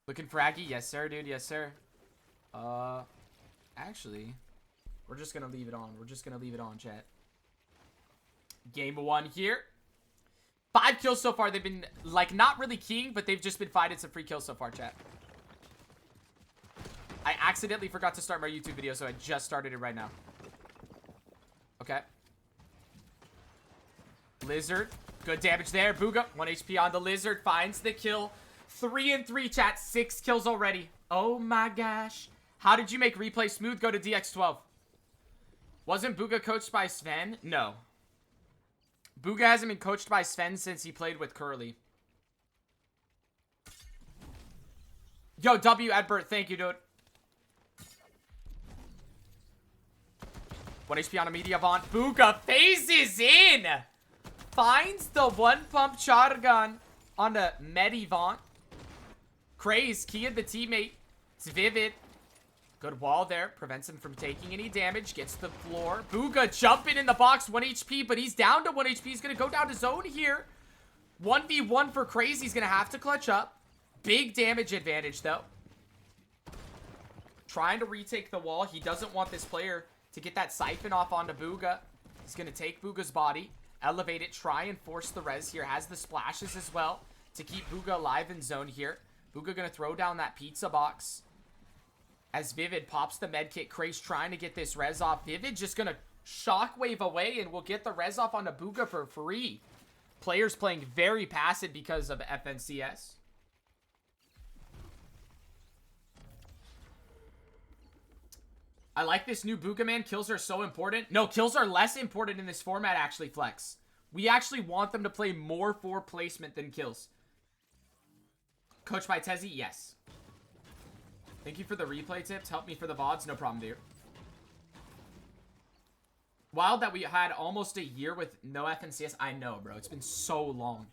Looking fraggy? Yes, sir, dude. Yes, sir. Actually, we're just gonna leave it on. We're just gonna leave it on, chat. Game 1 here. 5 kills so far. They've been, like, not really keying, but they've just been finding some free kills so far, chat. I accidentally forgot to start my YouTube video, so I just started it right now. Okay. Lizard. Good damage there. Bugha, 1 HP on the Lizard. Finds the kill. 3 and 3, chat. 6 kills already. Oh my gosh. How did you make replay smooth? Go to DX12. Wasn't Bugha coached by Sven? No. Bugha hasn't been coached by Sven since he played with Curly. Yo, W. Edbert, thank you, dude. 1 HP on a media Vaunt. Bugha phases in. Finds the 1-pump Chargun on the Medivant. Kraez keyed the teammate. It's Vivid. Good wall there. Prevents him from taking any damage. Gets the floor. Bugha jumping in the box. 1 HP, but he's down to 1 HP. He's going to go down to zone here. 1v1 for Kraez. He's going to have to clutch up. Big damage advantage, though. Trying to retake the wall. He doesn't want this player to get that siphon off onto Bugha. He's going to take Bugha's body. Elevate it. Try and force the res here. Has the splashes as well to keep Bugha alive in zone here. Bugha going to throw down that pizza box. As Vivid pops the medkit, Kraez trying to get this res off. Vivid just going to shockwave away and will get the res off onto Bugha for free. Players playing very passive because of FNCS. I like this new Bugha, man. Kills are so important. No, kills are less important in this format, actually, Flex. We actually want them to play more for placement than kills. Coached by Tezzy? Yes. Thank you for the replay tips. Help me for the VODs. No problem, dear. Wild that we had almost a year with no FNCS. I know, bro. It's been so long.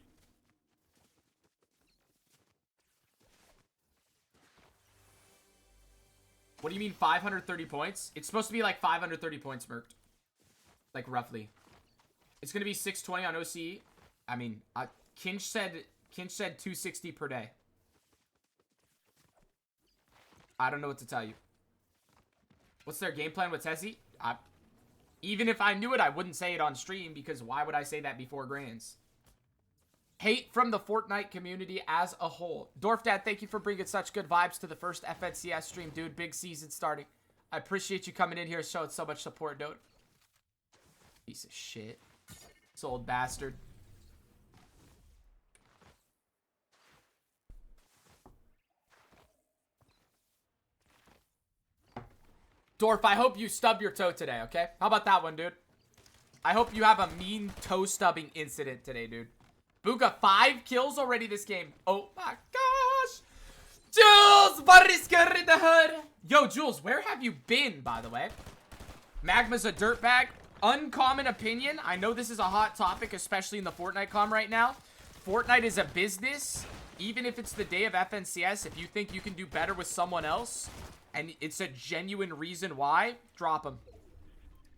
What do you mean 530 points? It's supposed to be like 530 points, Merked. Like, roughly. It's going to be 620 on OCE. I mean, Kinch said 260 per day. I don't know what to tell you. What's their game plan with Tessie? Even if I knew it, I wouldn't say it on stream, because why would I say that before Grands? Hate from the Fortnite community as a whole. Dorf Dad, thank you for bringing such good vibes to the first FNCS stream, dude. Big season starting. I appreciate you coming in here and showing so much support, dude. Piece of shit. This old bastard. Dorf, I hope you stub your toe today, okay? How about that one, dude? I hope you have a mean toe stubbing incident today, dude. Bugha, 5 kills already this game. Oh my gosh. Jules, Barisker in the hood. Yo, Jules, where have you been, by the way? Magma's a dirtbag. Uncommon opinion. I know this is a hot topic, especially in the Fortnite com right now. Fortnite is a business. Even if it's the day of FNCS, if you think you can do better with someone else, and it's a genuine reason why, drop him.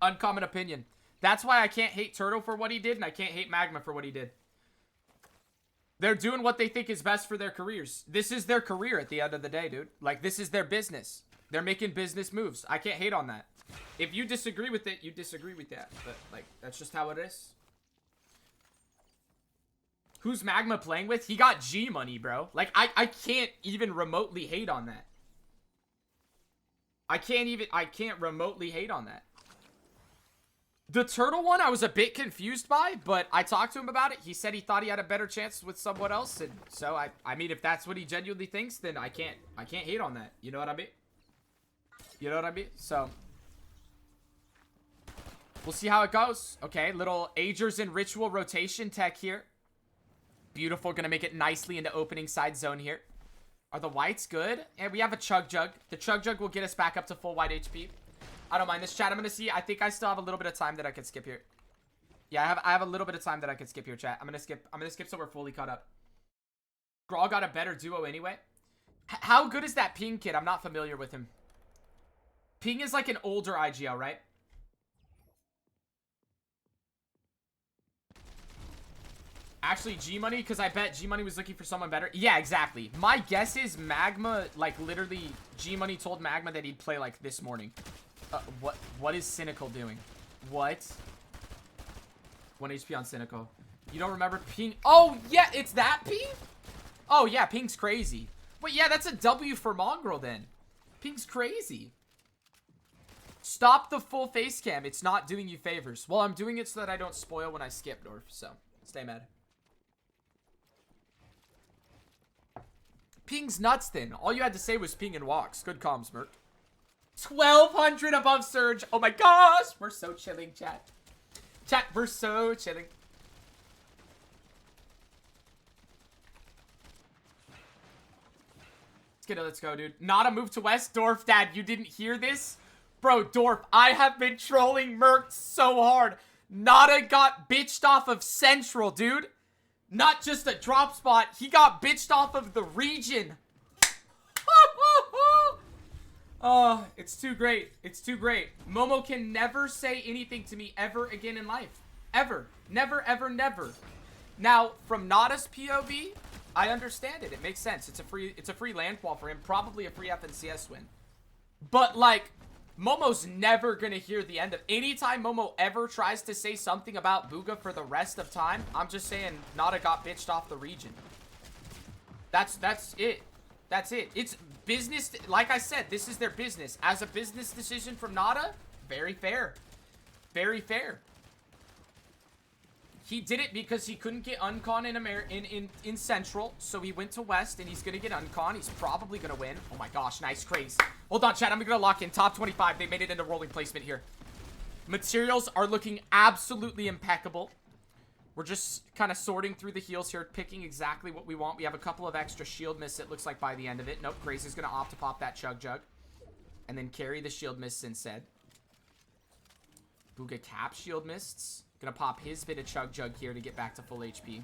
Uncommon opinion. That's why I can't hate Turtle for what he did, and I can't hate Magma for what he did. They're doing what they think is best for their careers. This is their career at the end of the day, dude. Like, this is their business. They're making business moves. I can't hate on that. If you disagree with it, you disagree with that. But, like, that's just how it is. Who's Magma playing with? He got G money, bro. Like, I can't even remotely hate on that. I can't remotely hate on that. The Turtle one, I was a bit confused by, but I talked to him about it. He said he thought he had a better chance with someone else, and so I mean, if that's what he genuinely thinks, then I can't hate on that. You know what I mean? You know what I mean? So we'll see how it goes. Okay, little Agers and Ritual rotation tech here. Beautiful, gonna make it nicely into opening side zone here. Are the whites good? And we have a Chug Jug. The Chug Jug will get us back up to full white HP. I don't mind this, chat. I'm gonna see. I think I still have a little bit of time that I could skip here. Yeah, I have a little bit of time that I could skip here, chat. I'm gonna skip so we're fully caught up. Grawl got a better duo anyway. How good is that Ping kid? I'm not familiar with him. Ping is like an older IGL, right? Actually, G-Money, because I bet G-Money was looking for someone better. Yeah, exactly. My guess is Magma, like, literally, G-Money told Magma that he'd play, like, this morning. What is Cynical doing? What? 1 HP on Cynical. You don't remember Ping? Oh, yeah, it's that Ping? Oh, yeah, Ping's crazy. Wait, yeah, that's a W for Mongrel, then. Ping's crazy. Stop the full face cam. It's not doing you favors. Well, I'm doing it so that I don't spoil when I skip, Dorf, so stay mad. Ping's nuts, then. All you had to say was ping and walks. Good comms, Merc. 1,200 above Surge. Oh my gosh. We're so chilling, chat. Chat, we're so chilling. Let's go, dude. Not a move to West. Dorf, Dad, you didn't hear this? Bro, Dorf, I have been trolling Merc so hard. Nada got bitched off of Central, dude. Not just a drop spot. He got bitched off of the region. Oh, it's too great. It's too great. Momo can never say anything to me ever again in life. Ever. Never, ever, never. Now, from Nada's POV, I understand it. It makes sense. It's a free landfall for him. Probably a free FNCS win. But, like, Momo's never gonna hear the end of... Anytime Momo ever tries to say something about Bugha for the rest of time, I'm just saying Nada got bitched off the region. That's it. That's it. It's business. Like I said, this is their business. As a business decision from Nada, very fair. Very fair. He did it because he couldn't get Uncon in Central, so he went to West, and he's gonna get Uncon. He's probably gonna win. Oh my gosh, nice Kraez. Hold on, chat. I'm gonna lock in top 25. They made it into rolling placement here. Materials are looking absolutely impeccable. We're just kind of sorting through the heals here, picking exactly what we want. We have a couple of extra shield miss, it looks like, by the end of it. Nope, Kraez is gonna opt to pop that Chug Jug, and then carry the shield miss instead. Bugha cap shield mists. Gonna pop his bit of Chug Jug here to get back to full HP.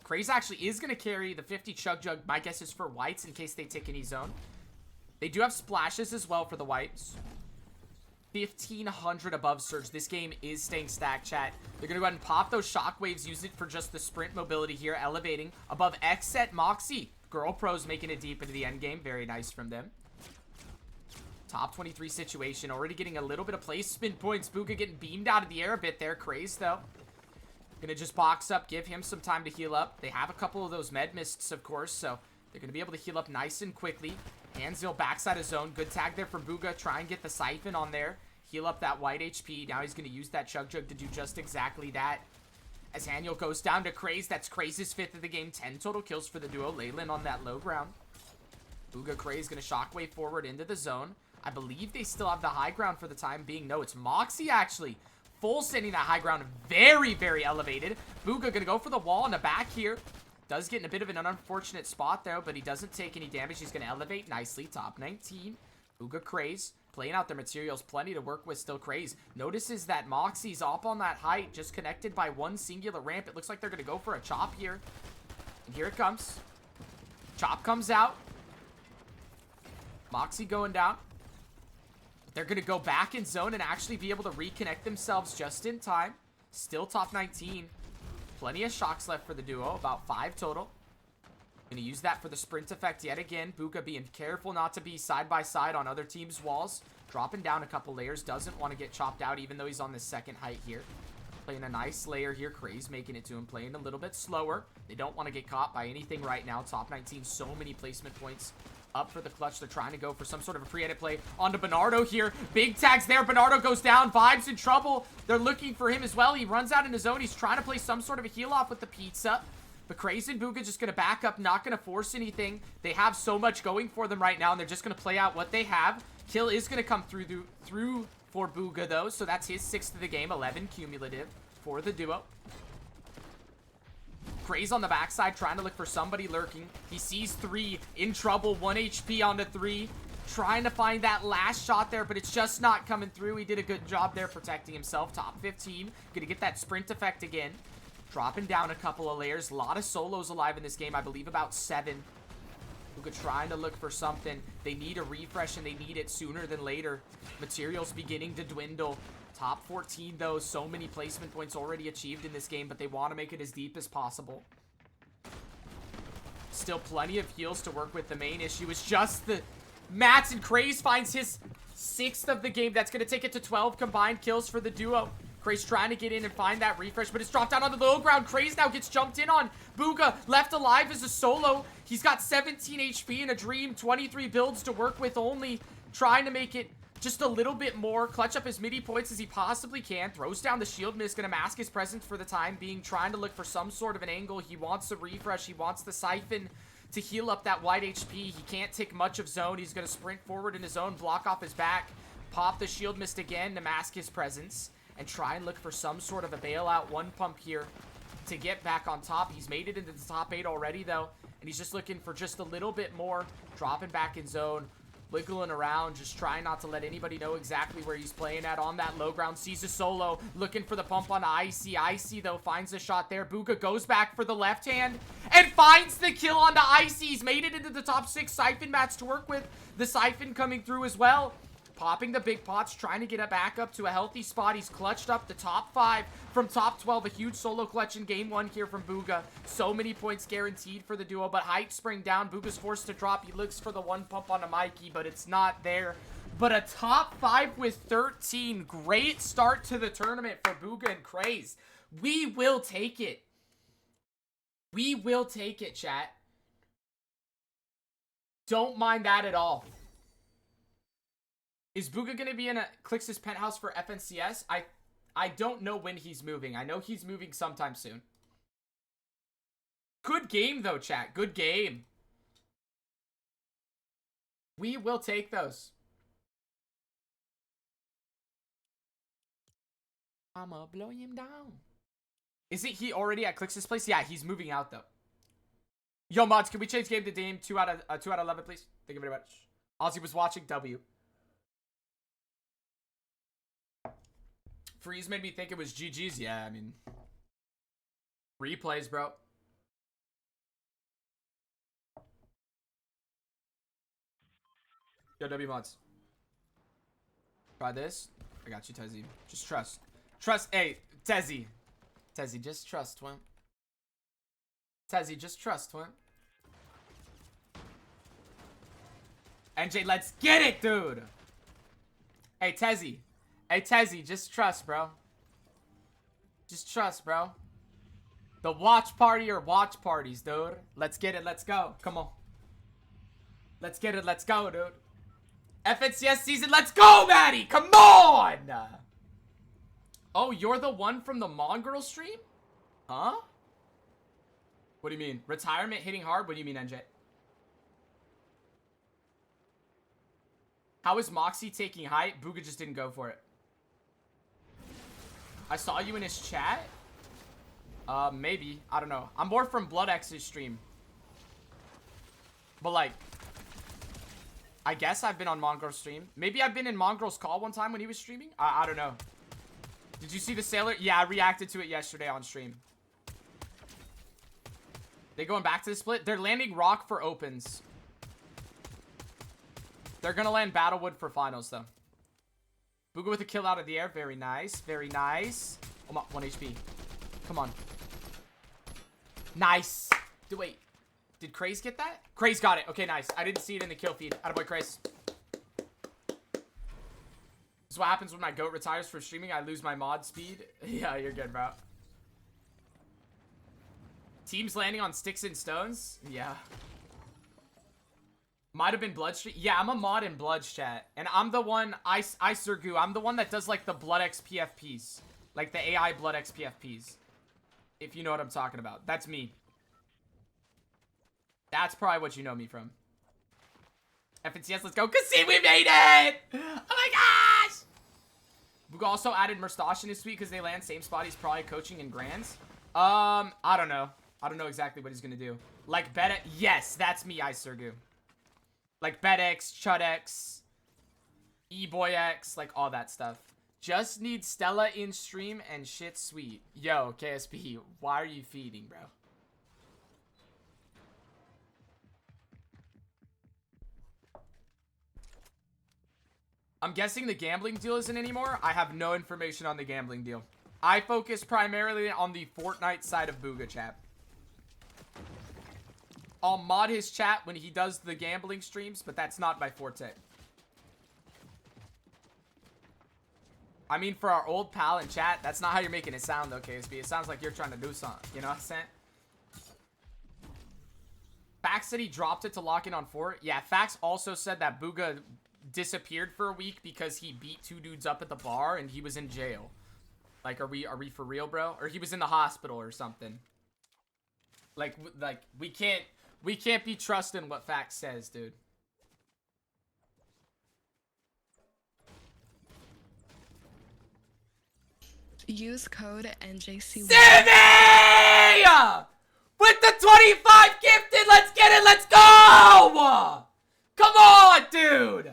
Kraez actually is gonna carry the 50 Chug Jug. My guess is for whites in case they take any zone. They do have splashes as well for the whites. 1,500 above Surge. This game is staying stacked, chat. They're gonna go ahead and pop those shockwaves, use it for just the sprint mobility here, elevating above X set Moxie. Girl Pros making it deep into the end game. Very nice from them. Top 23 situation. Already getting a little bit of placement points. Bugha getting beamed out of the air a bit there. Kraez, though. Gonna just box up, give him some time to heal up. They have a couple of those med mists, of course, so they're gonna be able to heal up nice and quickly. Handzil backside of zone. Good tag there from Bugha. Try and get the Siphon on there. Heal up that white HP. Now he's gonna use that Chug Jug to do just exactly that. As Haniel goes down to Kraez. That's Kraez's 5th of the game. 10 total kills for the duo. Leyland on that low ground. Bugha Kraez gonna shockwave forward into the zone. I believe they still have the high ground for the time being. No, it's Moxie, actually. Full sending that high ground. Very, very elevated. Bugha gonna go for the wall in the back here. Does get in a bit of an unfortunate spot, though, but he doesn't take any damage. He's gonna elevate nicely. Top 19. Bugha Kraez playing out their materials. Plenty to work with still. Kraez notices that Moxie's up on that height, just connected by one singular ramp. It looks like they're gonna go for a chop here. And here it comes. Chop comes out. Moxie going down. They're going to go back in zone and actually be able to reconnect themselves just in time. Still top 19. Plenty of shocks left for the duo. About 5 total. Going to use that for the sprint effect yet again. Bugha being careful not to be side by side on other teams' walls. Dropping down a couple layers. Doesn't want to get chopped out even though he's on the second height here. Playing a nice layer here. Kraez making it to him. Playing a little bit slower. They don't want to get caught by anything right now. Top 19. So many placement points up for the clutch. They're trying to go for some sort of a pre-edit play onto Bernardo here. Big tags there. Bernardo goes down. Vibes in trouble. They're looking for him as well. He runs out in his zone. He's trying to play some sort of a heal off with the pizza. But Kraez and Bugha just going to back up. Not going to force anything. They have so much going for them right now, and they're just going to play out what they have. Kill is going to come through for Bugha, though. So that's his 6th of the game. 11 cumulative for the duo. Kraez on the backside, trying to look for somebody lurking. He sees 3 in trouble. 1 HP onto 3. Trying to find that last shot there, but it's just not coming through. He did a good job there protecting himself. Top 15. Gonna get that sprint effect again. Dropping down a couple of layers. A lot of solos alive in this game. I believe about 7. Bugha trying to look for something. They need a refresh, and they need it sooner than later. Materials beginning to dwindle. Top 14, though. So many placement points already achieved in this game, but they want to make it as deep as possible. Still plenty of heals to work with. The main issue is just the mats, and Kraez finds his 6th of the game. That's going to take it to 12 combined kills for the duo. Kraez trying to get in and find that refresh, but it's dropped down on the low ground. Kraez now gets jumped in on. Bugha left alive as a solo. He's got 17 HP in a dream, 23 builds to work with only. Trying to make it just a little bit more. Clutch up as many points as he possibly can. Throws down the shield miss. Going to mask his presence for the time being. Trying to look for some sort of an angle. He wants a refresh. He wants the siphon to heal up that white HP. He can't take much of zone. He's going to sprint forward in his zone. Block off his back. Pop the shield mist again to mask his presence. And try and look for some sort of a bailout one pump here to get back on top. He's made it into the top 8 already, though. And he's just looking for just a little bit more. Dropping back in zone. Wiggling around, just trying not to let anybody know exactly where he's playing at on that low ground. Sees a solo, looking for the pump on Icy. Icy, though, finds a shot there. Bugha goes back for the left hand and finds the kill onto Icy. He's made it into the top 6 Siphon mats to work with. The Siphon coming through as well. Popping the big pots, trying to get it back up to a healthy spot. He's clutched up the top 5 from top 12. A huge solo clutch in game 1 here from Bugha. So many points guaranteed for the duo, but height spring down. Bugha's forced to drop. He looks for the one pump on a Mikey, but it's not there. But a top 5 with 13. Great start to the tournament for Bugha and Kraez. We will take it. We will take it, chat. Don't mind that at all. Is Bugha going to be in a Clix's penthouse for FNCS? I don't know when he's moving. I know he's moving sometime soon. Good game, though, chat. Good game. We will take those. I'ma blow him down. Isn't he already at Clix's place? Yeah, he's moving out, though. Yo, mods, can we change game to Dame 2 out of 11, please? Thank you very much. Ozzy was watching W. Freeze made me think it was GG's. Yeah, I mean, replays, bro. Yo, W mods. Try this. I got you, Tezzy. Just trust. Trust. Hey, Tezzy. Tezzy, just trust, Twin. Tezzy, just trust, Twin. NJ, let's get it, dude. Hey, Tezzy. Hey, Tezzy, just trust, bro. Just trust, bro. The watch party or watch parties, dude. Let's get it. Let's go. Come on. Let's get it. Let's go, dude. FNCS season. Let's go, Maddie. Come on. Oh, you're the one from the Mongrel stream? Huh? What do you mean? Retirement hitting hard? What do you mean, NJ? How is Moxie taking height? Bugha just didn't go for it. I saw you in his chat. Maybe. I don't know. I'm more from BloodX's stream. But, like, I guess I've been on Mongrel's stream. Maybe I've been in Mongrel's call one time when he was streaming. I don't know. Did you see the Sailor? Yeah, I reacted to it yesterday on stream. They going back to the split? They're landing Rock for opens. They're going to land Battlewood for finals, though. Bugha with a kill out of the air. Very nice. Very nice. Oh my, 1 HP. Come on. Nice. Wait. Did Kraez get that? Kraez got it. Okay, nice. I didn't see it in the kill feed. Attaboy, Kraez. This is what happens when my goat retires for streaming. I lose my mod speed. Yeah, you're good, bro. Teams landing on sticks and stones? Yeah. Might have been Bloodstream. Yeah, I'm a mod in Blood's chat. And I'm the one, Isergu, I'm the one that does, like, the BloodX PFPs. Like, the AI BloodX PFPs. If you know what I'm talking about. That's me. That's probably what you know me from. FNCS, let's go. Kasi, we made it! Oh my gosh! Bugha also added Murstache in his suite because they land same spot. He's probably coaching in Grands. I don't know. I don't know exactly what he's going to do. Like, Beta. Yes, that's me, Isergu. Like BetX, ChudX, eBoyX, like all that stuff. Just need Stella in stream and shit sweet. Yo, KSP, why are you feeding, bro? I'm guessing the gambling deal isn't anymore. I have no information on the gambling deal. I focus primarily on the Fortnite side of Bugha, chat. I'll mod his chat when he does the gambling streams, but that's not my forte. I mean, for our old pal in chat, that's not how you're making it sound, though, KSB. It sounds like you're trying to do something. You know what I'm saying? Fax said he dropped it to lock in on 4. Yeah, Fax also said that Bugha disappeared for a week because he beat 2 dudes up at the bar and he was in jail. Like, are we for real, bro? Or he was in the hospital or something. Like we can't be trusting what Fax says, dude. Use code NJC1. Simmy! With the 25 gifted, let's get it, let's go! Come on, dude!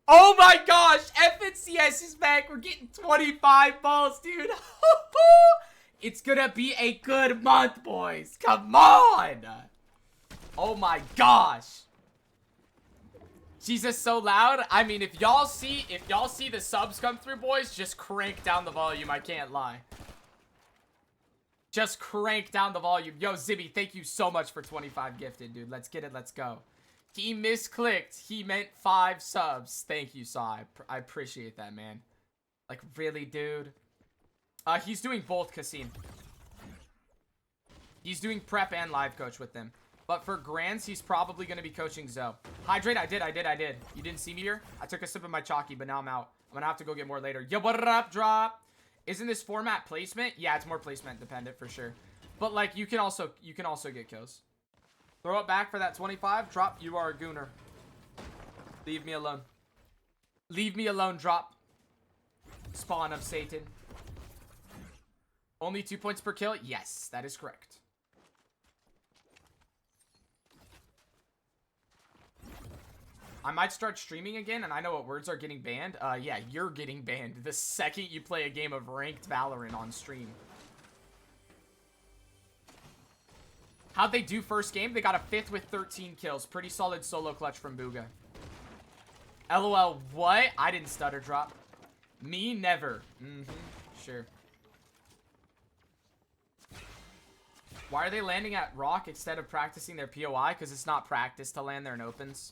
Oh my gosh, FNCS is back. We're getting 25 balls, dude. It's gonna be a good month, boys. Come on! Oh my gosh. Jesus, so loud. I mean, if y'all see the subs come through, boys, just crank down the volume. I can't lie. Just crank down the volume. Yo, Zibby, thank you so much for 25 gifted, dude. Let's get it. Let's go. He misclicked. He meant 5 subs. Thank you, Sai. I appreciate that, man. Like, really, dude? He's doing both, Kasim. He's doing prep and live coach with them. But for Grands, he's probably going to be coaching Zoe. Hydrate, I did. You didn't see me here? I took a sip of my chalky, but now I'm out. I'm going to have to go get more later. Yo, what up, drop? Isn't this format placement? Yeah, it's more placement dependent for sure. But, like, you can also get kills. Throw it back for that 25. Drop, you are a gooner. Leave me alone. Leave me alone, drop. Spawn of Satan. Only 2 points per kill? Yes, that is correct. I might start streaming again, and I know what words are getting banned. Yeah, you're getting banned the second you play a game of ranked Valorant on stream. How'd they do first game? They got a 5th with 13 kills. Pretty solid solo clutch from Bugha. LOL, what? I didn't stutter drop. Me, never. Sure. Why are they landing at Rock instead of practicing their POI? Because it's not practice to land there in opens.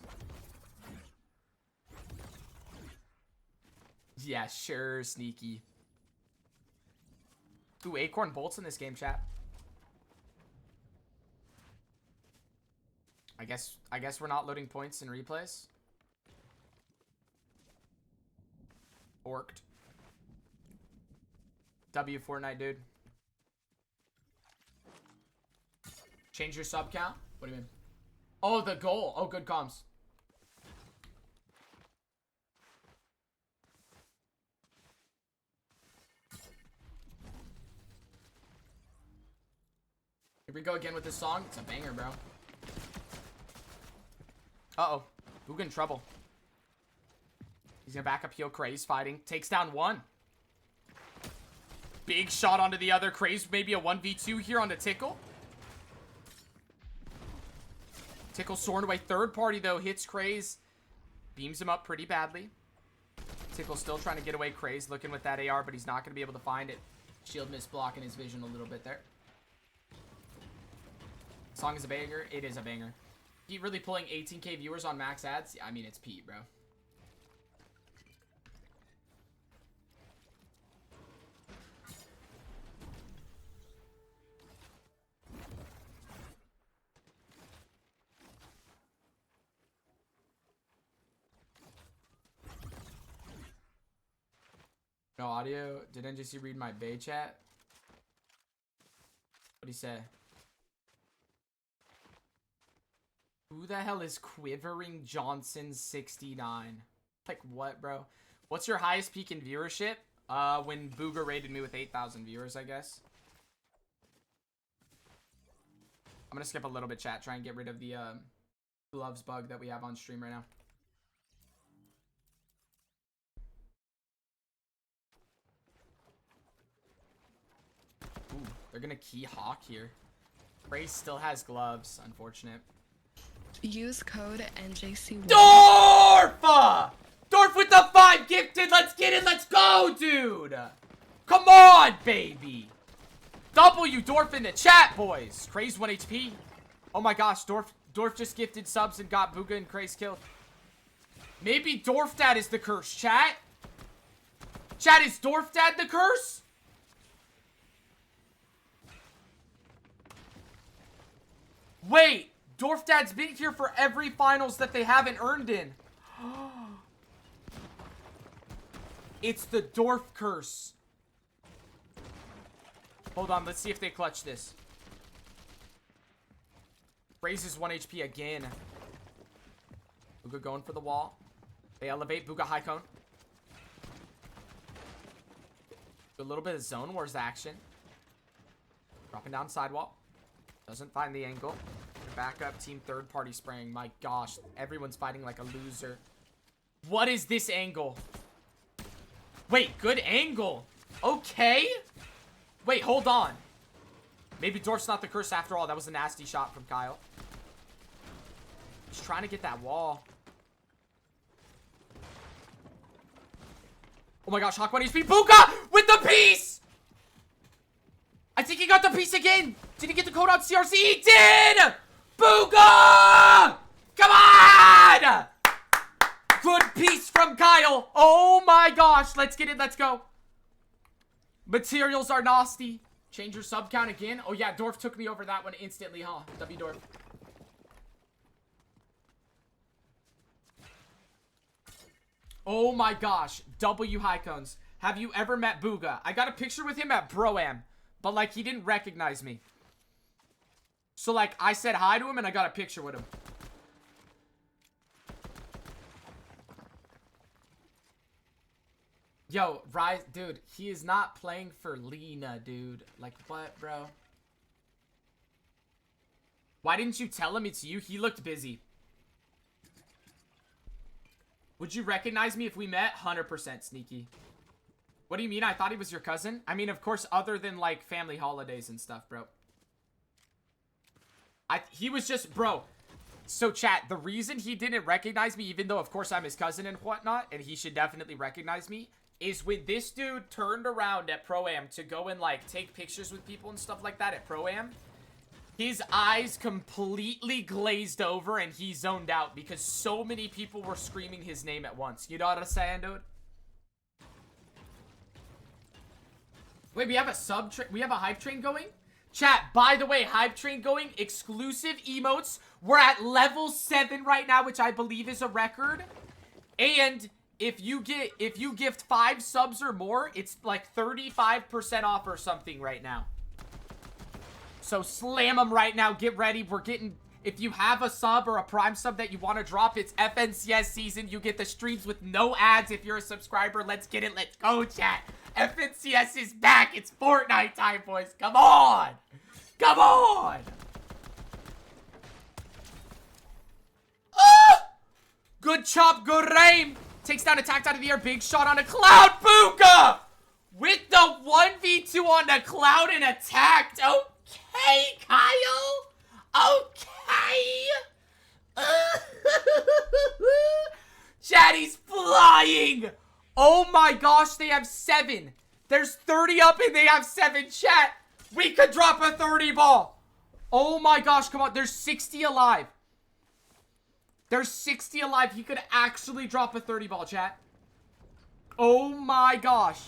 Yeah, sure, sneaky. Ooh, Acorn bolts in this game, chat. I guess we're not loading points in replays. Orked. W Fortnite, dude. Change your sub count? What do you mean? Oh, the goal. Oh, good comms. Here we go again with this song. It's a banger, bro. Uh-oh. Bugha in trouble. He's gonna back up heel. Kraez fighting. Takes down 1. Big shot onto the other. Kraez maybe a 1v2 here on the Tickle. Tickle soaring away. Third party, though, hits Kraez. Beams him up pretty badly. Tickle still trying to get away. Kraez looking with that AR, but he's not going to be able to find it. Shield miss blocking his vision a little bit there. Song is a banger. It is a banger. Pete really pulling 18k viewers on max ads? Yeah, I mean, it's Pete, bro. No audio. Did NJC read my Bay chat? What'd he say? Who the hell is Quivering Johnson 69? Like what, bro? What's your highest peak in viewership? When Bugha rated me with 8,000 viewers, I guess. I'm gonna skip a little bit, chat. Try and get rid of the gloves bug that we have on stream right now. Ooh, they're gonna key Hawk here. Kraez still has gloves, unfortunate. Use code NJC1. Dorf! Dorf with the 5 gifted. Let's get it. Let's go, dude. Come on, baby. W Dorf in the chat, boys. Kraez 1 HP. Oh my gosh, Dorf Dorf just gifted subs and got Bugha and Kraez killed. Maybe Dorf Dad is the curse, chat. Chat, is Dorf Dad the curse? Wait, Dorf Dad's been here for every finals that they haven't earned in. It's the Dorf curse. Hold on, let's see if they clutch this. Raises 1 HP again. Bugha going for the wall. They elevate. Bugha high cone. A little bit of zone wars action. Dropping down sidewall. Doesn't find the angle. Back up. Team third party spraying. My gosh. Everyone's fighting like a loser. What is this angle? Wait, good angle. Okay. Wait, hold on. Maybe Dorf's not the curse after all. That was a nasty shot from Kyle. He's trying to get that wall. Oh my gosh, Hawk 1 HP. Bugha with the piece! I think he got the piece again. Did he get the code on CRC? He did! Bugha! Come on! Good piece from Kyle. Oh my gosh. Let's get it. Let's go. Materials are nasty. Change your sub count again. Oh yeah, Dorf took me over that one instantly, huh? W Dorf. Oh my gosh. W high cones. Have you ever met Bugha? I got a picture with him at Pro-Am, but like he didn't recognize me. So like I said hi to him and I got a picture with him. Yo, Rise, dude, he is not playing for Lena, dude. Like, what, bro? Why didn't you tell him it's you? He looked busy. Would you recognize me if we met? 100% sneaky. What do you mean? I thought he was your cousin? I mean, of course, other than, like, family holidays and stuff, bro. He was just, bro. So, chat, the reason he didn't recognize me, even though, of course, I'm his cousin and whatnot, and he should definitely recognize me, is when this dude turned around at Pro-Am to go and, like, take pictures with people and stuff like that at Pro-Am, his eyes completely glazed over and he zoned out because so many people were screaming his name at once. You know what I'm saying, dude? Wait, we have a hype train going? Chat, by the way, hype train going, exclusive emotes. We're at level 7 right now, which I believe is a record. And if you gift 5 subs or more, it's like 35% off or something right now. So slam them right now. Get ready. We're getting... If you have a sub or a prime sub that you want to drop, it's FNCS season. You get the streams with no ads if you're a subscriber. Let's get it. Let's go, chat. FNCS is back. It's Fortnite time, boys. Come on. Come on. Ah! Good chop. Good aim. Takes down attack out of the air. Big shot on a cloud. Bugha! With the 1v2 on the cloud and attacked. Okay, Kyle. Okay. Chatty's flying. Oh my gosh, they have 7. There's 30 up and they have 7. Chat, we could drop a 30 ball. Oh my gosh, come on. There's 60 alive. There's 60 alive. He could actually drop a 30 ball, chat. Oh my gosh.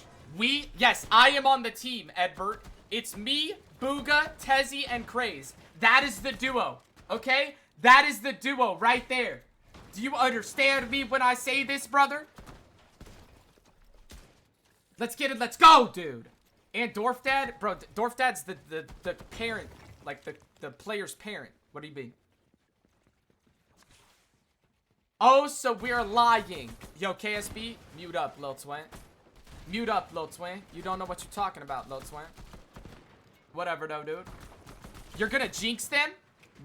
Yes, I am on the team, Edbert. It's me, Bugha, Tezzy, and Kraez. That is the duo, okay? That is the duo right there. Do you understand me when I say this, brother? Let's get it. Let's go, dude. And Dorf Dad? Bro, Dorf Dad's the parent. Like, the player's parent. What do you mean? Oh, so we're lying. Yo, KSB, mute up, Lil Twin. Mute up, Lil Twin. You don't know what you're talking about, Lil Twin. Whatever, though, dude. You're gonna jinx them?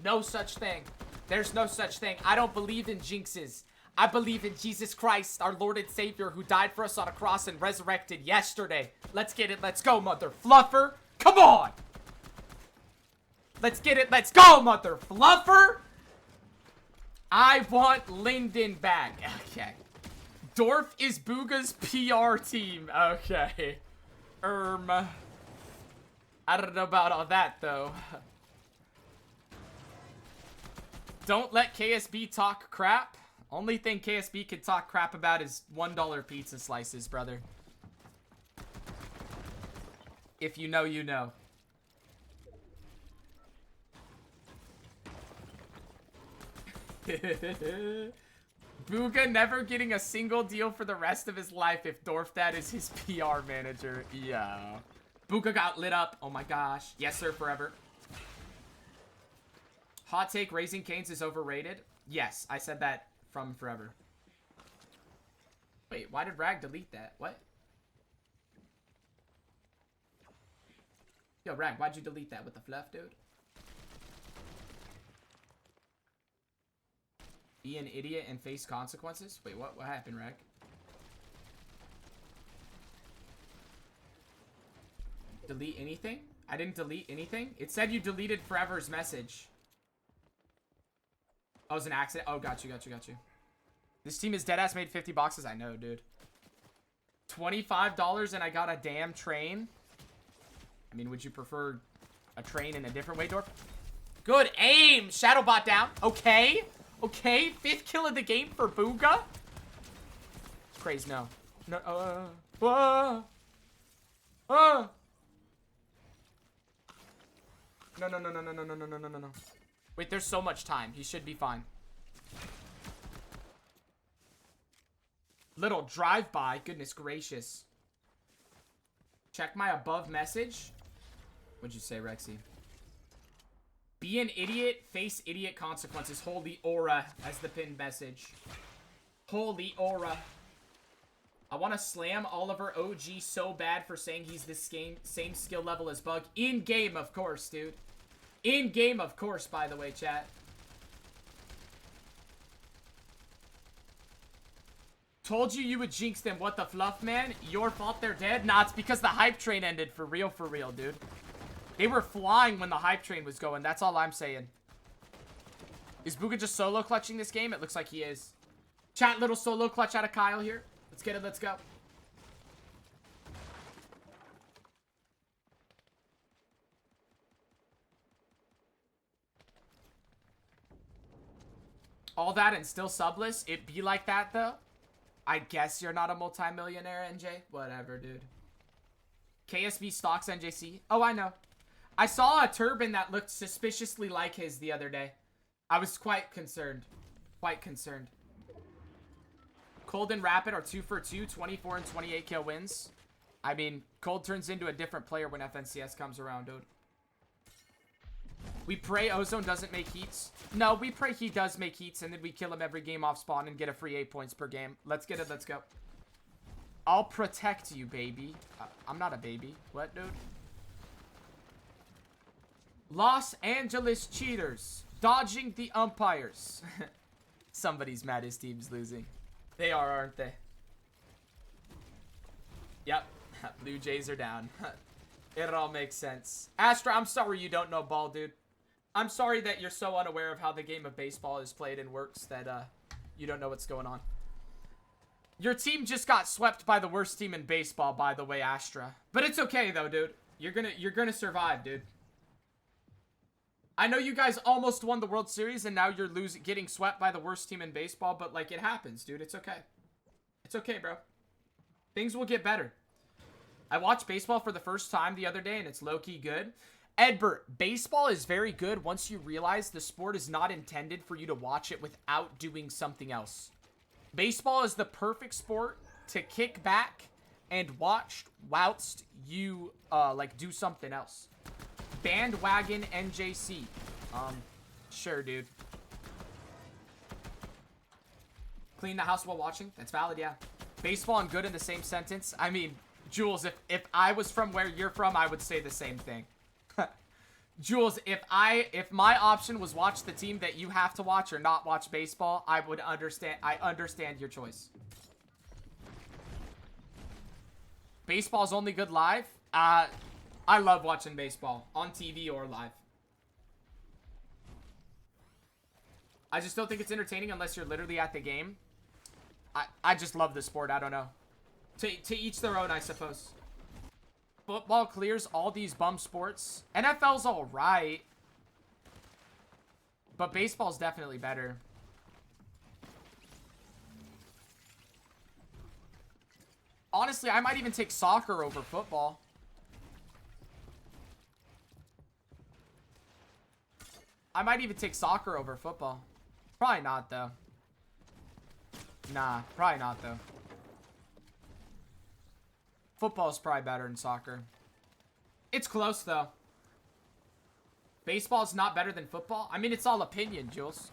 No such thing. There's no such thing. I don't believe in jinxes. I believe in Jesus Christ, our Lord and Savior, who died for us on a cross and resurrected yesterday. Let's get it. Let's go, mother fluffer. Come on. Let's get it. Let's go, mother fluffer. I want Linden back. Okay. Dorf is Bugha's PR team. Okay. I don't know about all that, though. Don't let KSB talk crap. Only thing KSB can talk crap about is $1 pizza slices, brother. If you know, you know. Bugha never getting a single deal for the rest of his life if Dorfdad is his PR manager. Yeah. Bugha got lit up. Oh my gosh. Yes, sir, forever. Hot take, Raising Cane's is overrated. Yes, I said that from forever. Wait, why did Rag delete that? What? Yo, Rag, why'd you delete that with the fluff, dude? Be an idiot and face consequences? Wait, what happened, Rag? Delete anything? I didn't delete anything? It said you deleted Forever's message. Oh, it was an accident? Oh, got you. This team is deadass made 50 boxes. I know, dude. $25 and I got a damn train. I mean, would you prefer a train in a different way, Dorf? Good aim! Shadowbot down. Okay. Okay. 5th kill of the game for Bugha. Kraez, no. No. No. Wait, there's so much time. He should be fine. Little drive-by. Goodness gracious. Check my above message. What'd you say, Rexy? Be an idiot, face idiot consequences. Holy aura as the pinned message. Holy aura. I want to slam Oliver OG so bad for saying he's the same skill level as Bug. In-game, of course, dude. In-game, of course, by the way, chat. Told you would jinx them. What the fluff, man? Your fault they're dead? Nah, it's because the hype train ended. For real, dude. They were flying when the hype train was going. That's all I'm saying. Is Bugha just solo clutching this game? It looks like he is. Chat, little solo clutch out of Kyle here. Let's get it. Let's go. All that and still subless? It be like that, though? I guess you're not a multimillionaire, NJ. Whatever, dude. KSB stocks NJC. Oh, I know. I saw a turban that looked suspiciously like his the other day. I was quite concerned. Quite concerned. Cold and Rapid are 2 for 2, 24 and 28 kill wins. I mean, Cold turns into a different player when FNCS comes around, dude. We pray Ozone doesn't make heats. No, we pray he does make heats, and then we kill him every game off spawn and get a free 8 points per game. Let's get it. Let's go. I'll protect you, baby. I'm not a baby. What, dude? Los Angeles cheaters. Dodging the umpires. Somebody's mad his team's losing. They are, aren't they? Yep. Blue Jays are down. It all makes sense. Astra, I'm sorry you don't know ball, dude. I'm sorry that you're so unaware of how the game of baseball is played and works that you don't know what's going on. Your team just got swept by the worst team in baseball, by the way, Astra. But it's okay though, dude. You're gonna survive, dude. I know you guys almost won the World Series and now you're getting swept by the worst team in baseball, but like it happens, dude. It's okay. It's okay, bro. Things will get better. I watched baseball for the first time the other day and it's low-key good. Edbert, baseball is very good once you realize the sport is not intended for you to watch it without doing something else. Baseball is the perfect sport to kick back and watch whilst you like do something else. Bandwagon NJC. Sure, dude. Clean the house while watching? That's valid, yeah. Baseball and good in the same sentence? I mean, Jules, if I was from where you're from, I would say the same thing. Jules, if my option was watch the team that you have to watch or not watch baseball, I would understand. I understand your choice. Baseball's only good live? I love watching baseball on TV or live. I just don't think it's entertaining unless you're literally at the game. I just love the sport. I don't know. To each their own, I suppose. Football clears all these bum sports. NFL's alright. But baseball's definitely better. Honestly, I might even take soccer over football. I might even take soccer over football. Probably not, though. Nah, probably not, though. Football's probably better than soccer. It's close, though. Baseball's not better than football? I mean, it's all opinion, Jules.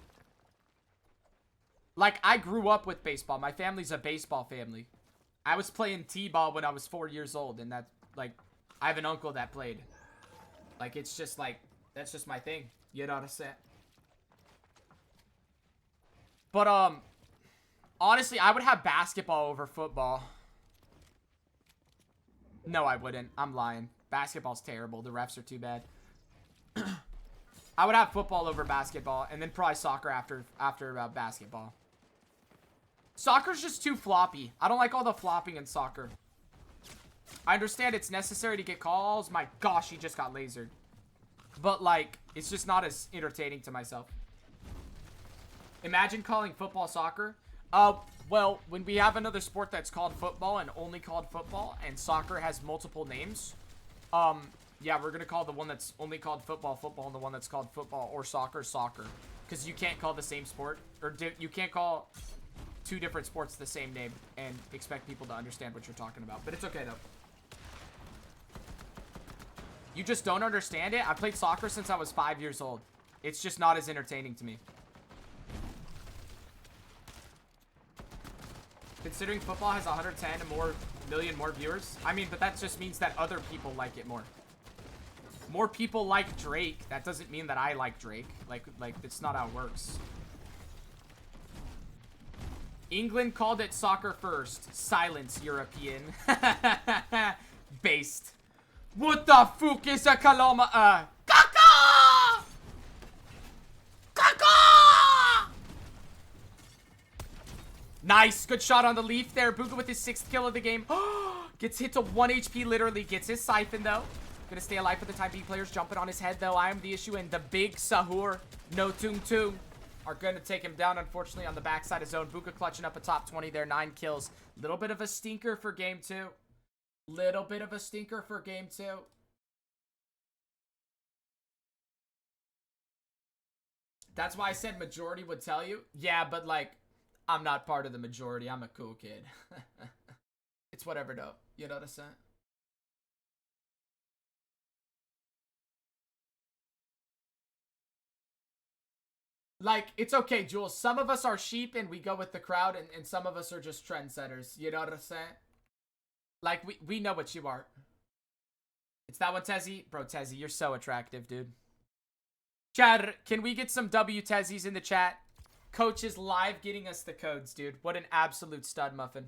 Like, I grew up with baseball. My family's a baseball family. I was playing t-ball when I was 4 years old, and that's, like, I have an uncle that played. Like, it's just, like, that's just my thing. You know what I'm saying? But, honestly, I would have basketball over football. No, I wouldn't. I'm lying. Basketball's terrible. The refs are too bad. I would have football over basketball, and then probably soccer after basketball. Soccer's just too floppy. I don't like all the flopping in soccer. I understand it's necessary to get calls. My gosh, he just got lasered. But, like, it's just not as entertaining to myself. Imagine calling football soccer. Well, when we have another sport that's called football and only called football, and soccer has multiple names, yeah, we're gonna call the one that's only called football, football, and the one that's called football or soccer, soccer. Because you can't call the same sport, or you can't call two different sports the same name and expect people to understand what you're talking about. But it's okay, though. You just don't understand it? I played soccer since I was 5 years old. It's just not as entertaining to me. Considering football has 110 million more viewers. I mean, but that just means that other people like it more. More people like Drake. That doesn't mean that I like Drake. Like, it's not how it works. England called it soccer first. Silence, European. Based. What the fuck is a Kaloma? Kaka! Kaka! Nice. Good shot on the leaf there. Bugha with his 6th kill of the game. Gets hit to 1 HP, literally. Gets his siphon, though. Gonna stay alive for the time being. Players jumping on his head, though. I am the issue, and the big Sahur, no Tung Tung, are gonna take him down, unfortunately, on the backside of zone. Bugha clutching up a top 20 there. 9 kills. Little bit of a stinker for game 2. Little bit of a stinker for game 2. That's why I said majority would tell you. Yeah, but, like, I'm not part of the majority. I'm a cool kid. It's whatever, though. You know what I'm saying? Like, it's okay, Jules. Some of us are sheep and we go with the crowd, and some of us are just trendsetters. You know what I'm saying? Like, we know what you are. It's that one, Tezzy? Bro, Tezzy, you're so attractive, dude. Chad, can we get some W Tezzies in the chat? Coach is live getting us the codes, dude. What an absolute stud muffin.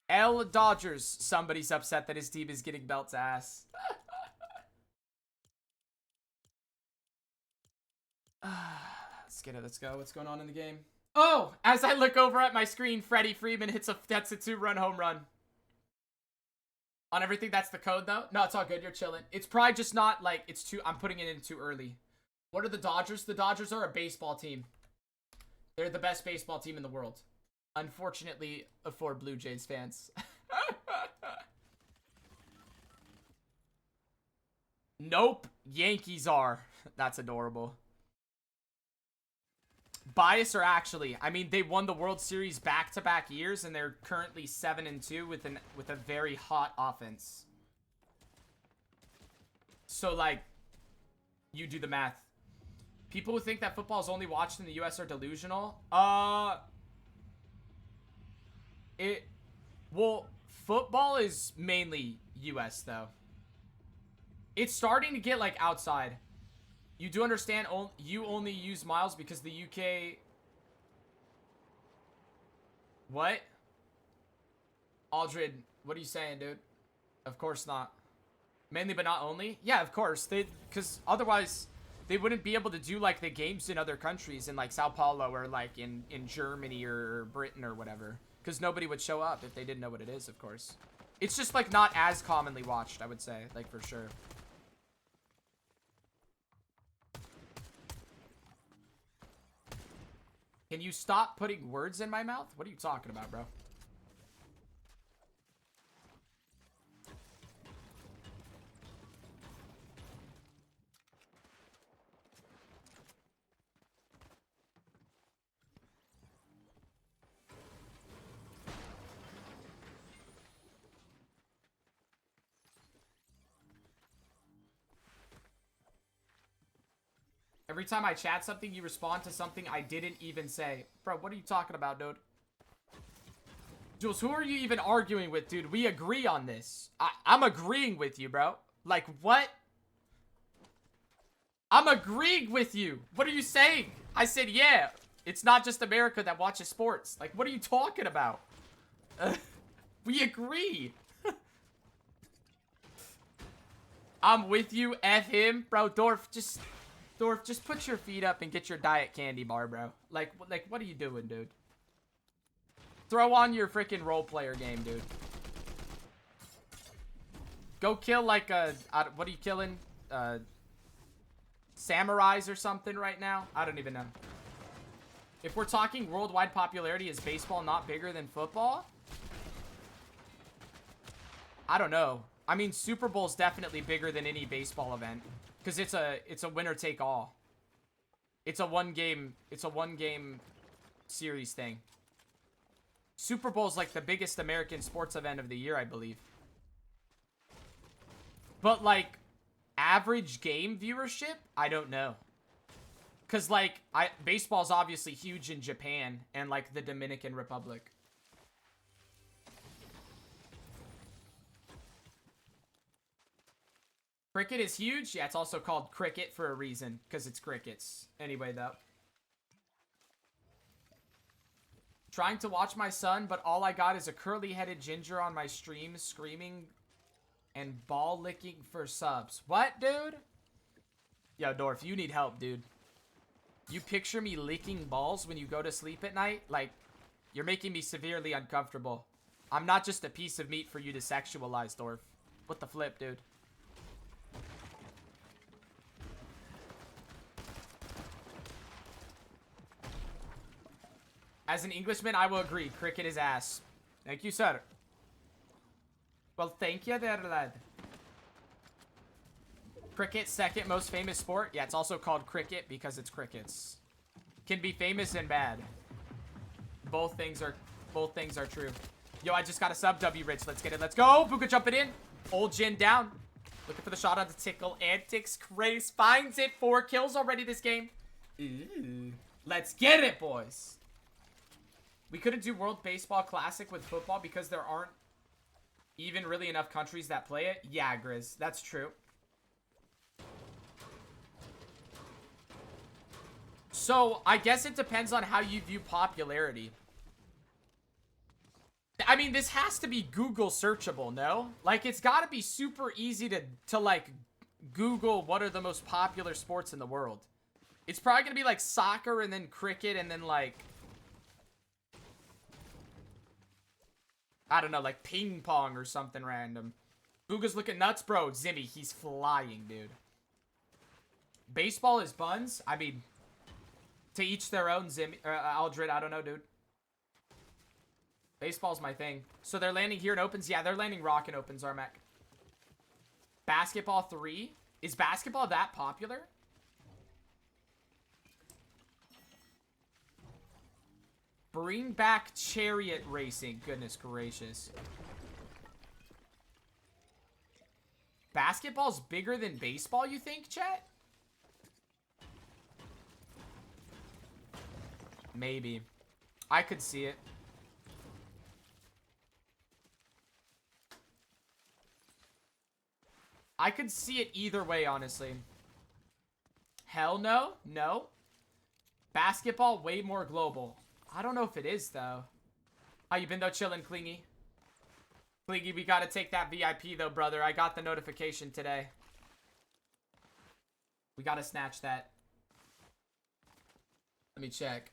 L Dodgers. Somebody's upset that his team is getting belt's ass. Let's get it. Let's go. What's going on in the game? Oh, as I look over at my screen, Freddie Freeman hits a 2-run home run. On everything, that's the code, though? No, it's all good. You're chilling. It's probably just not, like, it's too... I'm putting it in too early. What are the Dodgers? The Dodgers are a baseball team. They're the best baseball team in the world. Unfortunately, for Blue Jays fans. Nope. Yankees are. That's adorable. Bias or actually, I mean, they won the World Series back-to-back years, and they're currently 7-2 with a very hot offense. So, like, you do the math. People who think that football is only watched in the U.S. are delusional. Well, football is mainly U.S. though. It's starting to get like outside. You do understand you only use miles because the UK... What? Aldred, what are you saying, dude? Of course not. Mainly but not only? Yeah, of course. Because otherwise, they wouldn't be able to do like the games in other countries in like Sao Paulo or like in Germany or Britain or whatever. Because nobody would show up if they didn't know what it is, of course. It's just like not as commonly watched, I would say, like for sure. Can you stop putting words in my mouth? What are you talking about, bro? Every time I chat something, you respond to something I didn't even say. Bro, what are you talking about, dude? Jules, who are you even arguing with, dude? We agree on this. I'm agreeing with you, bro. Like, what? I'm agreeing with you. What are you saying? I said, yeah. It's not just America that watches sports. Like, what are you talking about? We agree. I'm with you. F him. Bro, Dorf, just put your feet up and get your diet candy bar, bro. Like, what are you doing, dude? Throw on your freaking role player game, dude. Go kill like what are you killing? Samurais or something right now? I don't even know. If we're talking worldwide popularity, is baseball not bigger than football? I don't know. I mean, Super Bowl's definitely bigger than any baseball event. Because it's a winner take all. It's a one game series thing. Super Bowl's like the biggest American sports event of the year, I believe. But like average game viewership, I don't know. Cause like baseball's obviously huge in Japan and like the Dominican Republic. Cricket is huge. Yeah, it's also called cricket for a reason. Because it's crickets. Anyway, though. Trying to watch my son, but all I got is a curly-headed ginger on my stream screaming and ball licking for subs. What, dude? Yo, Dorf, you need help, dude. You picture me licking balls when you go to sleep at night? Like, you're making me severely uncomfortable. I'm not just a piece of meat for you to sexualize, Dorf. What the flip, dude? As an Englishman, I will agree. Cricket is ass. Thank you, sir. Well, thank you there, lad. Cricket, second most famous sport. Yeah, it's also called cricket because it's crickets. Can be famous and bad. Both things are true. Yo, I just got a sub. W Rich. Let's get it. Let's go. Bugha jumping in. Old Jin down. Looking for the shot on the tickle. Antics. Kraez finds it. 4 kills already this game. Ooh. Let's get it, boys. We couldn't do World Baseball Classic with football because there aren't even really enough countries that play it. Yeah, Grizz. That's true. So, I guess it depends on how you view popularity. I mean, this has to be Google searchable, no? Like, it's got to be super easy to like, Google what are the most popular sports in the world. It's probably going to be, like, soccer and then cricket and then, like... I don't know, like ping pong or something random. Bugha's looking nuts, bro. Zimmy, he's flying, dude. Baseball is buns? I mean, to each their own, Zimmy. Aldred, I don't know, dude. Baseball's my thing. So they're landing here in opens? Yeah, they're landing rock in opens, Armac. Basketball 3? Is basketball that popular? Bring back chariot racing. Goodness gracious. Basketball's bigger than baseball, you think, chat? Maybe. I could see it. I could see it either way, honestly. Hell no. No. Basketball, way more global. I don't know if it is, though. How you been, though? Chillin', Clingy. Clingy, we gotta take that VIP, though, brother. I got the notification today. We gotta snatch that. Let me check.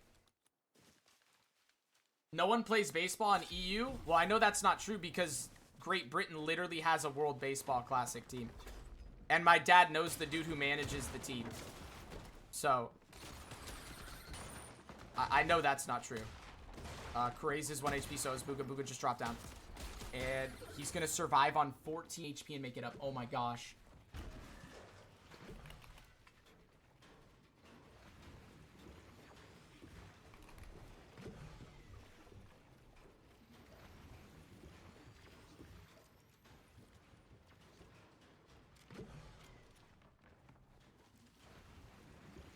No one plays baseball in EU? Well, I know that's not true because Great Britain literally has a World Baseball Classic team. And my dad knows the dude who manages the team. So... I know that's not true. Kraez is 1 HP, so is Bugha. Bugha just dropped down. And he's going to survive on 14 HP and make it up. Oh my gosh.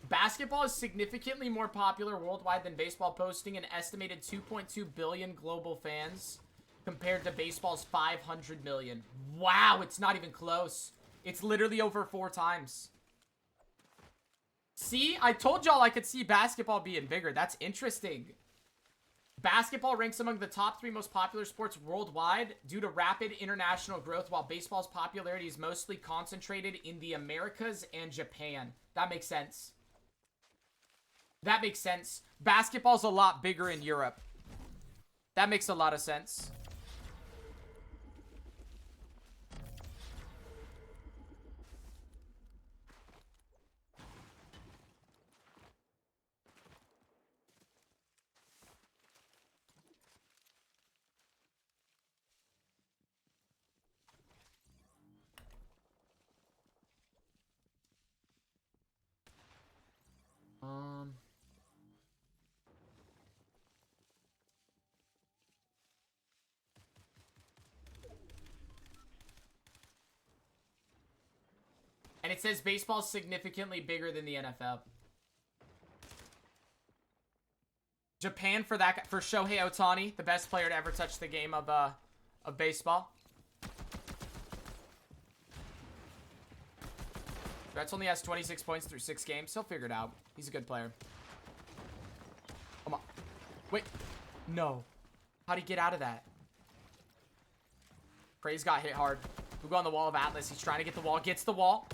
Basketball is significantly more popular worldwide than baseball, posting an estimated 2.2 billion global fans compared to baseball's 500 million. Wow, it's not even close. It's literally over 4 times. See, I told y'all I could see basketball being bigger. That's interesting. Basketball ranks among the top 3 most popular sports worldwide due to rapid international growth, while baseball's popularity is mostly concentrated in the Americas and Japan. That makes sense. That makes sense. Basketball's a lot bigger in Europe. That makes a lot of sense. And it says baseball's significantly bigger than the NFL. Japan for that, for Shohei Ohtani, the best player to ever touch the game of baseball. Reds only has 26 points through 6 games. He'll figure it out. He's a good player. Come on. Wait. No. How'd he get out of that? Kraez got hit hard. We'll go on the wall of Atlas. He's trying to get the wall. Gets the wall.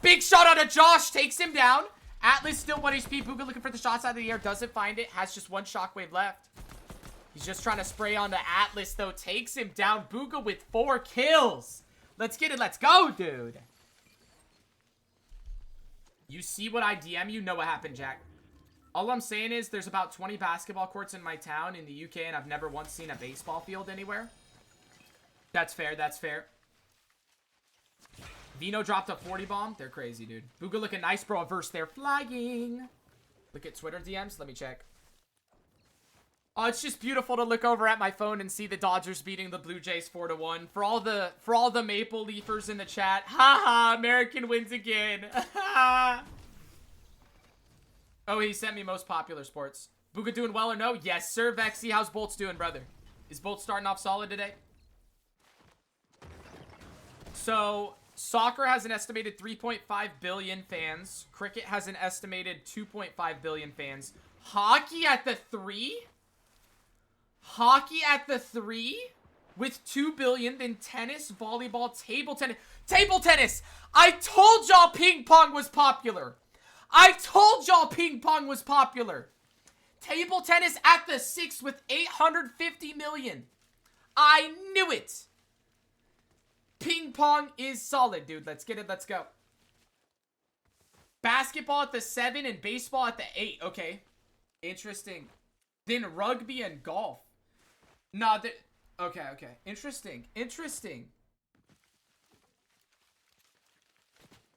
Big shot out of Josh. Takes him down. Atlas still 1 HP. Bugha looking for the shots out of the air. Doesn't find it. Has just 1 shockwave left. He's just trying to spray onto Atlas, though. Takes him down. Bugha with 4 kills. Let's get it. Let's go, dude. You see what I DM? You know what happened, Jack. All I'm saying is there's about 20 basketball courts in my town in the UK, and I've never once seen a baseball field anywhere. That's fair. That's fair. Vino dropped a 40 bomb. They're crazy, dude. Bugha looking nice, bro. A verse there. Flying. Look at Twitter DMs. Let me check. Oh, it's just beautiful to look over at my phone and see the Dodgers beating the Blue Jays 4-1. For all the Maple Leafers in the chat. Haha, American wins again. Oh, he sent me most popular sports. Bugha doing well or no? Yes, sir, Vexy. How's Bolts doing, brother? Is Bolts starting off solid today? So, soccer has an estimated 3.5 billion fans. Cricket has an estimated 2.5 billion fans. Hockey at the 3? Hockey at the 3? With 2 billion. Then tennis, volleyball, table tennis. Table tennis! I told y'all ping pong was popular. I told y'all ping pong was popular. Table tennis at the 6 with 850 million. I knew it. Ping pong is solid, dude. Let's get it. Let's go. Basketball at the 7 and baseball at the 8. Okay. Interesting. Then rugby and golf. Nah, okay, okay. Interesting. Interesting.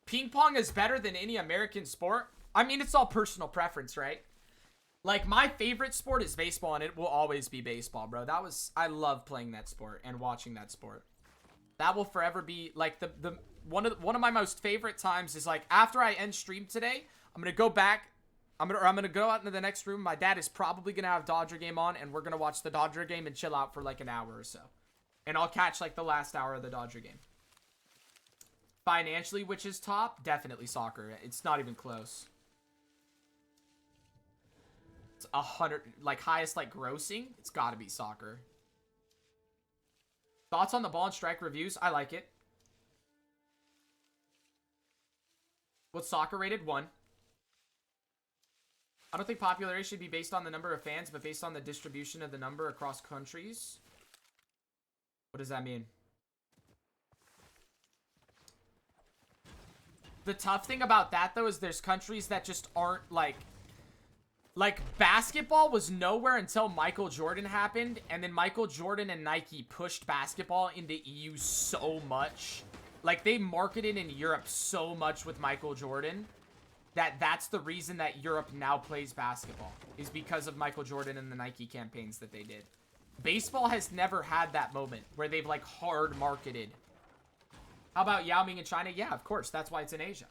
Ping pong is better than any American sport. I mean, it's all personal preference, right? Like, my favorite sport is baseball, and it will always be baseball, bro. I love playing that sport and watching that sport. That will forever be, like, one of my most favorite times is, like, after I end stream today, I'm gonna go back, I'm gonna go out into the next room. My dad is probably gonna have Dodger game on, and we're gonna watch the Dodger game and chill out for, like, an hour or so. And I'll catch, like, the last hour of the Dodger game. Financially, which is top? Definitely soccer. It's not even close. It's 100, like, highest, like, grossing. It's gotta be soccer. Thoughts on the ball and strike reviews? I like it. What's soccer rated? 1. I don't think popularity should be based on the number of fans, but based on the distribution of the number across countries. What does that mean? The tough thing about that, though, is there's countries that just aren't, like Like, basketball was nowhere until Michael Jordan happened, and then Michael Jordan and Nike pushed basketball into EU so much. Like, they marketed in Europe so much with Michael Jordan that's the reason that Europe now plays basketball, is because of Michael Jordan and the Nike campaigns that they did. Baseball has never had that moment where they've, like, hard marketed. How about Yao Ming in China? Yeah, of course. That's why it's in Asia.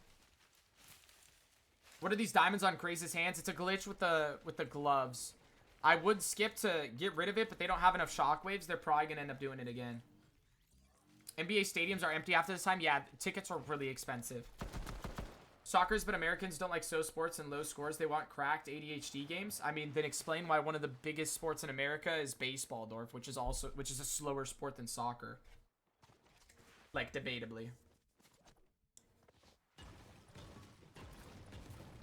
What are these diamonds on Kraez's hands? It's a glitch with the gloves. I would skip to get rid of it, but they don't have enough shockwaves. They're probably going to end up doing it again. NBA stadiums are empty after this time. Yeah, tickets are really expensive. Soccer's, but Americans don't like sports and low scores. They want cracked ADHD games. I mean, then explain why one of the biggest sports in America is baseball, Dorf, which is a slower sport than soccer. Like, debatably.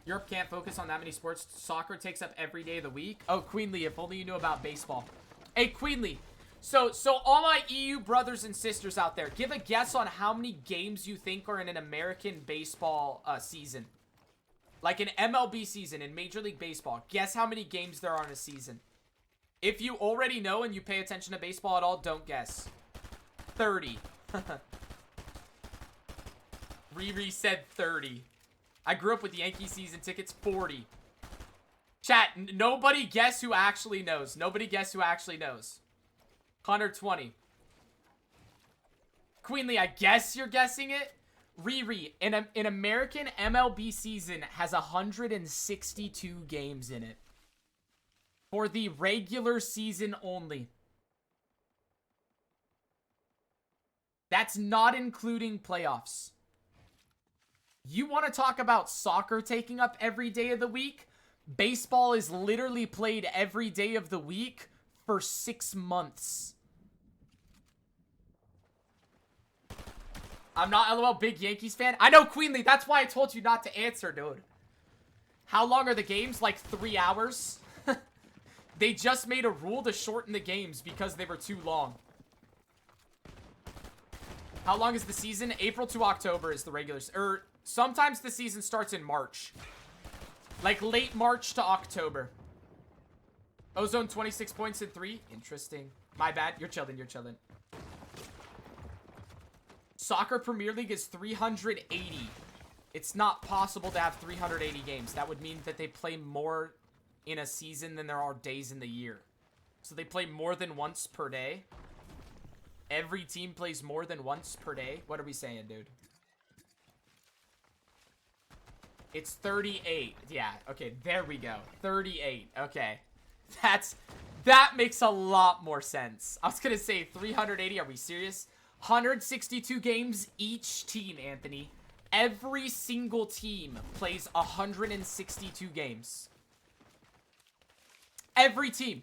Europe can't focus on that many sports. Soccer takes up every day of the week. Oh, Queenly, if only you knew about baseball. Hey, Queenly. So all my EU brothers and sisters out there, give a guess on how many games you think are in an American baseball season. Like an MLB season in Major League Baseball. Guess how many games there are in a season. If you already know and you pay attention to baseball at all, don't guess. 30. Riri said 30. I grew up with Yankee season tickets. 40. Chat, nobody guess who actually knows. Nobody guess who actually knows. 120. Queenly, I guess you're guessing it. Riri, an American MLB season has 162 games in it. For the regular season only. That's not including playoffs. You want to talk about soccer taking up every day of the week? Baseball is literally played every day of the week for 6 months. I'm not LOL big Yankees fan. I know, Queenly. That's why I told you not to answer, dude. How long are the games? Like 3 hours? They just made a rule to shorten the games because they were too long. How long is the season? April to October is the regular. Sometimes the season starts in March. Like late March to October. Ozone 26 points in 3. Interesting. My bad. You're chilling. You're chilling. Soccer Premier League is 380. It's not possible to have 380 games. That would mean that they play more in a season than there are days in the year. So they play more than once per day. Every team plays more than once per day. What are we saying, dude? It's 38. Yeah, okay, there we go. 38. Okay. That makes a lot more sense. I was gonna say 380. Are we serious? 162 games each team, Anthony. Every single team plays 162 games. Every team.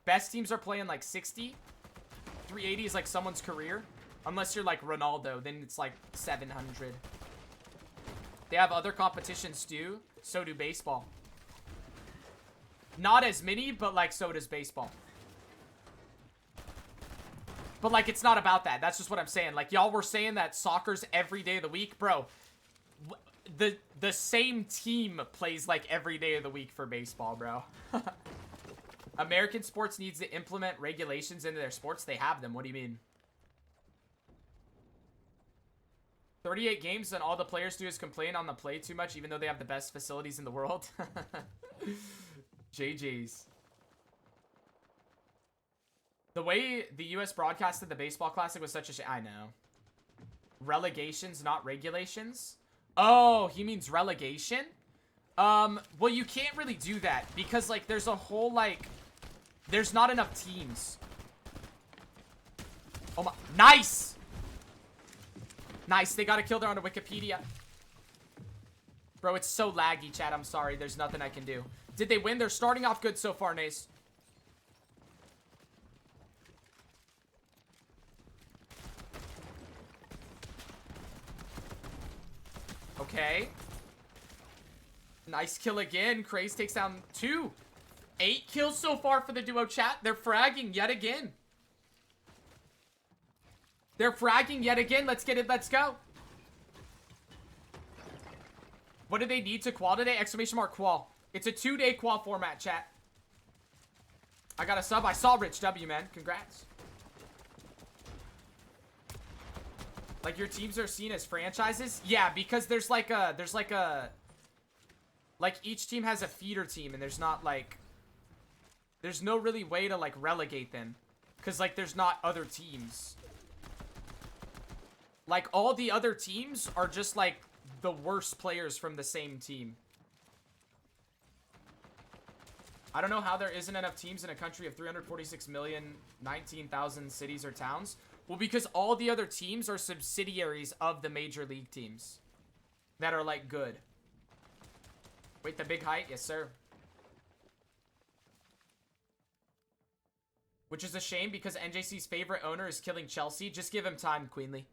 Best teams are playing like 60. 380 is like someone's career. Unless you're like Ronaldo, then it's like 700. They have other competitions too. So do baseball. Not as many, but like so does baseball. But like it's not about that. That's just what I'm saying. Like y'all were saying that soccer's every day of the week. Bro, the same team plays like every day of the week for baseball, bro. American sports needs to implement regulations into their sports. They have them. What do you mean? 38 games and all the players do is complain on the play too much even though they have the best facilities in the world. JJ's. The way the US broadcasted the baseball classic was such a shit. I know. Relegations, not regulations. Oh, he means relegation? Well, you can't really do that because like there's a whole like there's not enough teams. Oh my, nice! Nice, they got a kill there on Wikipedia. Bro, it's so laggy, chat. I'm sorry. There's nothing I can do. Did they win? They're starting off good so far, Nace. Okay. Nice kill again. Kraez takes down 2. 8 kills so far for the duo, chat. They're fragging yet again. They're fragging yet again. Let's get it. Let's go. What do they need to qual today? Exclamation mark qual. It's a 2-day qual format, chat. I got a sub. I saw Rich W, man. Congrats. Like, your teams are seen as franchises? Yeah, because there's like each team has a feeder team, and there's not, like, there's no really way to, like, relegate them. Because, like, there's not other teams. Like, all the other teams are just, like, the worst players from the same team. I don't know how there isn't enough teams in a country of 346 million, 19,000 cities or towns. Well, because all the other teams are subsidiaries of the major league teams that are, like, good. Wait, the big height? Yes, sir. Which is a shame because NJC's favorite owner is killing Chelsea. Just give him time, Queenly.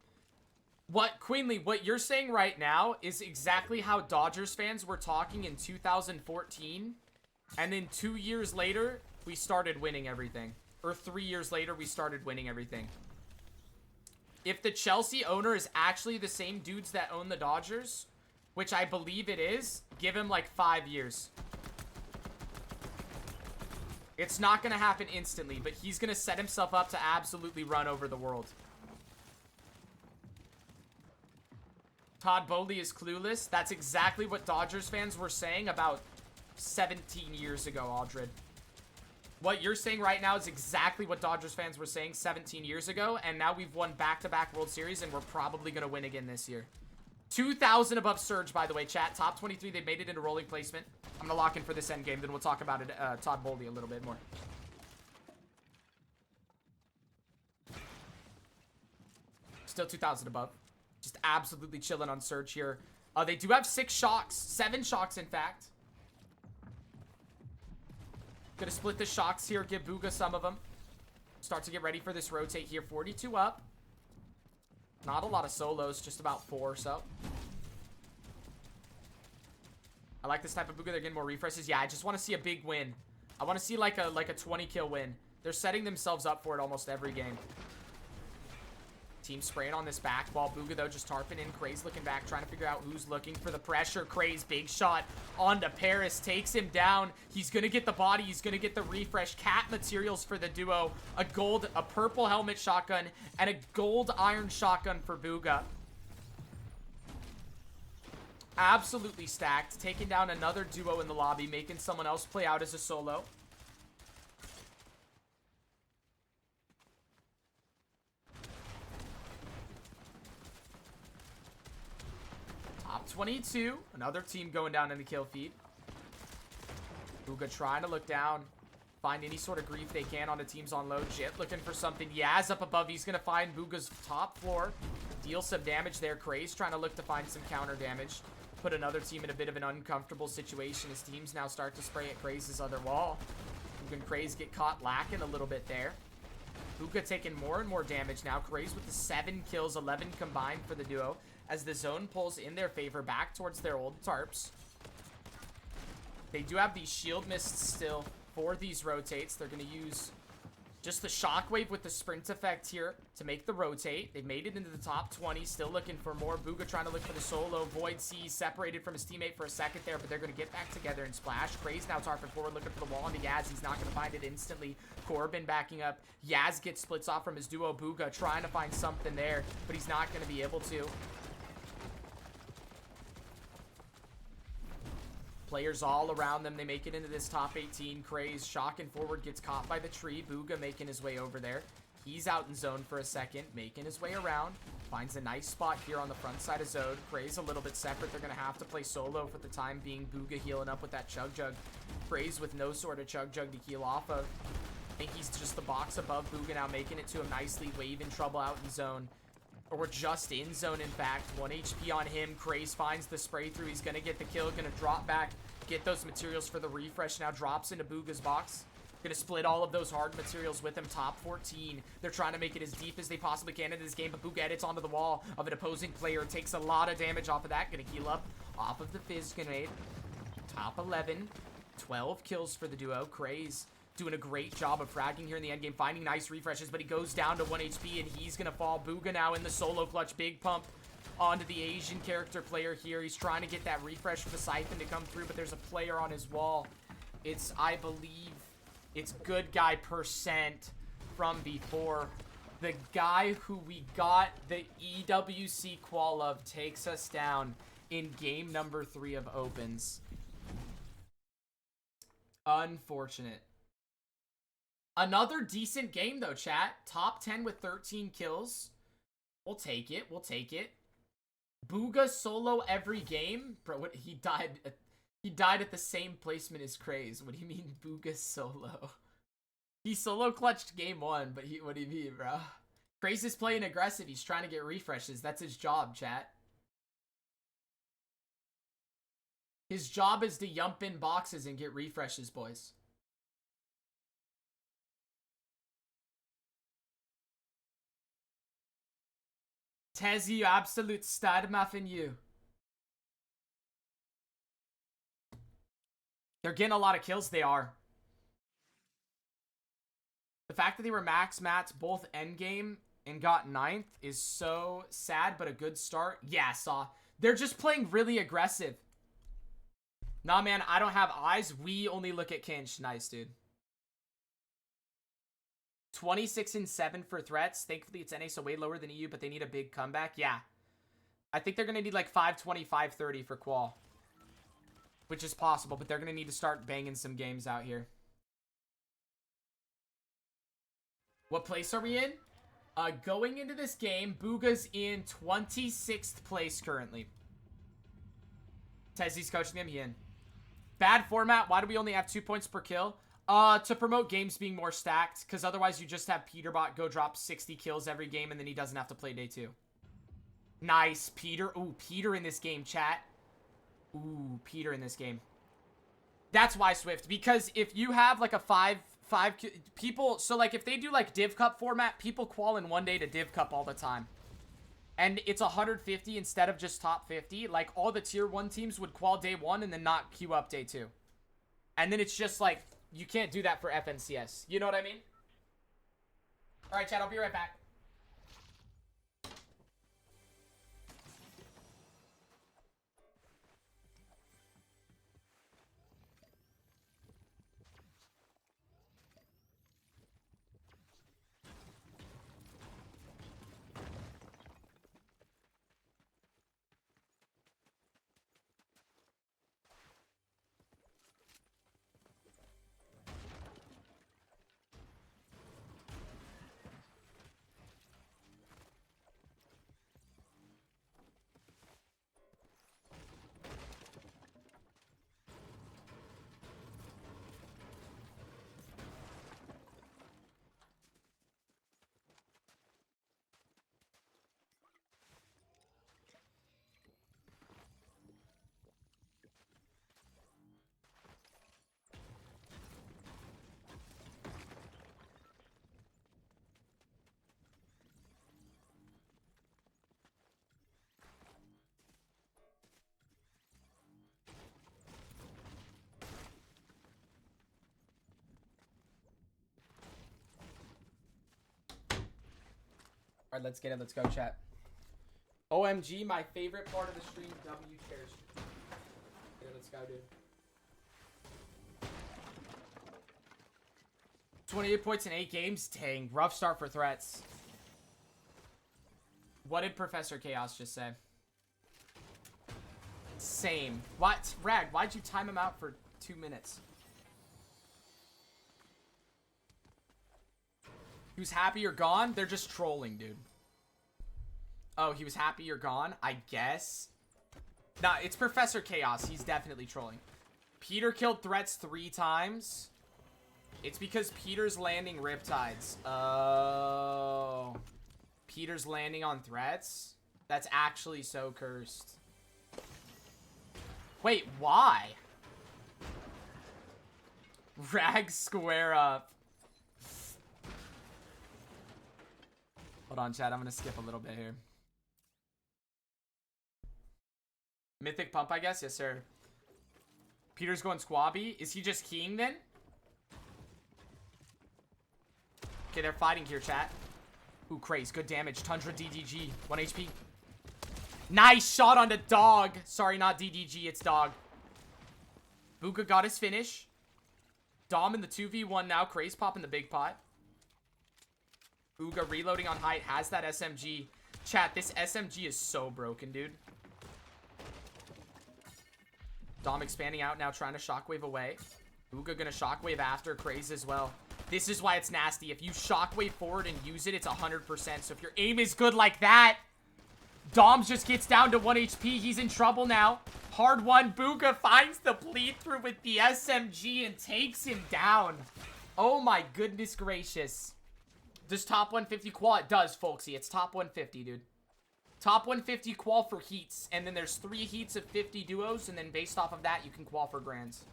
Queenly, what you're saying right now is exactly how Dodgers fans were talking in 2014. And then 2 years later, we started winning everything. Or 3 years later, we started winning everything. If the Chelsea owner is actually the same dudes that own the Dodgers, which I believe it is, give him like 5 years. It's not going to happen instantly, but he's going to set himself up to absolutely run over the world. Todd Bowley is clueless. That's exactly what Dodgers fans were saying about 17 years ago, Aldred. What you're saying right now is exactly what Dodgers fans were saying 17 years ago, and now we've won back-to-back World Series, and we're probably going to win again this year. 2,000 above Surge, by the way, chat. Top 23, they made it into rolling placement. I'm going to lock in for this end game, then we'll talk about it, Todd Bowley, a little bit more. Still 2,000 above. Just absolutely chilling on Surge here. They do have 6 shocks. 7 shocks, in fact. Gonna split the shocks here. Give Bugha some of them. Start to get ready for this rotate here. 42 up. Not a lot of solos. Just about 4 or so. I like this type of Bugha. They're getting more refreshes. Yeah, I just want to see a big win. I want to see like a 20 kill win. They're setting themselves up for it almost every game. Team spraying on this back wall. Bugha, though, just tarping in. Kraez looking back, trying to figure out who's looking for the pressure. Kraez, big shot onto Paris. Takes him down. He's going to get the body. He's going to get the refresh. Cat materials for the duo. A purple helmet shotgun, and a gold iron shotgun for Bugha. Absolutely stacked. Taking down another duo in the lobby, making someone else play out as a solo. Top 22. Another team going down in the kill feed. Bugha trying to look down. Find any sort of grief they can on the teams on low. Jit looking for something. Yaz up above. He's going to find Bugha's top floor. Deal some damage there. Kraez trying to look to find some counter damage. Put another team in a bit of an uncomfortable situation as teams now start to spray at Kraez's other wall. Can Kraez get caught lacking a little bit there. Bugha taking more and more damage now. Kraez with the 7 kills, 11 combined for the duo. As the zone pulls in their favor back towards their old tarps. They do have these shield mists still for these rotates. They're going to use just the shockwave with the sprint effect here to make the rotate. They've made it into the top 20. Still looking for more. Bugha trying to look for the solo. Void C separated from his teammate for a second there, but they're going to get back together and splash. Kraez now tarping forward, looking for the wall into Yaz. He's not going to find it instantly. Corbin backing up. Yaz gets splits off from his duo. Bugha trying to find something there, but he's not going to be able to. Players all around them. They make it into this top 18. Kraez shocking forward, gets caught by the tree. Bugha making his way over there. He's out in zone for a second, making his way around. Finds a nice spot here on the front side of zone. Kraez a little bit separate. They're going to have to play solo for the time being. Bugha healing up with that Chug Jug. Kraez with no sort of Chug Jug to heal off of. I think he's just the box above. Bugha now making it to him nicely. Wave in trouble out in zone. Or just in zone, in fact. 1 HP on him. Kraez finds the spray through. He's going to get the kill. Going to drop back. Get those materials for the refresh. Now drops into Bugha's box. Going to split all of those hard materials with him. Top 14. They're trying to make it as deep as they possibly can into this game. But Bugha edits onto the wall of an opposing player. Takes a lot of damage off of that. Going to heal up off of the Fizz grenade. Top 11. 12 kills for the duo. Kraez doing a great job of fragging here in the endgame, finding nice refreshes, but he goes down to 1 HP, and he's going to fall. Bugha now in the solo clutch. Big pump onto the Asian character player here. He's trying to get that refresh for the Siphon to come through, but there's a player on his wall. It's, I believe, it's good guy percent from before. The guy who we got the EWC qual of takes us down in game number 3 of Opens. Unfortunate. Another decent game, though, chat. Top 10 with 13 kills. We'll take it. We'll take it. Bugha solo every game? Bro, what? He died at the same placement as Kraez. What do you mean, Bugha solo? He solo clutched game 1, but what do you mean, bro? Kraez is playing aggressive. He's trying to get refreshes. That's his job, chat. His job is to yump in boxes and get refreshes, boys. Tez, you absolute stud muffin, you. They're getting a lot of kills, they are. The fact that they were max mats both endgame and got 9th is so sad, but a good start. Yeah, Saw. They're just playing really aggressive. Nah, man, I don't have eyes. We only look at Kinch. Nice, dude. 26 and 7 for threats. Thankfully, it's NA, so way lower than EU, but they need a big comeback. Yeah. I think they're going to need like 520, 530 for qual. Which is possible, but they're going to need to start banging some games out here. What place are we in? Going into this game, Bugha's in 26th place currently. Tezzy's coaching them in. Bad format. Why do we only have 2 points per kill? To promote games being more stacked, because otherwise you just have Peterbot go drop 60 kills every game and then he doesn't have to play day 2. Nice, Peter. Ooh, Peter in this game, chat. Ooh, Peter in this game. That's why Swift, because if you have like a 5 people, so like if they do like Div Cup format, people qual in one day to Div Cup all the time. And it's 150 instead of just top 50. Like all the tier 1 teams would qual day 1 and then not queue up day 2. And then it's just like, you can't do that for FNCS. You know what I mean? Alright, chat, I'll be right back. All right, let's get it. Let's go, chat. OMG, my favorite part of the stream, W chairs. Okay, let's go, dude. 28 points in 8 games. Dang, rough start for threats. What did Professor Chaos just say? Same. What? Rag, why'd you time him out for 2 minutes? He was happy you're gone? They're just trolling, dude. Oh, he was happy you're gone? I guess. Nah, it's Professor Chaos. He's definitely trolling. Peter killed threats 3 times. It's because Peter's landing Riptides. Oh. Peter's landing on threats? That's actually so cursed. Wait, why? Rag square up. Hold on, chat. I'm going to skip a little bit here. Mythic pump, I guess? Yes, sir. Peter's going squabby. Is he just keying then? Okay, they're fighting here, chat. Ooh, Kraez. Good damage. Tundra DDG. 1 HP. Nice shot on the dog. Sorry, not DDG. It's dog. Bugha got his finish. Dom in the 2v1 now. Kraez popping the big pot. Bugha reloading on height. Has that SMG. Chat, this SMG is so broken, dude. Dom expanding out now, trying to shockwave away. Bugha gonna shockwave after. Kraez as well. This is why it's nasty. If you shockwave forward and use it, it's 100%. So if your aim is good like that, Dom just gets down to 1 HP. He's in trouble now. Hard one. Bugha finds the bleed through with the SMG and takes him down. Oh my goodness gracious. Does top 150 qual? It does, folksy. It's top 150, dude. Top 150 qual for heats. And then there's 3 heats of 50 duos. And then based off of that, you can qual for grands.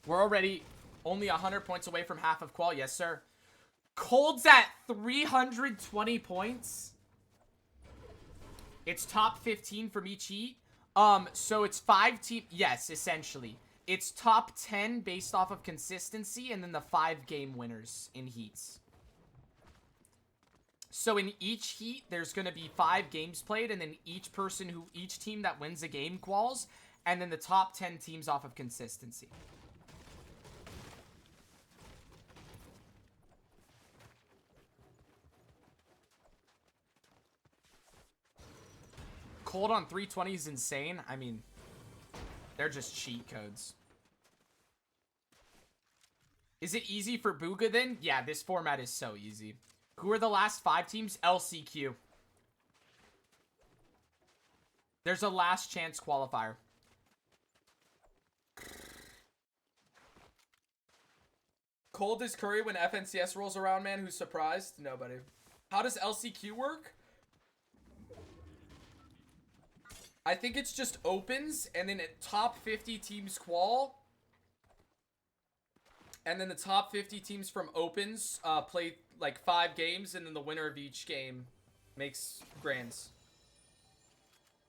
We're already only 100 points away from half of qual. Yes, sir. Cold's at 320 points. It's top 15 from each heat. So it's 5 team. Yes, essentially. It's top 10 based off of consistency, and then the 5 game winners in heats. So in each heat, there's going to be 5 games played, and then each team that wins a game quals, and then the top 10 teams off of consistency. Cold on 320 is insane. I mean, they're just cheat codes. Is it easy for Bugha then? Yeah, this format is so easy. Who are the last 5 teams? LCQ. There's a last chance qualifier. Cold is Curry when FNCS rolls around, man. Who's surprised? Nobody. How does LCQ work? I think it's just opens, and then it top 50 teams qual. And then the top 50 teams from opens play like 5 games, and then the winner of each game makes grands.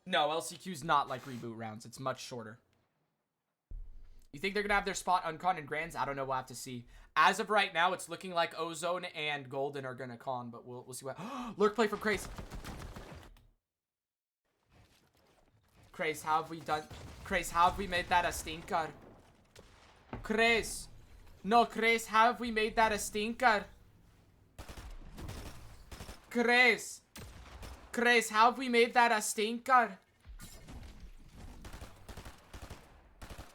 No, LCQ's not like reboot rounds. It's much shorter. You think they're going to have their spot uncon in grands? I don't know. We'll have to see. As of right now, it's looking like Ozone and Golden are going to con, but we'll see what... Lurk play from Kraez. Kraez, how have we done? Kraez, how have we made that a stinker? Kraez. No, Kraez, how have we made that a stinker? Kraez. Kraez, how have we made that a stinker?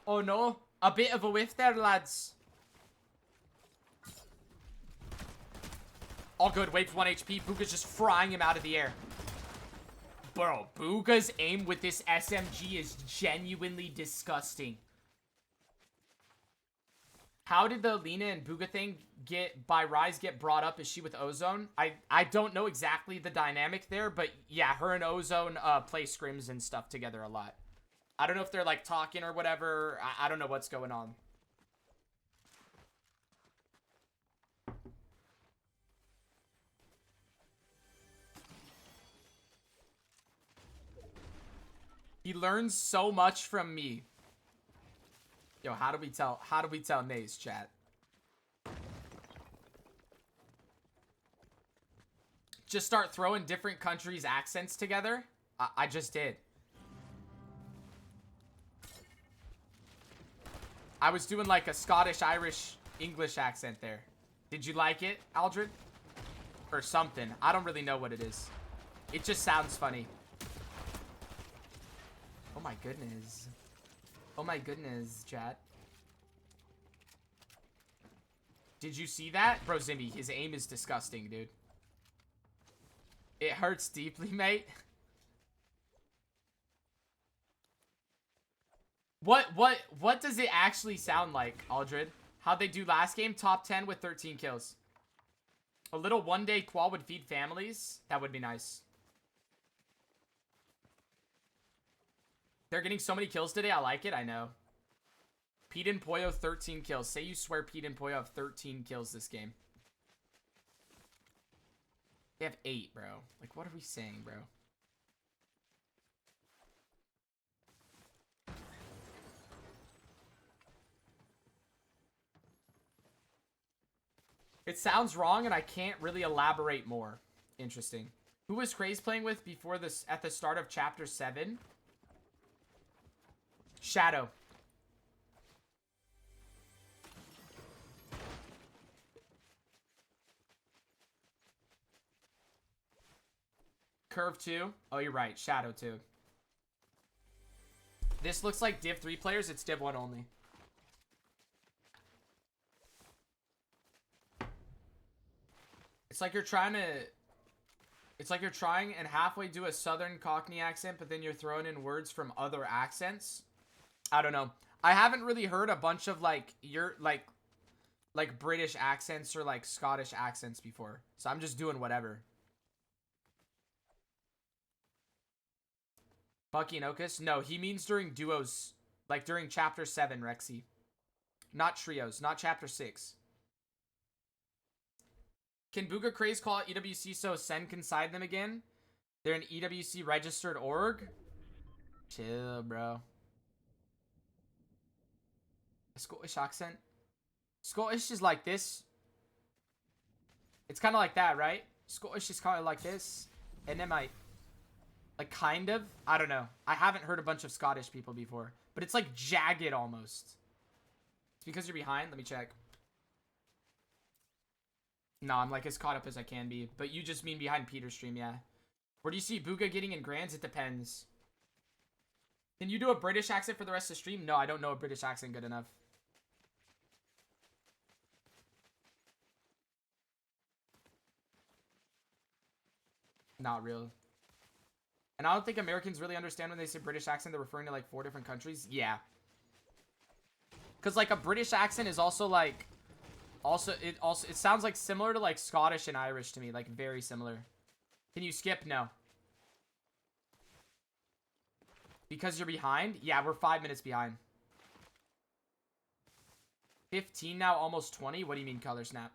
Oh no, a bit of a whiff there, lads. All good, waves 1 HP. Bugha's just frying him out of the air. Bro, Bugha's aim with this SMG is genuinely disgusting. How did the Lena and Bugha thing by Rise get brought up? Is she with Ozone? I don't know exactly the dynamic there, but yeah, her and Ozone play scrims and stuff together a lot. I don't know if they're like talking or whatever. I don't know what's going on. He learns so much from me. Yo, how do we tell Nays, chat? Just start throwing different countries' accents together? I just did. I was doing like a Scottish, Irish, English accent there. Did you like it, Aldred? Or something. I don't really know what it is. It just sounds funny. Oh my goodness. Oh my goodness, chat. Did you see that? Bro, Zimmy, his aim is disgusting, dude. It hurts deeply, mate. What does it actually sound like, Aldred? How'd they do last game? Top 10 with 13 kills. A little one-day qual would feed families. That would be nice. They're getting so many kills today. I like it. I know. Pete and Poyo, 13 kills. Say you swear Pete and Poyo have 13 kills this game. They have 8, bro. Like, what are we saying, bro? It sounds wrong, and I can't really elaborate more. Interesting. Who was Kraez playing with before this at the start of Chapter 7? Shadow. Curve 2. Oh, you're right. Shadow 2. This looks like Div 3 players. It's Div 1 only. It's like you're trying to... It's like you're trying and halfway do a Southern Cockney accent, but then you're throwing in words from other accents. I don't know. I haven't really heard a bunch of, like, like British accents or, like, Scottish accents before. So I'm just doing whatever. Bucky and Okus? No, he means during duos. Like, during Chapter 7, Rexy. Not trios. Not Chapter 6. Can Bugha Kraez call out EWC so Sen can side them again? They're an EWC registered org? Chill, bro. A Scottish accent? Scottish is like this. It's kind of like that, right? Scottish is kind of like this. And then like kind of? I don't know. I haven't heard a bunch of Scottish people before. But it's like jagged almost. It's because you're behind? Let me check. No, I'm like as caught up as I can be. But you just mean behind Peter's stream, yeah. Where do you see Bugha getting in grands? It depends. Can you do a British accent for the rest of the stream? No, I don't know a British accent good enough. Not real. And I don't think Americans really understand when they say British accent, they're referring to like 4 different countries. Yeah. Because like a British accent is also like... It sounds like similar to like Scottish and Irish to me. Like very similar. Can you skip? No. Because you're behind? Yeah, we're 5 minutes behind. 15 now, almost 20? What do you mean, color snap?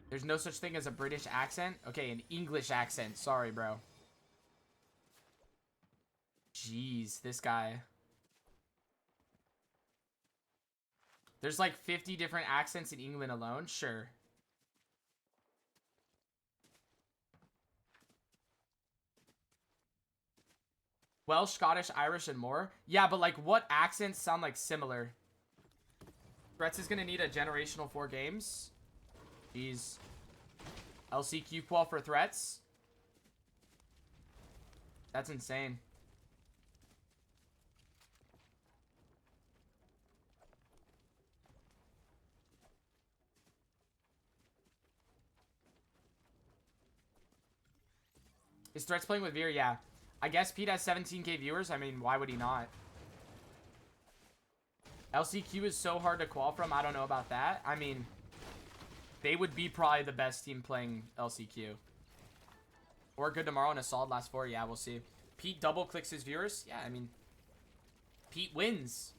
There's no such thing as a British accent? Okay, an English accent. Sorry, bro. Jeez, this guy. There's like 50 different accents in England alone? Sure. Welsh, Scottish, Irish, and more? Yeah, but like what accents sound like similar? Threats is gonna need a generational 4 games. Jeez. LCQ qual for Threats? That's insane. Is Threats playing with Veer? Yeah. I guess Pete has 17k viewers. I mean, why would he not? LCQ is so hard to qual from. I don't know about that. I mean, they would be probably the best team playing LCQ. Or good tomorrow in a solid last 4. Yeah, we'll see. Pete double clicks his viewers. Yeah, I mean, Pete wins.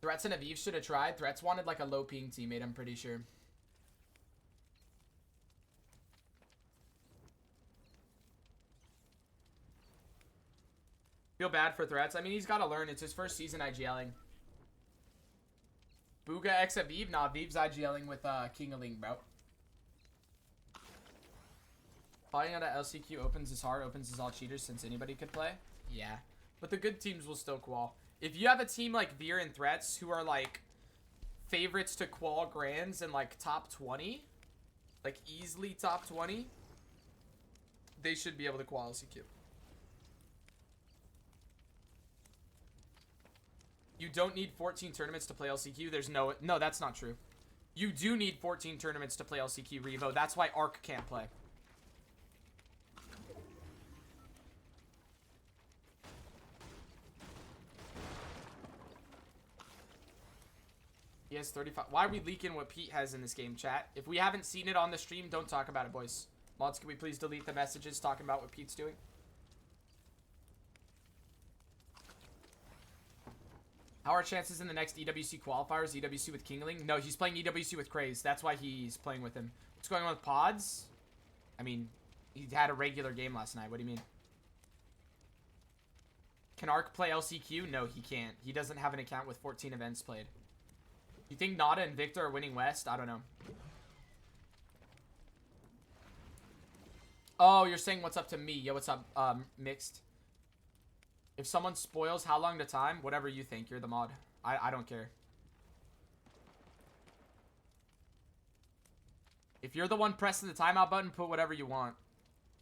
Threats and Aviv should have tried. Threats wanted like a low ping teammate, I'm pretty sure. Feel bad for Threats. I mean, he's got to learn. It's his first season IGLing. Bugha x Aviv? Nah, Aviv's IGLing with Kingaling, bro. Finding out that LCQ opens is hard, opens is all cheaters since anybody could play. Yeah. But the good teams will still qual. If you have a team like Veer and Threats who are like favorites to qual grands and like top 20, like easily top 20, they should be able to qual LCQ. You don't need 14 tournaments to play LCQ. There's no, that's not true. You do need 14 tournaments to play LCQ Revo. That's why Arc can't play. He has 35. Why are we leaking what Pete has in this game, chat? If we haven't seen it on the stream, don't talk about it, boys. Mods, can we please delete the messages talking about what Pete's doing? How are chances in the next EWC qualifiers? EWC with Kingling? No, he's playing EWC with Kraez. That's why he's playing with him. What's going on with Pods? I mean, he had a regular game last night. What do you mean? Can Ark play LCQ? No, he can't. He doesn't have an account with 14 events played. You think Nada and Victor are winning West? I don't know. Oh, you're saying what's up to me. Yo, what's up, Mixed? If someone spoils how long to time, whatever you think. You're the mod. I don't care. If you're the one pressing the timeout button, put whatever you want.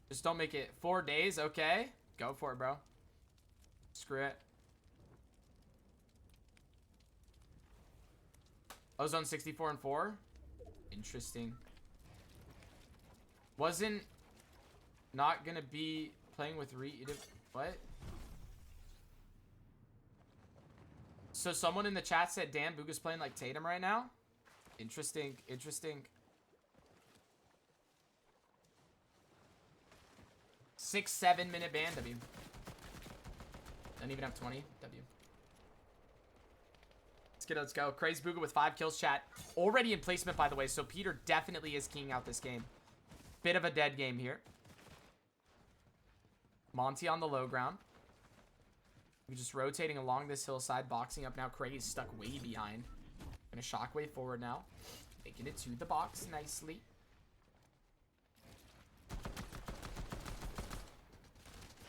Just don't make it 4 days, okay? Go for it, bro. Screw it. Ozone 64 and 4? Interesting. Wasn't not gonna be playing with what? So someone in the chat said, damn, Bugha's playing like Tatum right now? Interesting, interesting. 6-7 minute ban, W. Don't even have 20, W. Let's go. Kraez Bugha with 5 kills, chat. Already in placement, by the way, so Peter definitely is keying out this game. Bit of a dead game here. Monty on the low ground. We're just rotating along this hillside, boxing up now. Kraez stuck way behind. Gonna shockwave forward now. Making it to the box nicely.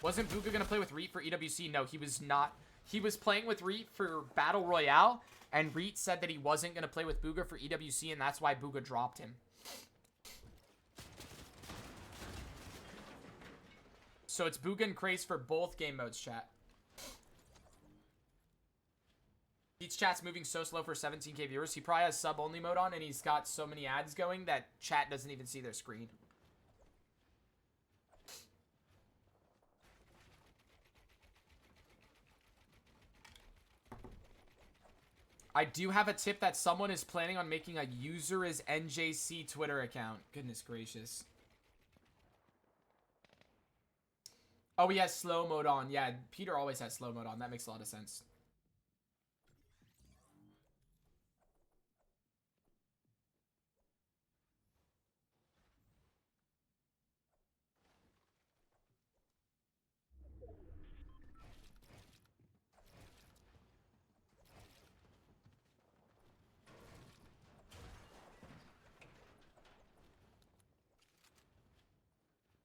Wasn't Bugha gonna play with Reet for EWC? No, he was not. He was playing with Reet for Battle Royale, and Reet said that he wasn't gonna play with Bugha for EWC, and that's why Bugha dropped him. So it's Bugha and Kraez for both game modes, chat. Each chat's moving so slow for 17k viewers. He probably has sub-only mode on, and he's got so many ads going that chat doesn't even see their screen. I do have a tip that someone is planning on making a user is NJC Twitter account. Goodness gracious. Oh, he has slow mode on. Yeah, Peter always has slow mode on. That makes a lot of sense.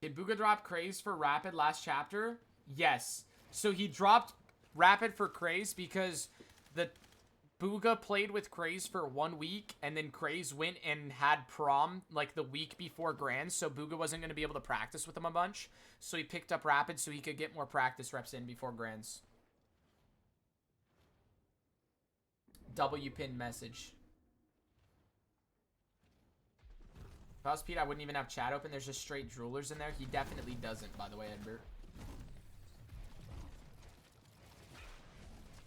Did Bugha drop Kraez for Rapid last chapter? Yes. So he dropped Rapid for Kraez because the Bugha played with Kraez for 1 week, and then Kraez went and had prom like the week before Grand, so Bugha wasn't going to be able to practice with him a bunch. So he picked up Rapid so he could get more practice reps in before Grands. W pin message. If I was Pete, I wouldn't even have chat open. There's just straight droolers in there. He definitely doesn't, by the way, Edbert.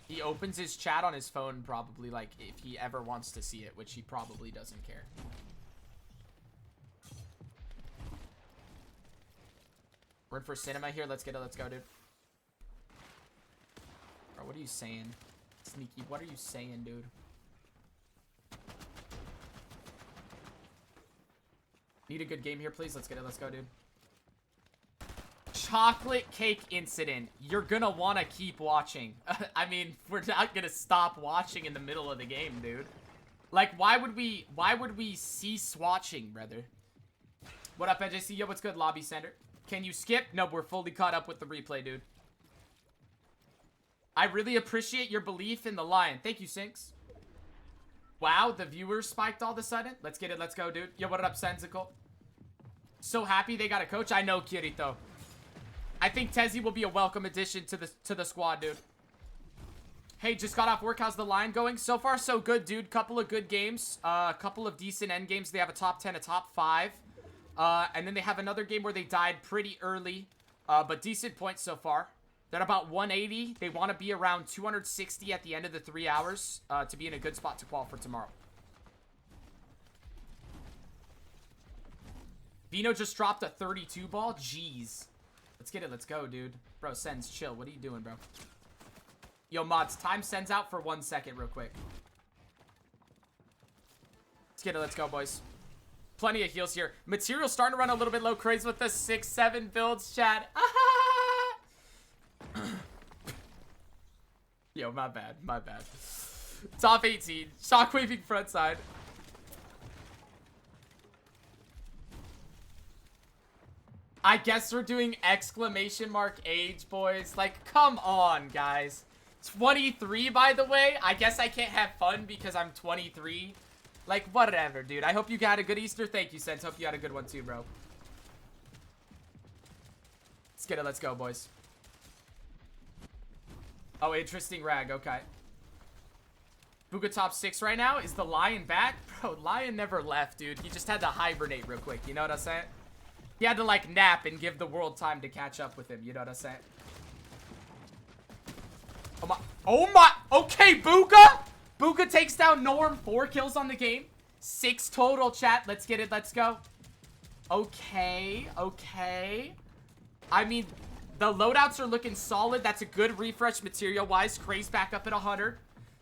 He opens his chat on his phone probably, like, if he ever wants to see it, which he probably doesn't care. We're in for cinema here. Let's get it. Let's go, dude. Bro, what are you saying? Sneaky, what are you saying, dude? Need a good game here, please. Let's get it. Let's go, dude. Chocolate cake incident. You're gonna want to keep watching. I mean, we're not gonna stop watching in the middle of the game, dude. Like, why would we cease watching, brother? What up, NJC? Yo, what's good, Lobby Center? Can you skip? No, we're fully caught up with the replay, dude. I really appreciate your belief in the lion. Thank you, Sinks. Wow, the viewers spiked all of a sudden. Let's get it. Let's go, dude. Yo, what up, Sensical? So happy they got a coach. I know, Kirito. I think Tezzy will be a welcome addition to the squad, dude. Hey, just got off work. How's the line going? So far, so good, dude. Couple of good games. Couple of decent end games. They have a top 10, a top 5. And then they have another game where they died pretty early. But decent points so far. They're about 180. They want to be around 260 at the end of the 3 hours to be in a good spot to qual for tomorrow. Vino just dropped a 32 ball. Jeez. Let's get it. Let's go, dude. Bro, Sens, chill. What are you doing, bro? Yo, mods, time sends out for 1 second real quick. Let's get it. Let's go, boys. Plenty of heals here. Material starting to run a little bit low. Kraez with the 6-7 builds, chat. Yo, my bad. My bad. Top 18. Shockwaving front side. I guess we're doing exclamation mark age, boys. Like, come on, guys. 23, by the way. I guess I can't have fun because I'm 23. Like, whatever, dude. I hope you had a good Easter. Thank you, Sense. Hope you had a good one, too, bro. Let's get it. Let's go, boys. Oh, interesting rag. Okay. Bugha top 6 right now. Is the Lion back? Bro, Lion never left, dude. He just had to hibernate real quick. You know what I'm saying? He had to, like, nap and give the world time to catch up with him. You know what I'm saying? Oh, my. Oh, my. Okay, Bugha. Bugha takes down Norm. 4 kills on the game. 6 total, chat. Let's get it. Let's go. Okay. Okay. I mean, the loadouts are looking solid. That's a good refresh material-wise. Kraez back up at 100.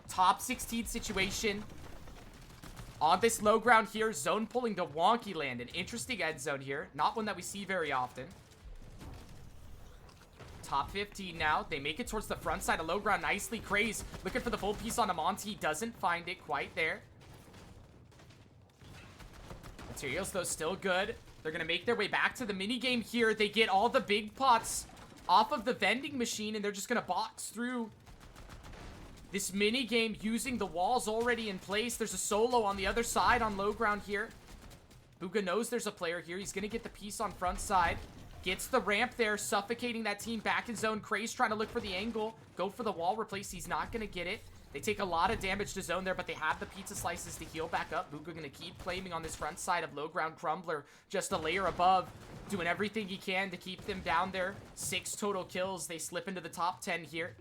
Top 16 situation. On this low ground here, zone pulling to Wonky Land. An interesting end zone here. Not one that we see very often. Top 15 now. They make it towards the front side of low ground nicely. Kraez looking for the full piece on Monty. Doesn't find it quite there. Materials, though, still good. They're going to make their way back to the mini game here. They get all the big pots off of the vending machine, and they're just going to box through this mini game using the walls already in place. There's a solo on the other side on low ground here. Bugha knows there's a player here. He's going to get the piece on front side. Gets the ramp there, suffocating that team back in zone. Kraez trying to look for the angle. Go for the wall replace. He's not going to get it. They take a lot of damage to zone there, but they have the pizza slices to heal back up. Bugha going to keep claiming on this front side of low ground Crumbler. Just a layer above. Doing everything he can to keep them down there. 6 total kills. They slip into the top 10 here.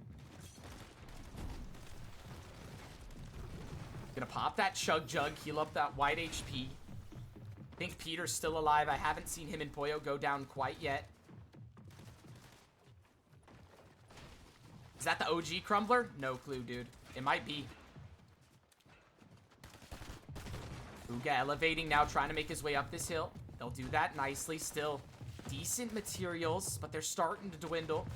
Gonna pop that Chug Jug. Heal up that white HP. I think Peter's still alive. I haven't seen him and Pollo go down quite yet. Is that the OG Crumbler? No clue, dude. It might be. Bugha elevating now, trying to make his way up this hill. They'll do that nicely. Still decent materials, but they're starting to dwindle.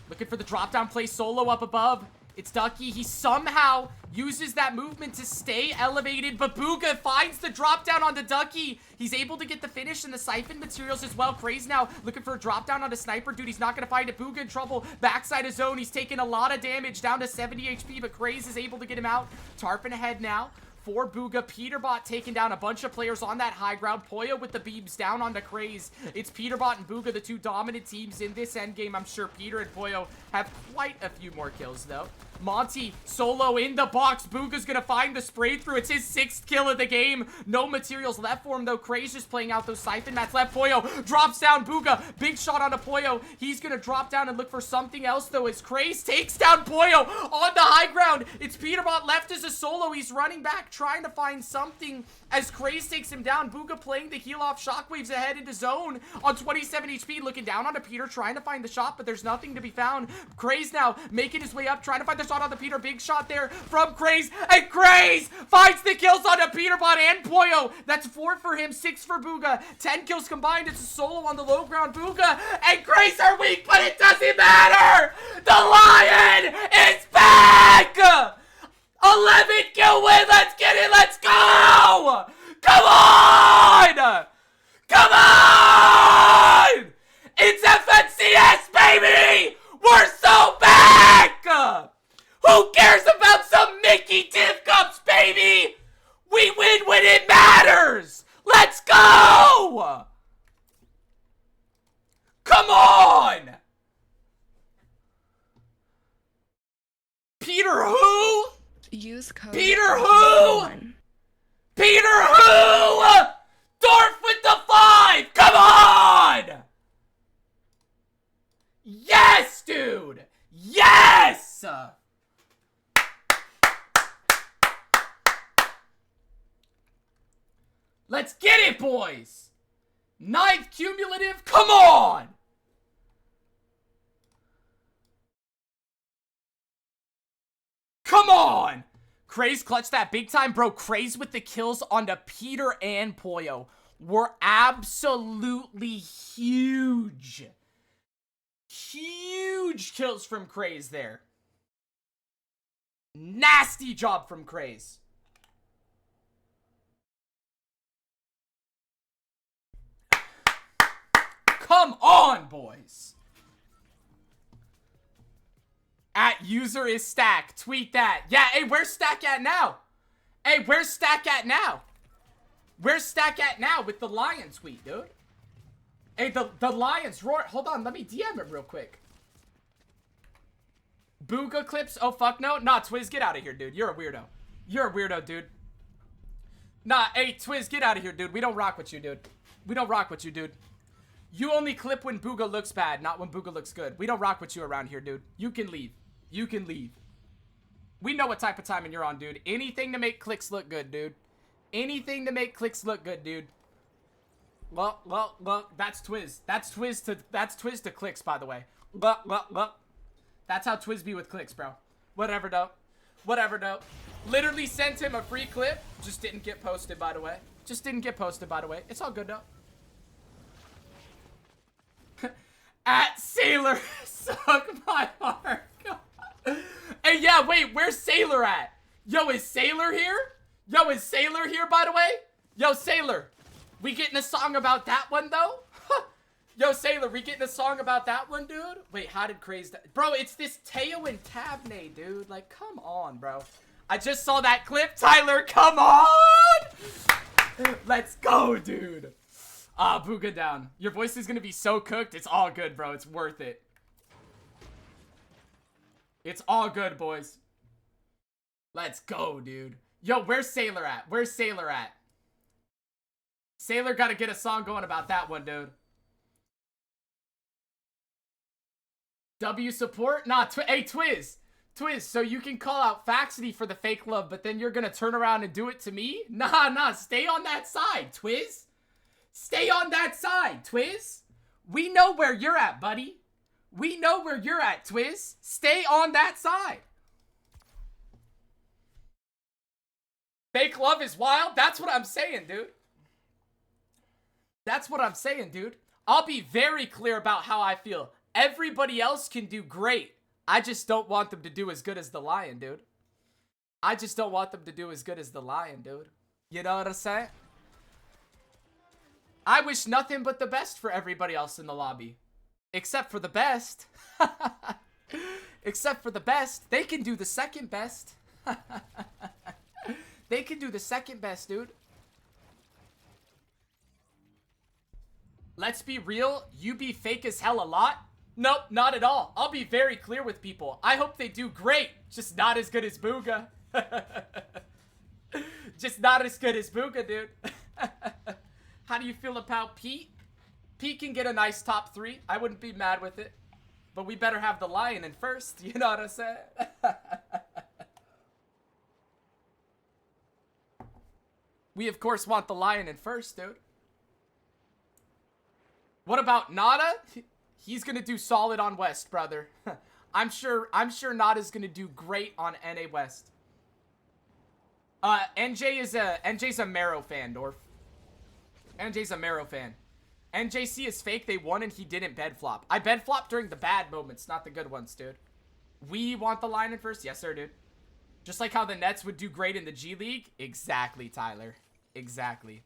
Looking for the drop down play solo up above. It's Ducky. He somehow uses that movement to stay elevated, but Bugha finds the drop down onto Ducky. He's able to get the finish and the siphon materials as well. Kraez now looking for a drop down onto Sniper. Dude, he's not going to find it. Bugha in trouble. Backside of zone. He's taking a lot of damage, down to 70 HP, but Kraez is able to get him out. Tarpon ahead now for Bugha. Peterbot taking down a bunch of players on that high ground. Pollo with the beams down onto Kraez. It's Peterbot and Bugha, the 2 dominant teams in this endgame. I'm sure Peter and Pollo have quite a few more kills, though. Monty solo in the box. Bugha's gonna find the spray through. It's his 6th kill of the game. No materials left for him, though. Kraez just playing out those siphon mats left. Pollo drops down. Bugha, big shot onto Pollo. He's gonna drop down and look for something else, though, as Kraez takes down Pollo on the high ground. It's Peterbot left as a solo. He's running back, trying to find something as Kraez takes him down. Bugha playing the heal off. Shockwaves ahead into zone on 27 HP, looking down onto Peter, trying to find the shot, but there's nothing to be found. Kraez now making his way up, trying to find the shot on the Peter. Big shot there from Kraez, and Kraez finds the kills onto Peterbot and Pollo. That's 4 for him, 6 for Bugha. 10 kills combined. It's a solo on the low ground. Bugha and Kraez are weak, but it doesn't matter. The Lion is back. 11 kill win. Let's get it. Let's go. Come on. Come on. It's FNCS, baby. We're so back. Who cares about some Mickey Div Cups, baby? We win when it matters. Let's go. Come on. Peter who? Use code. Peter who? Peter who? Dorf with the 5. Come on. Yes, dude. Yes. Let's get it, boys. 9th cumulative. Come on. Come on. Kraez clutched that big time, bro. Kraez with the kills onto Peter and Pollo were absolutely huge. Huge kills from Kraez there. Nasty job from Kraez. Come on, boys. At user is Stack. Tweet that. Yeah, hey, where's Stack at now? Hey, where's Stack at now? Where's Stack at now with the Lion tweet, dude? Hey, the Lions roar. Hold on, let me DM him real quick. Bugha clips? Oh, fuck no. Nah, Twiz, get out of here, dude. You're a weirdo. You're a weirdo, dude. Nah, hey, Twiz, get out of here, dude. We don't rock with you, dude. We don't rock with you, dude. You only clip when Bugha looks bad, not when Bugha looks good. We don't rock with you around here, dude. You can leave. You can leave. We know what type of timing you're on, dude. Anything to make clicks look good, dude. Anything to make clicks look good, dude. Well, that's Twiz. That's Twiz to clicks, by the way. That's how Twiz be with clicks, bro. Whatever, though. Whatever, though. Literally sent him a free clip. Just didn't get posted, by the way. Just didn't get posted, by the way. It's all good, though. At Sailor. Suck my heart. Hey, yeah, wait. Where's Sailor at? Yo, is Sailor here? Yo, is Sailor here, by the way? Yo, Sailor. We getting a song about that one, though? Yo, Sailor, we getting a song about that one, dude? Wait, how did Kraez... Bro, it's this Teo and Tabney, dude. Like, come on, bro. I just saw that clip. Tyler, come on! Let's go, dude. Ah, Bugha down. Your voice is gonna be so cooked. It's all good, bro. It's worth it. It's all good, boys. Let's go, dude. Yo, where's Sailor at? Where's Sailor at? Sailor gotta get a song going about that one, dude. W support? Nah, hey, Twiz. Twiz, so you can call out Faxity for the fake love, but then you're gonna turn around and do it to me? Nah, stay on that side, Twiz. Stay on that side, Twiz. We know where you're at, buddy. We know where you're at, Twiz. Stay on that side. Fake love is wild? That's what I'm saying, dude. That's what I'm saying, dude. I'll be very clear about how I feel. Everybody else can do great. I just don't want them to do as good as the Lion, dude. I just don't want them to do as good as the Lion, dude. You know what I'm saying? I wish nothing but the best for everybody else in the lobby. Except for the best. Except for the best. They can do the second best. They can do the second best, dude. Let's be real. You be fake as hell a lot. Nope, not at all. I'll be very clear with people. I hope they do great. Just not as good as Bugha. Just not as good as Bugha, dude. How do you feel about Pete? Pete can get a nice top 3. I wouldn't be mad with it. But we better have the Lion in first. You know what I'm saying? We, of course, want the Lion in first, dude. What about Nada? He's gonna do solid on West, brother. I'm sure Nada's gonna do great on NA West. NJ's a Marrow fan, Dorf. NJ's a Marrow fan. NJC is fake. They won and he didn't bed flop. I bed flop during the bad moments, not the good ones, dude. We want the Lion in first? Yes, sir, dude. Just like how the Nets would do great in the G League? Exactly, Tyler. Exactly.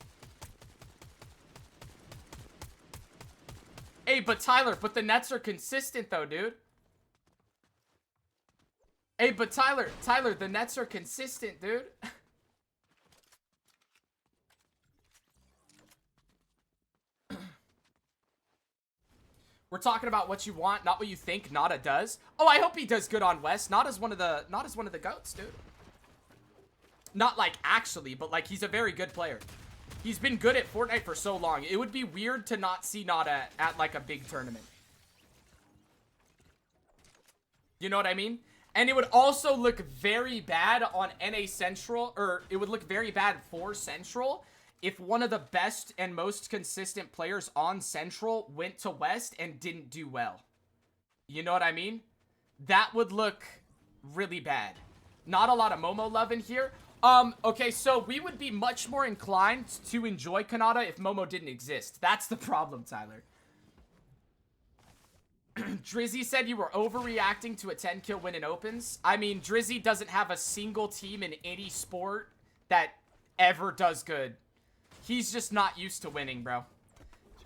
Hey, but Tyler, the Nets are consistent though, dude. Hey, but Tyler, the Nets are consistent, dude. We're talking about what you want, not what you think Nada does. Oh, I hope he does good on West. Nada's one of the GOATs, dude. Not like actually, but like he's a very good player. He's been good at Fortnite for so long. It would be weird to not see Nada at like a big tournament. You know what I mean? And it would also look very bad on NA Central, or it would look very bad for Central if one of the best and most consistent players on Central went to West and didn't do well. You know what I mean? That would look really bad. Not a lot of Momo love in here. Okay, so we would be much more inclined to enjoy Kanata if Momo didn't exist. That's the problem, Tyler. Drizzy said you were overreacting to a 10-kill win in opens. I mean, Drizzy doesn't have a single team in any sport that ever does good. He's just not used to winning, bro.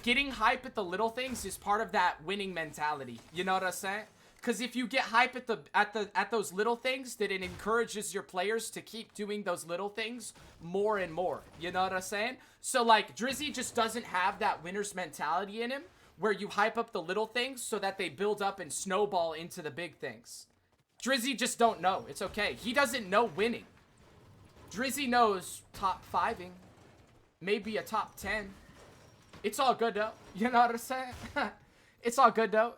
Getting hype at the little things is part of that winning mentality. You know what I'm saying? Because if you get hype at those little things, then it encourages your players to keep doing those little things more and more. You know what I'm saying? So, like, Drizzy just doesn't have that winner's mentality in him, where you hype up the little things so that they build up and snowball into the big things. Drizzy just don't know. It's okay. He doesn't know winning. Drizzy knows top 5ing. Maybe a top 10. It's all good, though. You know what I'm saying? It's all good, though.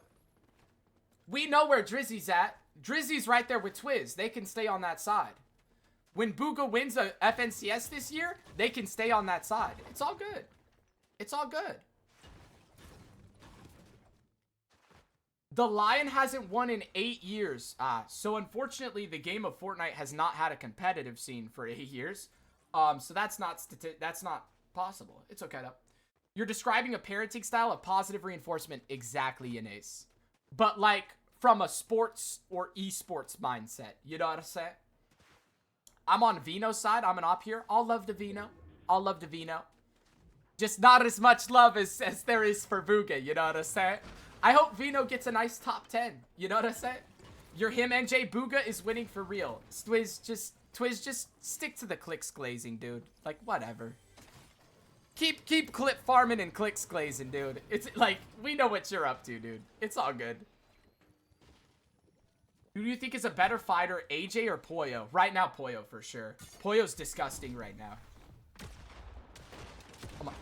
We know where Drizzy's at. Drizzy's right there with Twiz. They can stay on that side. When Bugha wins a FNCS this year, they can stay on that side. It's all good. It's all good. The Lion hasn't won in 8 years. So unfortunately, the game of Fortnite has not had a competitive scene for 8 years. So that's not possible. It's okay though. You're describing a parenting style of positive reinforcement. Exactly, Yanez. But like from a sports or esports mindset. You know what I'm saying? I'm on Vino's side. I'm an op here. I'll love the Vino. I'll love the Vino. Just not as much love as there is for Bugha. You know what I'm saying? I hope Vino gets a nice top 10. You know what I'm saying? You're him, NJ. Bugha is winning for real. Twiz, just stick to the clicks glazing, dude. Like, whatever. Keep clip farming and clicks glazing, dude. It's like, we know what you're up to, dude. It's all good. Who do you think is a better fighter, AJ or Poyo? Right now, Poyo for sure. Poyo's disgusting right now. Come on.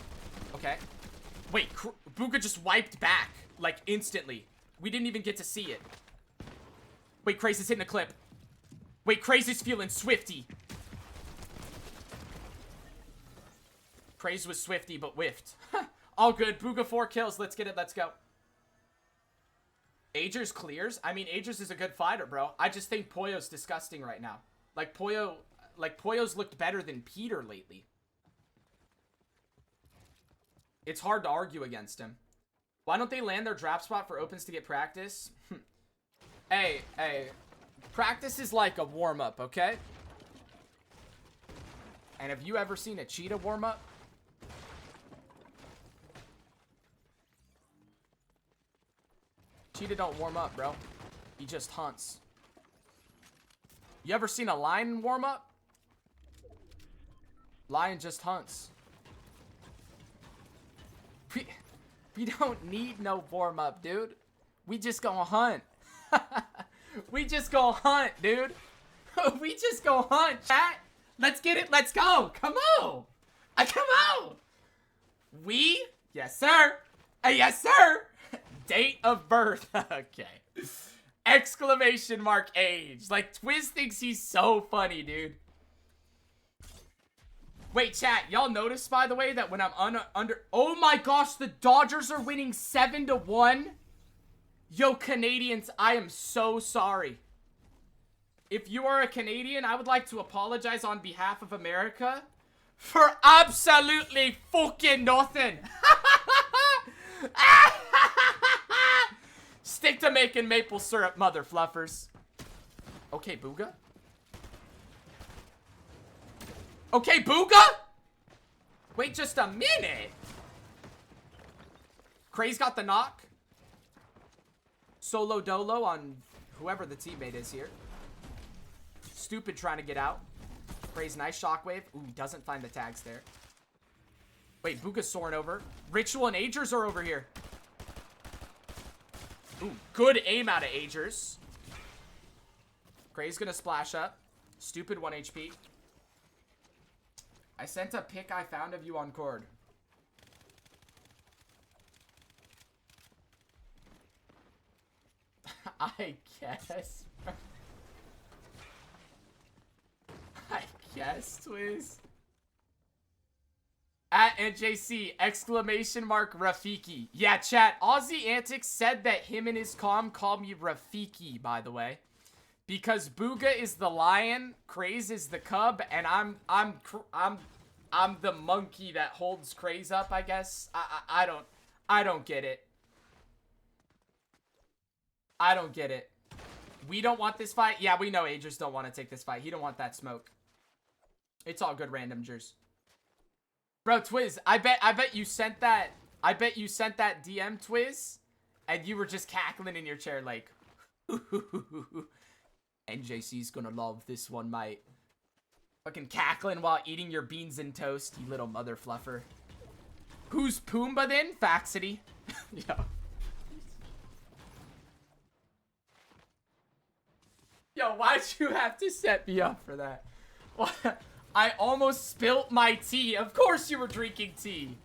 Okay. Wait, Bugha just wiped back. Like, instantly. We didn't even get to see it. Wait, Kraez is hitting a clip. Wait, Kraez is feeling swifty. Kraez was swifty, but whiffed. All good. Bugha 4 kills. Let's get it. Let's go. Agers clears? I mean, Agers is a good fighter, bro. I just think Poyo's disgusting right now. Poyo's looked better than Peter lately. It's hard to argue against him. Why don't they land their draft spot for opens to get practice? Hey. Practice is like a warm-up, okay? And have you ever seen a cheetah warm-up? Cheetah don't warm up, bro. He just hunts. You ever seen a lion warm up? Lion just hunts. We don't need no warm up, dude. We just gonna hunt. We just gonna hunt, dude. We just gonna hunt, chat. Let's get it. Let's go. Come on. Come on. We? Yes, sir. Yes, sir. Date of birth. Okay. Exclamation mark age. Like, Twiz thinks he's so funny, dude. Wait, chat. Y'all notice, by the way, that when I'm under... Oh my gosh, the Dodgers are winning 7-1. Yo, Canadians, I am so sorry. If you are a Canadian, I would like to apologize on behalf of America for absolutely fucking nothing. Stick to making maple syrup, mother fluffers. Okay, Bugha. Okay, Bugha? Wait just a minute. Kraez got the knock. Solo dolo on whoever the teammate is here. Stupid trying to get out. Kraez, nice shockwave. Ooh, doesn't find the tags there. Wait, Bugha's soaring over. Ritual and Agers are over here. Ooh, good aim out of Agers. Kraez gonna splash up. Stupid 1 HP. I sent a pic I found of you on Cord. I guess. I guess, Twiz. At NJC, exclamation mark Rafiki. Yeah, chat. Aussie Antics said that him and his comm call me Rafiki, by the way. Because Bugha is the lion, Kraez is the cub, and I'm the monkey that holds Kraez up, I guess. I don't get it. I don't get it. We don't want this fight. Yeah, we know Agers don't want to take this fight. He don't want that smoke. It's all good, random Jers. Bro, Twiz, I bet you sent that. I bet you sent that DM, Twiz, and you were just cackling in your chair like, NJC's gonna love this one, mate. Fucking cackling while eating your beans and toast, you little mother fluffer. Who's Pumbaa then? Faxity. Yo. Yo, why'd you have to set me up for that? What? I almost spilt my tea. Of course you were drinking tea.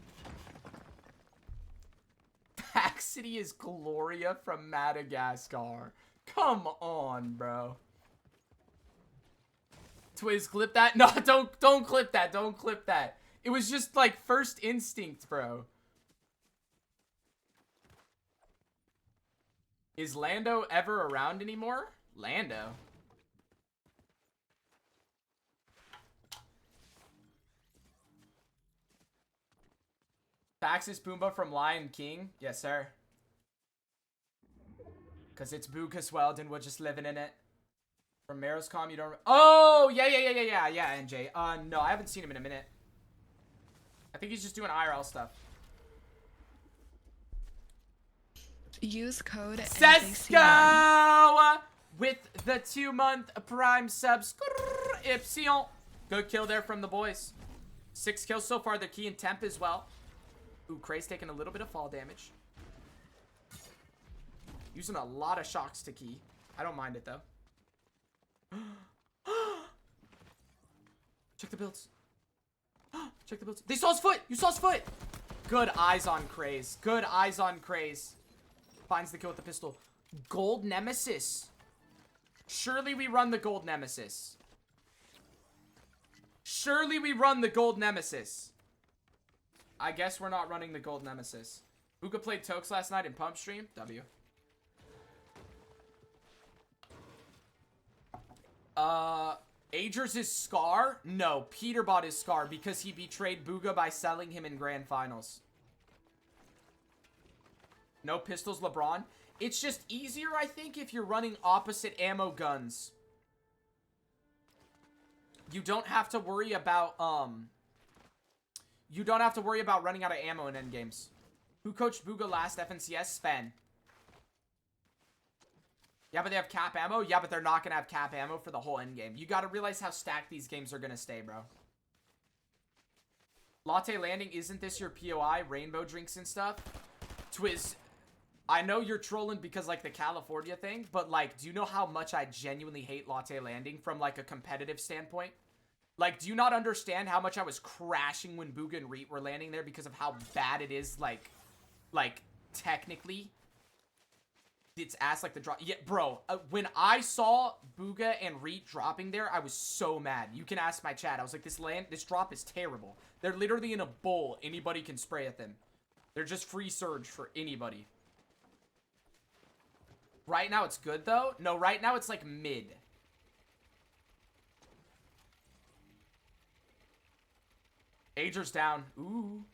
Faxity is Gloria from Madagascar. Come on, bro. Twiz, clip that. No, don't clip that. Don't clip that. It was just like first instinct, bro. Is Lando ever around anymore? Lando? Fax is Pumbaa from Lion King? Yes, sir. Because it's Bugha's world and we're just living in it. From Maroscom, you don't... Oh, yeah, NJ. No, I haven't seen him in a minute. I think he's just doing IRL stuff. Use code Sesko with the 2-month Prime subs. Ipsion. Good kill there from the boys. 6 kills so far. They're key in temp as well. Ooh, Kraez taking a little bit of fall damage. Using a lot of shocks to key. I don't mind it, though. Check the builds. Check the builds. They saw his foot. You saw his foot. Good eyes on Kraez. Good eyes on Kraez. Finds the kill with the pistol. Gold Nemesis. Surely we run the Gold Nemesis. Surely we run the Gold Nemesis. I guess we're not running the Gold Nemesis. Bugha played Tokes last night in Pump Stream. W. Agers is Scar? No, Peter bought his Scar because he betrayed Bugha by selling him in Grand Finals. No pistols, LeBron. It's just easier, I think, if you're running opposite ammo guns. You don't have to worry about, you don't have to worry about running out of ammo in endgames. Who coached Bugha last FNCS? Sven. Yeah, but they have cap ammo? Yeah, but they're not going to have cap ammo for the whole endgame. You got to realize how stacked these games are going to stay, bro. Latte Landing, isn't this your POI? Rainbow drinks and stuff? Twiz, I know you're trolling because, like, the California thing, but, like, do you know how much I genuinely hate Latte Landing from, like, a competitive standpoint? Like, do you not understand how much I was crashing when Bugha and Reet were landing there because of how bad it is, like, technically? It's ass like the drop. Yeah, bro, when I saw Bugha and Reet dropping there, I was so mad. You can ask my chat. I was like, this drop is terrible. They're literally in a bowl. Anybody can spray at them. They're just free surge for anybody. Right now it's good, though. No, right now it's like mid. Agers down. Ooh.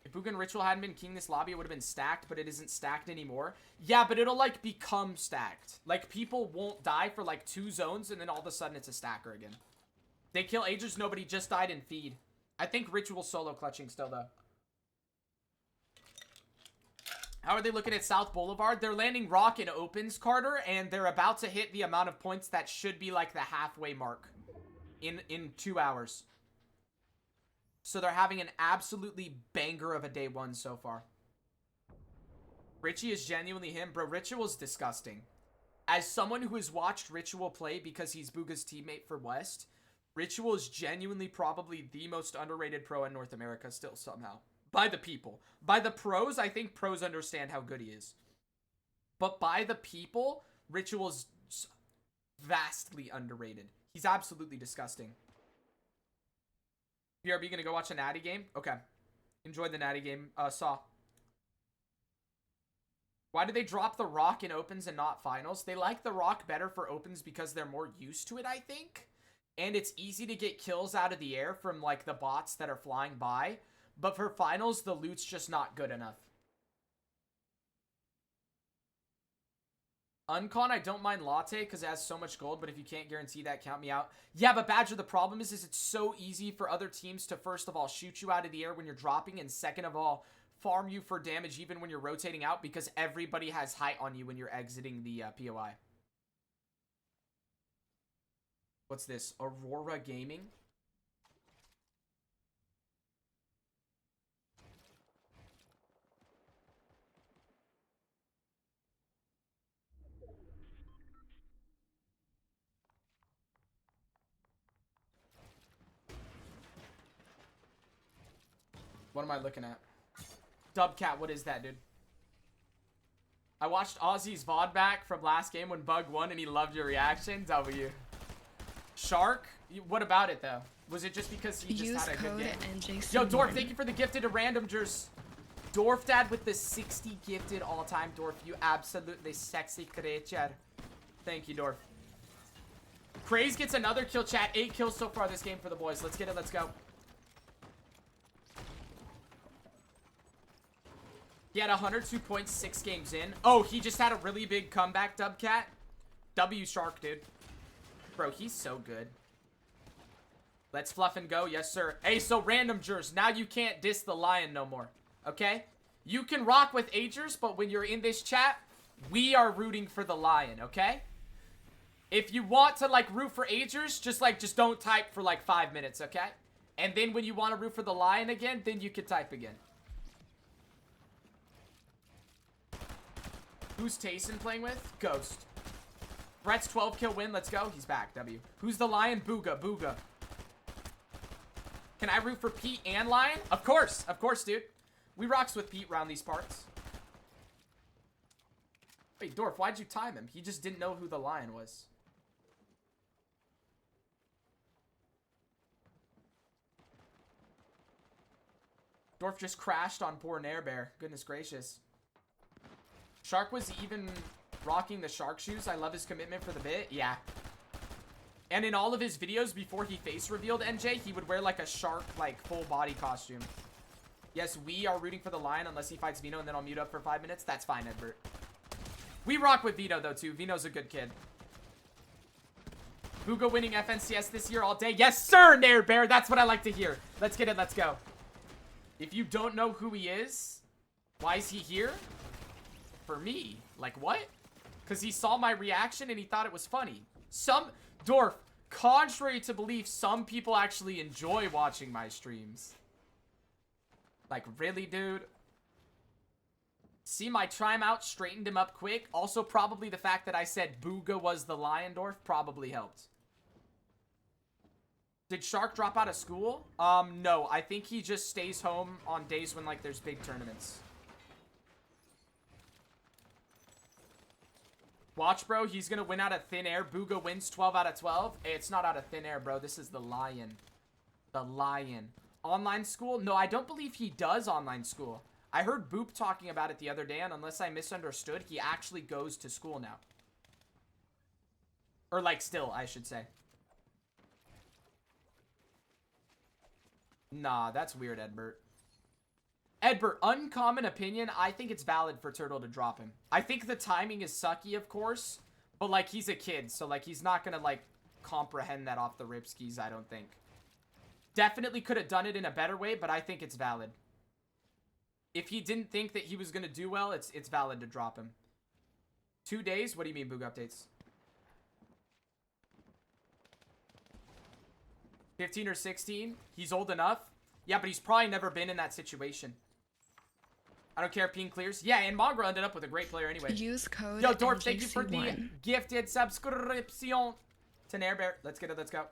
If Bugha and Ritual hadn't been king this lobby, it would have been stacked, but it isn't stacked anymore. Yeah, but it'll, like, become stacked. Like, people won't die for, like, 2 zones, and then all of a sudden it's a stacker again. They kill Agers, nobody just died in feed. I think Ritual solo clutching still, though. How are they looking at South Boulevard? They're landing Rock in opens, Carter, and they're about to hit the amount of points that should be, like, the halfway mark in 2 hours. So they're having an absolutely banger of a day 1 so far. Richie is genuinely him. Bro, Ritual's disgusting. As someone who has watched Ritual play because he's Bugha's teammate for West, Ritual is genuinely probably the most underrated pro in North America still somehow. By the people. By the pros, I think pros understand how good he is. But by the people, Ritual's vastly underrated. He's absolutely disgusting. BRB gonna go watch a Natty game? Okay. Enjoy the Natty game. Saw. Why do they drop the Rock in opens and not finals? They like the Rock better for opens because they're more used to it, I think. And it's easy to get kills out of the air from, like, the bots that are flying by. But for finals, the loot's just not good enough. Uncon, I don't mind Latte because it has so much gold, but if you can't guarantee that, count me out. Yeah, but Badger, the problem is it's so easy for other teams to, first of all, shoot you out of the air when you're dropping, and second of all, farm you for damage even when you're rotating out because everybody has height on you when you're exiting the POI. What's this? Aurora Gaming? What am I looking at? Dubcat, what is that, dude? I watched Ozzy's VOD back from last game when Bug won and he loved your reaction. W. Shark? What about it, though? Was it just because he just had a good game? Yo, Dorf, thank you for the gifted to randomers. Dorf Dad with the 60 gifted all-time. Dorf, you absolutely sexy creature. Thank you, Dorf. Kraez gets another kill, chat. 8 kills so far this game for the boys. Let's get it. Let's go. He had 102.6 games in. Oh, he just had a really big comeback, Dubcat. W Shark, dude. Bro, he's so good. Let's fluff and go. Yes, sir. Hey, so random jurors. Now you can't diss the lion no more. Okay? You can rock with Agers, but when you're in this chat, we are rooting for the lion, okay? If you want to, like, root for Agers, just don't type for, like, 5 minutes, okay? And then when you want to root for the lion again, then you can type again. Who's Tayson playing with? Ghost. Brett's 12 kill win. Let's go. He's back. W. Who's the lion? Bugha. Bugha. Can I root for Pete and Lion? Of course. Of course, dude. We rocks with Pete around these parts. Wait, Dorf, why'd you time him? He just didn't know who the lion was. Dorf just crashed on poor Nair Bear. Goodness gracious. Shark was even rocking the shark shoes. I love his commitment for the bit. Yeah. And in all of his videos before he face revealed NJ, he would wear like a shark, like full body costume. Yes, we are rooting for the lion unless he fights Vino and then I'll mute up for 5 minutes. That's fine, Edbert. We rock with Vino though too. Vino's a good kid. Bugha winning FNCS this year all day. Yes, sir, Nair Bear. That's what I like to hear. Let's get it. Let's go. If you don't know who he is, why is he here? For me. Like, what? Because he saw my reaction and he thought it was funny. Dorf, contrary to belief, some people actually enjoy watching my streams. Like, really, dude? See, my time out straightened him up quick. Also, probably the fact that I said Bugha was the lion, Dorf, probably helped. Did Shark drop out of school? No. I think he just stays home on days when, like, there's big tournaments. Watch, bro. He's going to win out of thin air. Bugha wins 12 out of 12. Hey, it's not out of thin air, bro. This is the lion. The lion. Online school? No, I don't believe he does online school. I heard Boop talking about it the other day, and unless I misunderstood, he actually goes to school now. Or, like, still, I should say. Nah, that's weird, Edbert. Edbert, uncommon opinion, I think it's valid for Turtle to drop him. I think the timing is sucky, of course, but, like, he's a kid, so, like, he's not gonna, like, comprehend that off the rip skis, I don't think. Definitely could have done it in a better way, but I think it's valid. If he didn't think that he was gonna do well, it's valid to drop him. 2 days? What do you mean, Bugha updates? 15 or 16? He's old enough? Yeah, but he's probably never been in that situation. I don't care if Ping clears. Yeah, and Mongrel ended up with a great player anyway. Use code Yo, Dorp, thank you for the NJC1. gifted subscription to Nair Bear. Let's get it. Let's go.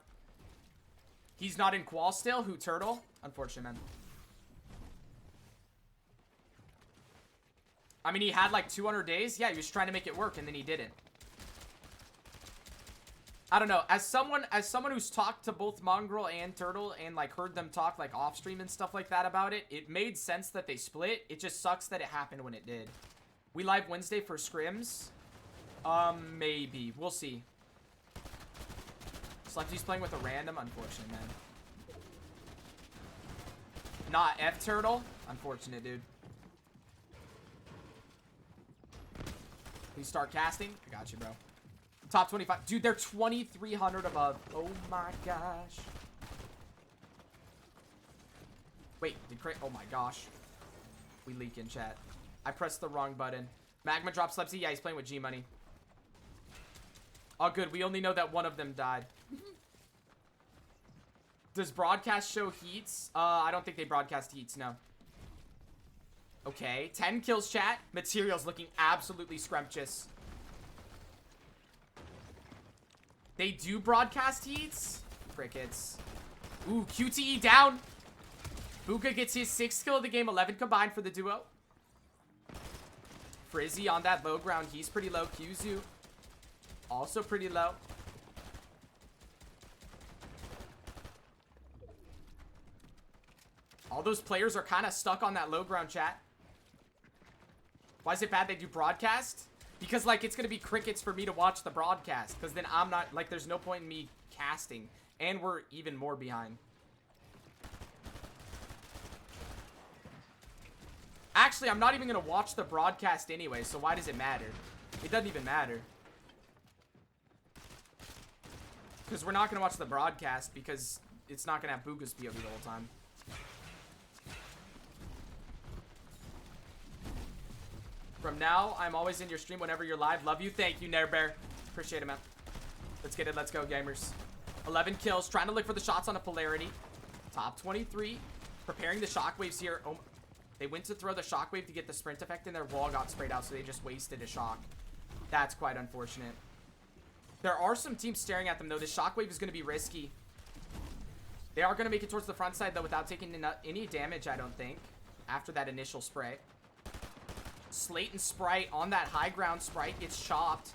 He's not in qual still? Who, Turtle? Unfortunate, man. I mean, he had like 200 days. Yeah, he was trying to make it work, and then he didn't. I don't know. As someone who's talked to both Mongrel and Turtle and like heard them talk like off stream and stuff like that about it, it made sense that they split. It just sucks that it happened when it did. We live Wednesday for scrims. Maybe. We'll see. Slefty's playing with a random. Unfortunate, man. Not F Turtle. Unfortunate, dude. Please start casting. I got you, bro. Top 25. Dude, they're 2,300 above. Oh my gosh. Wait, did Kraez... Oh my gosh. We leak in chat. I pressed the wrong button. Magma drops Lepsy. Yeah, he's playing with G-Money. Oh, good. We only know that one of them died. Does broadcast show heats? I don't think they broadcast heats, no. Okay, 10 kills, chat. Material's looking absolutely scrumptious. They do broadcast heats? Crickets. Ooh, QTE down. Bugha gets his 6th kill of the game. 11 combined for the duo. Frizzy on that low ground. He's pretty low. Kyuzu also pretty low. All those players are kind of stuck on that low ground, chat. Why is it bad they do broadcast? Because, like, it's going to be crickets for me to watch the broadcast. Because then I'm not, like, there's no point in me casting. And we're even more behind. Actually, I'm not even going to watch the broadcast anyway, so why does it matter? It doesn't even matter. Because we're not going to watch the broadcast because it's not going to have Bugha's POV the whole time. From now, I'm always in your stream whenever you're live. Love you. Thank you, Nair Bear. Appreciate it, man. Let's get it. Let's go, gamers. 11 kills. Trying to look for the shots on a polarity. Top 23. Preparing the shockwaves here. Oh, they went to throw the shockwave to get the sprint effect, and their wall got sprayed out, so they just wasted a shock. That's quite unfortunate. There are some teams staring at them, though. This shockwave is going to be risky. They are going to make it towards the front side, though, without taking any damage, I don't think, after that initial spray. Slate and Sprite on that high ground. Sprite gets chopped.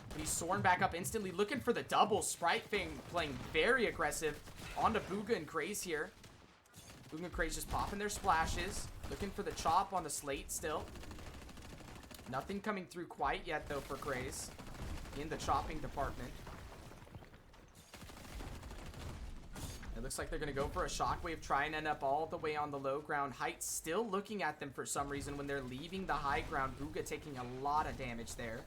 But he's soaring back up instantly, looking for the double. Sprite thing playing very aggressive. On to Bugha and Kraez here. Bugha and Kraez just popping their splashes. Looking for the chop on the Slate still. Nothing coming through quite yet, though, for Kraez in the chopping department. It looks like they're going to go for a shockwave, try and end up all the way on the low ground. Height still looking at them for some reason when they're leaving the high ground. Bugha taking a lot of damage there.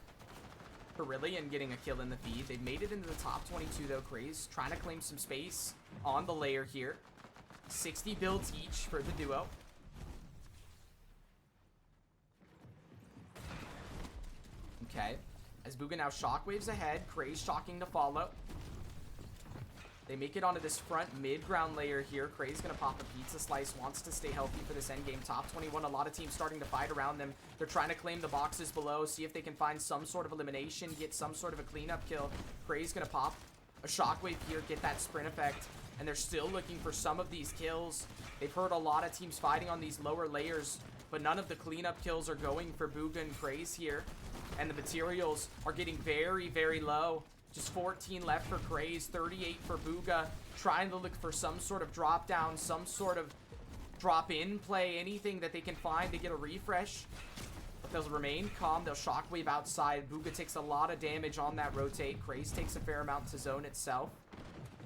Perillian getting a kill in the feed. They've made it into the top 22, though. Kraez trying to claim some space on the layer here. 60 builds each for the duo. Okay. As Bugha now shockwaves ahead. Kraez shocking to follow. They make it onto this front mid-ground layer here. Kraez gonna pop a pizza slice. Wants to stay healthy for this endgame. Top 21. A lot of teams starting to fight around them. They're trying to claim the boxes below. See if they can find some sort of elimination. Get some sort of a cleanup kill. Kraez gonna pop a shockwave here. Get that sprint effect. And they're still looking for some of these kills. They've heard a lot of teams fighting on these lower layers. But none of the cleanup kills are going for Bugha and Kraez here. And the materials are getting very, very low. Just 14 left for Kraez, 38 for Bugha. Trying to look for some sort of drop down, some sort of drop in play, anything that they can find to get a refresh. But they'll remain calm. They'll shockwave outside. Bugha takes a lot of damage on that rotate. Kraez takes a fair amount to zone itself.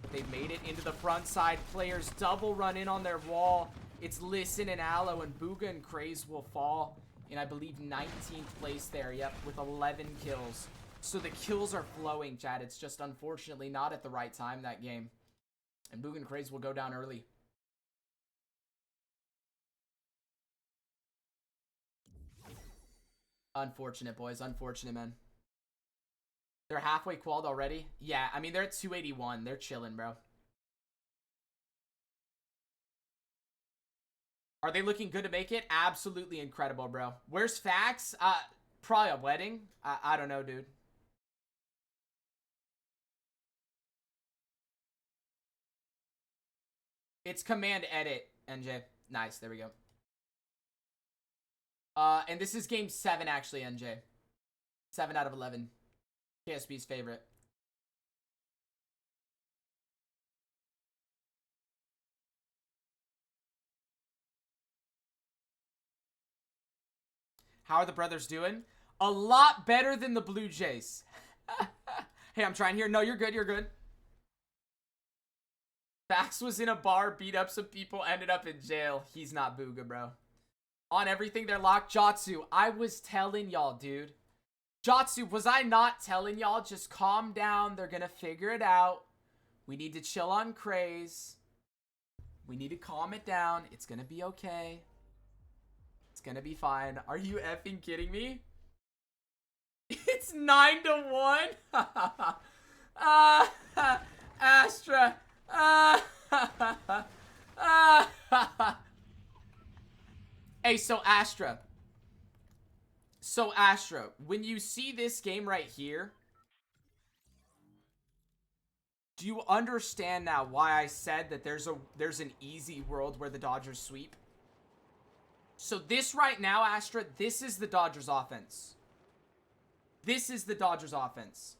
But they've made it into the front side. Players double run in on their wall. It's Listen and Aloe, and Bugha and Kraez will fall in, I believe, 19th place there. Yep, with 11 kills. So the kills are flowing, chat. It's just unfortunately not at the right time that game. And Bugha and Kraez will go down early. Unfortunate, boys. Unfortunate, man. They're halfway qualled already? Yeah, I mean, they're at 281. They're chilling, bro. Are they looking good to make it? Absolutely incredible, bro. Where's Fax? Probably a wedding. I don't know, dude. It's command edit, NJ. Nice, there we go. And this is game 7, actually, NJ. 7 out of 11. KSB's favorite. How are the brothers doing? A lot better than the Blue Jays. Hey, I'm trying here. No, you're good, you're good. Fax was in a bar, beat up some people, ended up in jail. He's not Bugha, bro. On everything, they're locked. Jotsu, I was telling y'all, dude. Jotsu, was I not telling y'all? Just calm down. They're gonna figure it out. We need to chill on Kraez. We need to calm it down. It's gonna be okay. It's gonna be fine. Are you effing kidding me? It's 9-1. Astra. Hey, so Astra. When you see this game right here, do you understand now why I said that there's an easy world where the Dodgers sweep? So this right now, Astra, this is the Dodgers offense. This is the Dodgers offense.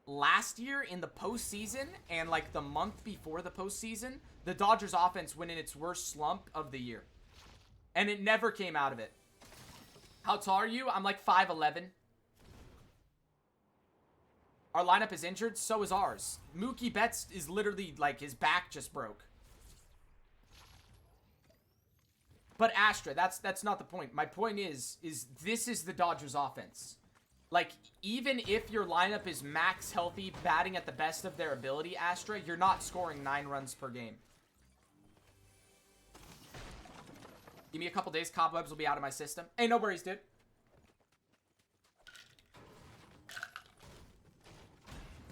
Last year in the postseason and like the month before the postseason, the Dodgers offense went in its worst slump of the year. And it never came out of it. How tall are you? I'm like 5'11". Our lineup is injured, so is ours. Mookie Betts is literally like his back just broke. But Astra, that's not the point. My point is this is the Dodgers offense. Like, even if your lineup is max healthy, batting at the best of their ability, Astra, you're not scoring 9 runs per game. Give me a couple days, cobwebs will be out of my system. Hey, no worries, dude.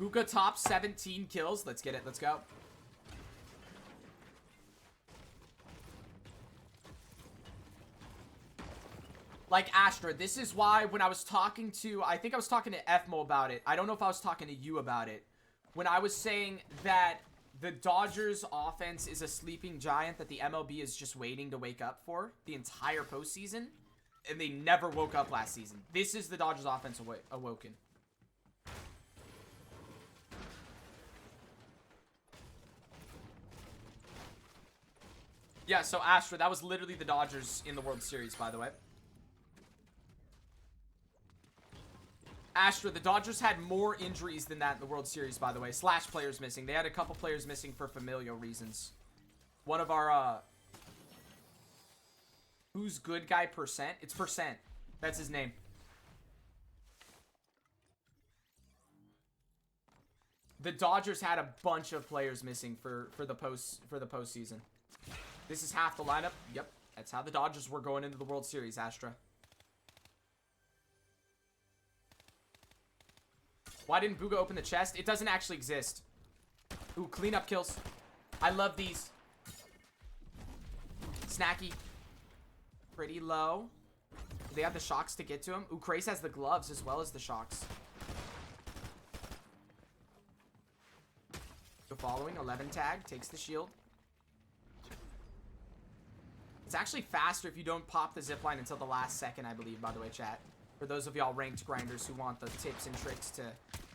Bugha top 17 kills. Let's get it. Let's go. Like, Astra, this is why when I was talking to... I think I was talking to FMO about it. I don't know if I was talking to you about it. When I was saying that the Dodgers offense is a sleeping giant that the MLB is just waiting to wake up for the entire postseason. And they never woke up last season. This is the Dodgers offense awoken. Yeah, so Astra, that was literally the Dodgers in the World Series, by the way. Astra, the Dodgers had more injuries than that in the World Series, by the way. Slash players missing. They had a couple players missing for familial reasons. One of our, who's good guy Percent? It's Percent. That's his name. The Dodgers had a bunch of players missing for the postseason. This is half the lineup. Yep. That's how the Dodgers were going into the World Series, Astra. Why didn't Bugha open the chest? It doesn't actually exist. Ooh, cleanup kills. I love these. Snacky. Pretty low. Do they have the shocks to get to him? Ooh, Kraez has the gloves as well as the shocks. The following, 11 tag. Takes the shield. It's actually faster if you don't pop the zipline until the last second, I believe, by the way, chat. For those of y'all ranked grinders who want the tips and tricks to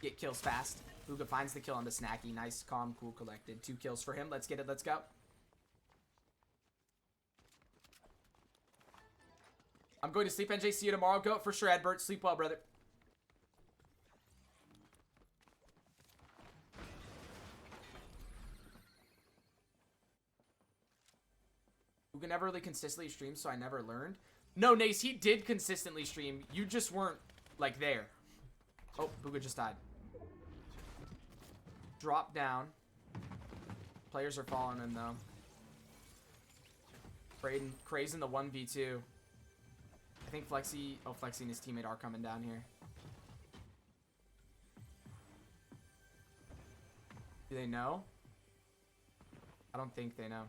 get kills fast. Bugha finds the kill on the Snacky. Nice, calm, cool, collected. 2 kills for him. Let's get it. Let's go. I'm going to sleep, NJ. See you tomorrow. Go for sure, Edbert. Sleep well, brother. Bugha never really consistently streamed, so I never learned. No, Nace, he did consistently stream. You just weren't, like, there. Oh, Bugha just died. Drop down. Players are following him, though. Kraez in the 1v2. I think Flexi... Oh, Flexi and his teammate are coming down here. Do they know? I don't think they know.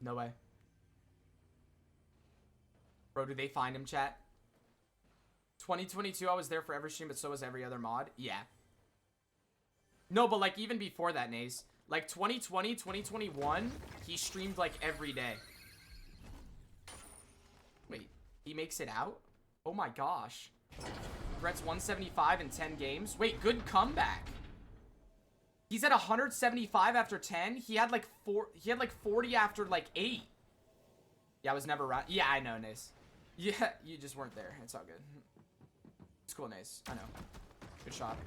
No way. Bro, did they find him, chat? 2022, I was there for every stream, but so was every other mod. Yeah. No, but like even before that, Naze. Like 2020, 2021, he streamed like every day. Wait, he makes it out? Oh my gosh. Threats 175 in 10 games. Wait, good comeback. He's at 175 after 10. He had like 40 after like 8. Yeah, I was never around. Yeah, I know, Nace. Yeah, you just weren't there. It's all good. It's cool, Nace. I know. Good shot.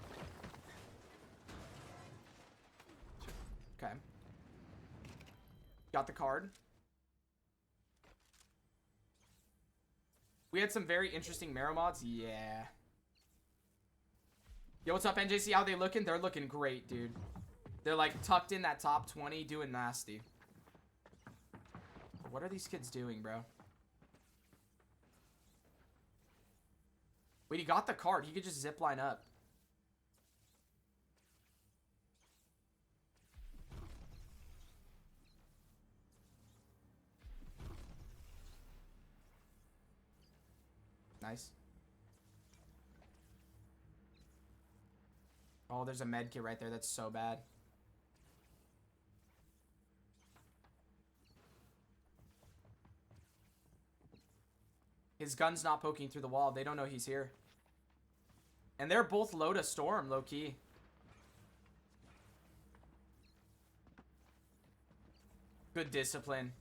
Okay. Got the card. We had some very interesting Marrow mods. Yeah. Yo, what's up, NJC? How they looking? They're looking great, dude. They're like tucked in that top 20, doing nasty. What are these kids doing, bro? Wait, he got the card. He could just zip line up. Nice. Oh, there's a med kit right there. That's so bad. His gun's not poking through the wall. They don't know he's here. And they're both low to storm, low-key. Good discipline.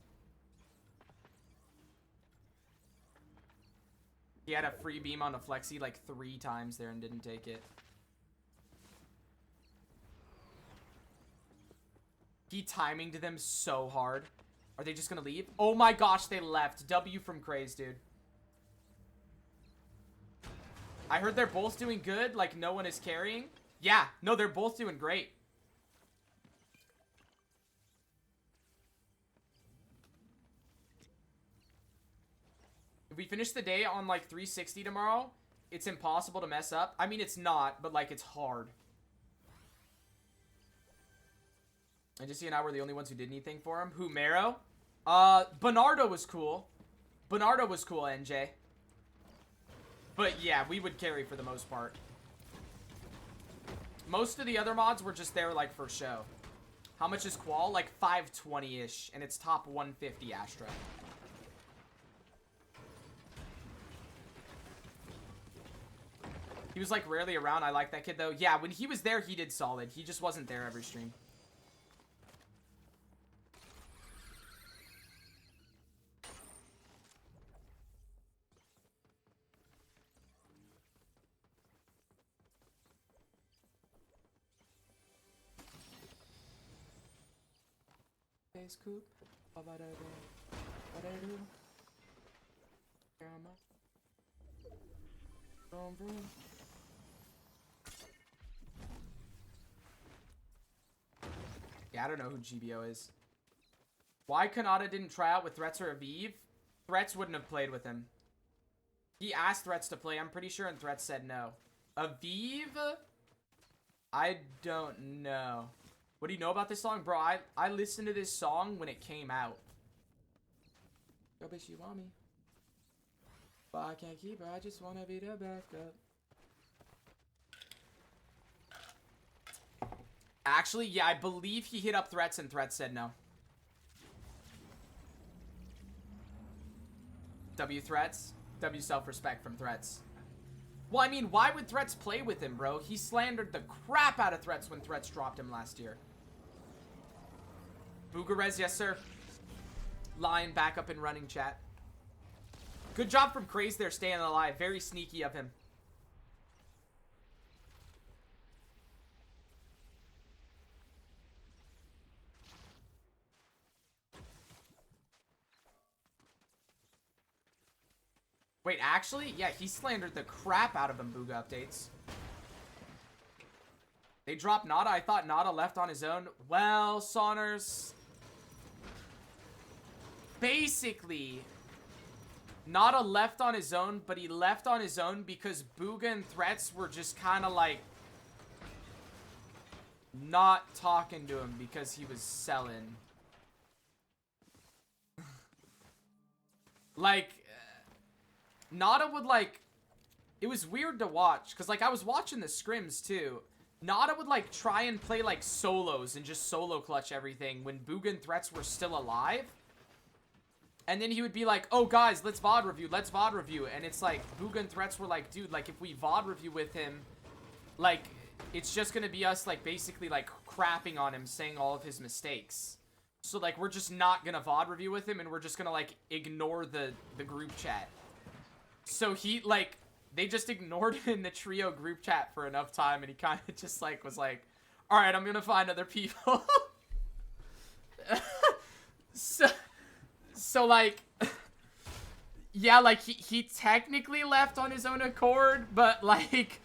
He had a free beam on a flexi like 3 times there and didn't take it. He timinged them so hard. Are they just gonna leave? Oh my gosh, they left. W from Kraez, dude. I heard they're both doing good, like no one is carrying. Yeah, no, they're both doing great. If we finish the day on like 360 tomorrow, it's impossible to mess up. I mean, it's not, but like it's hard. And Jesse and I were the only ones who did anything for him. Who, Marrow? Bernardo was cool. Bernardo was cool, NJ. But yeah, we would carry for the most part. Most of the other mods were just there like for show. How much is Qual? Like 520-ish, and it's top 150 Astra. He was like rarely around. I like that kid though. Yeah, when he was there, he did solid. He just wasn't there every stream. Scoop. Yeah, I don't know who GBO is. Why Kanata didn't try out with Threats or Aviv? Threats wouldn't have played with him. He asked Threats to play, I'm pretty sure, and Threats said no. Aviv? I don't know. What do you know about this song? Bro, I listened to this song when it came out. Yo, bitch, you want me? But I can't keep her. I just want to be the backup. Actually, yeah, I believe he hit up Threats and Threats said no. W Threats. W self-respect from Threats. Well, I mean, why would Threats play with him, bro? He slandered the crap out of Threats when Threats dropped him last year. Bugha, yes, sir. Lion back up and running, chat. Good job from Kraez there, staying alive. Very sneaky of him. Wait, actually? Yeah, he slandered the crap out of him, Bugha updates. They dropped Nada. I thought Nada left on his own. Well, Saunders. Basically, Nada left on his own, but he left on his own because Bugha and Threats were just kind of like not talking to him because he was selling. Like, Nada would like, it was weird to watch because like I was watching the scrims too. Nada would like try and play like solos and just solo clutch everything when Bugha and Threats were still alive. And then he would be like, oh, guys, let's VOD review. Let's VOD review. And it's like, Bugha and Threats were like, dude, like, if we VOD review with him, like, it's just going to be us, like, basically, like, crapping on him, saying all of his mistakes. So, like, we're just not going to VOD review with him, and we're just going to, like, ignore the group chat. So he, like, they just ignored him in the trio group chat for enough time, and he kind of just like was like, all right, I'm gonna find other people. so like, yeah, like he technically left on his own accord, but like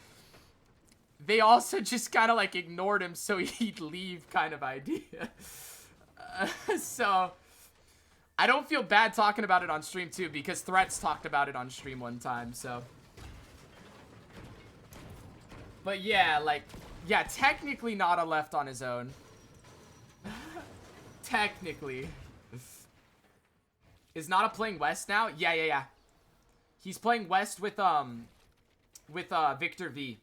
they also just kind of like ignored him so he'd leave kind of idea. So I don't feel bad talking about it on stream too, because Threats talked about it on stream one time, so. But yeah, like, yeah, technically Nada left on his own. Technically. Is Nada playing West now? Yeah. He's playing West with Victor V.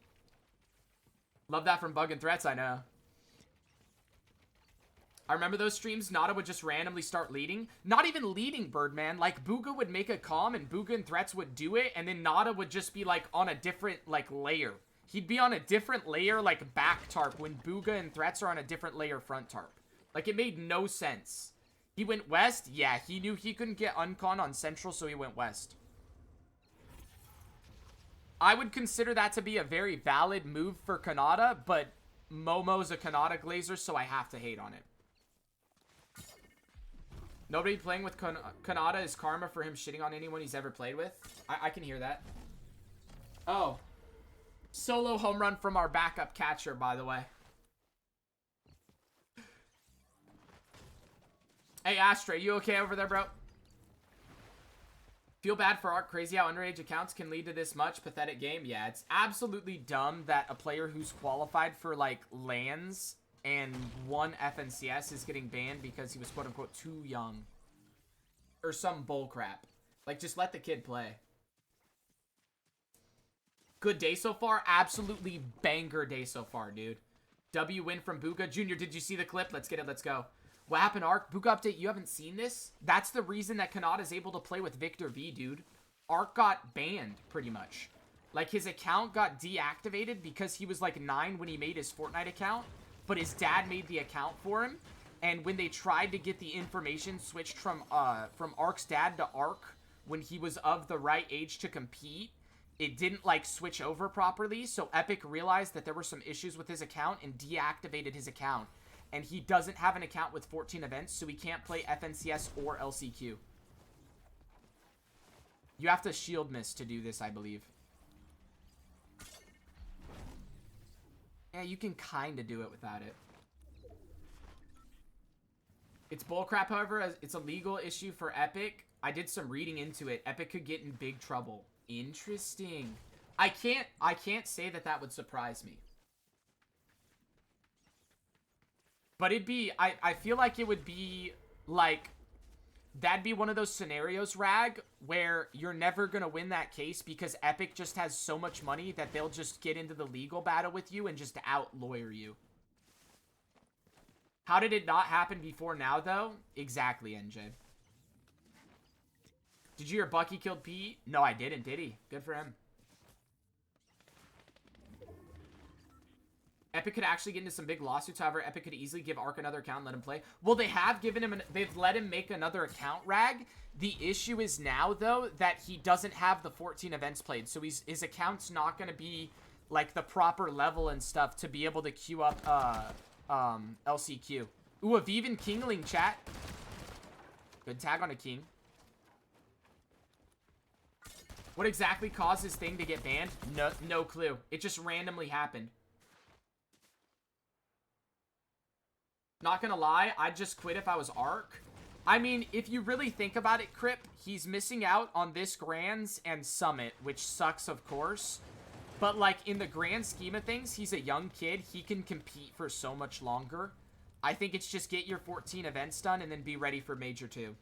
Love that from Bug and Threats, I know. I remember those streams, Nada would just randomly start leading. Not even leading, Birdman. Like, Bugha would make a comm, and Bugha and Threats would do it, and then Nada would just be, like, on a different, like, layer. He'd be on a different layer, like, back tarp, when Bugha and Threats are on a different layer front tarp. Like, it made no sense. He went West? Yeah, he knew he couldn't get Uncon on Central, so he went West. I would consider that to be a very valid move for Kanata, but Momo's a Kanata glazer, so I have to hate on it. Nobody playing with Kanata is karma for him shitting on anyone he's ever played with. I can hear that. Oh. Solo home run from our backup catcher, by the way. Hey, Astra, you okay over there, bro? Feel bad for Arc. Crazy how underage accounts can lead to this much pathetic game. Yeah, it's absolutely dumb that a player who's qualified for, like, LANs and won FNCS is getting banned because he was quote-unquote too young. Or some bullcrap. Like, just let the kid play. Good day so far? Absolutely banger day so far, dude. W win from Bugha. Junior, did you see the clip? Let's get it. Let's go. What happened, Arc? Bugha update, you haven't seen this? That's the reason that Kanata is able to play with Victor V, dude. Arc got banned, pretty much. Like, his account got deactivated because he was, like, 9 when he made his Fortnite account. But his dad made the account for him. And when they tried to get the information switched from Arc's dad to Arc when he was of the right age to compete, it didn't, like, switch over properly. So Epic realized that there were some issues with his account and deactivated his account. And he doesn't have an account with 14 events, so he can't play FNCS or LCQ. You have to shield miss to do this, I believe. Yeah, you can kind of do it without it. It's bullcrap, however. It's a legal issue for Epic. I did some reading into it. Epic could get in big trouble. Interesting. I can't say that that would surprise me. But it'd be, I feel like it would be, like, that'd be one of those scenarios, Rag, where you're never going to win that case because Epic just has so much money that they'll just get into the legal battle with you and just out-lawyer you. How did it not happen before now, though? Exactly, NJ. Did you hear Bucky killed Pete? No, I didn't, did he? Good for him. Epic could actually get into some big lawsuits. However, Epic could easily give Arc another account and let him play. Well, they have given him, they've let him make another account, Rag. The issue is now, though, that he doesn't have the 14 events played. So his account's not going to be, like, the proper level and stuff to be able to queue up, LCQ. Ooh, a Vivan Kingling, chat. Good tag on a King. What exactly caused this thing to get banned? No clue. It just randomly happened. Not gonna lie, I'd just quit if I was Arc. I mean, if you really think about it, Crip, he's missing out on this Grands and Summit, which sucks, of course. But, like, in the grand scheme of things, he's a young kid. He can compete for so much longer. I think it's just get your 14 events done and then be ready for Major 2.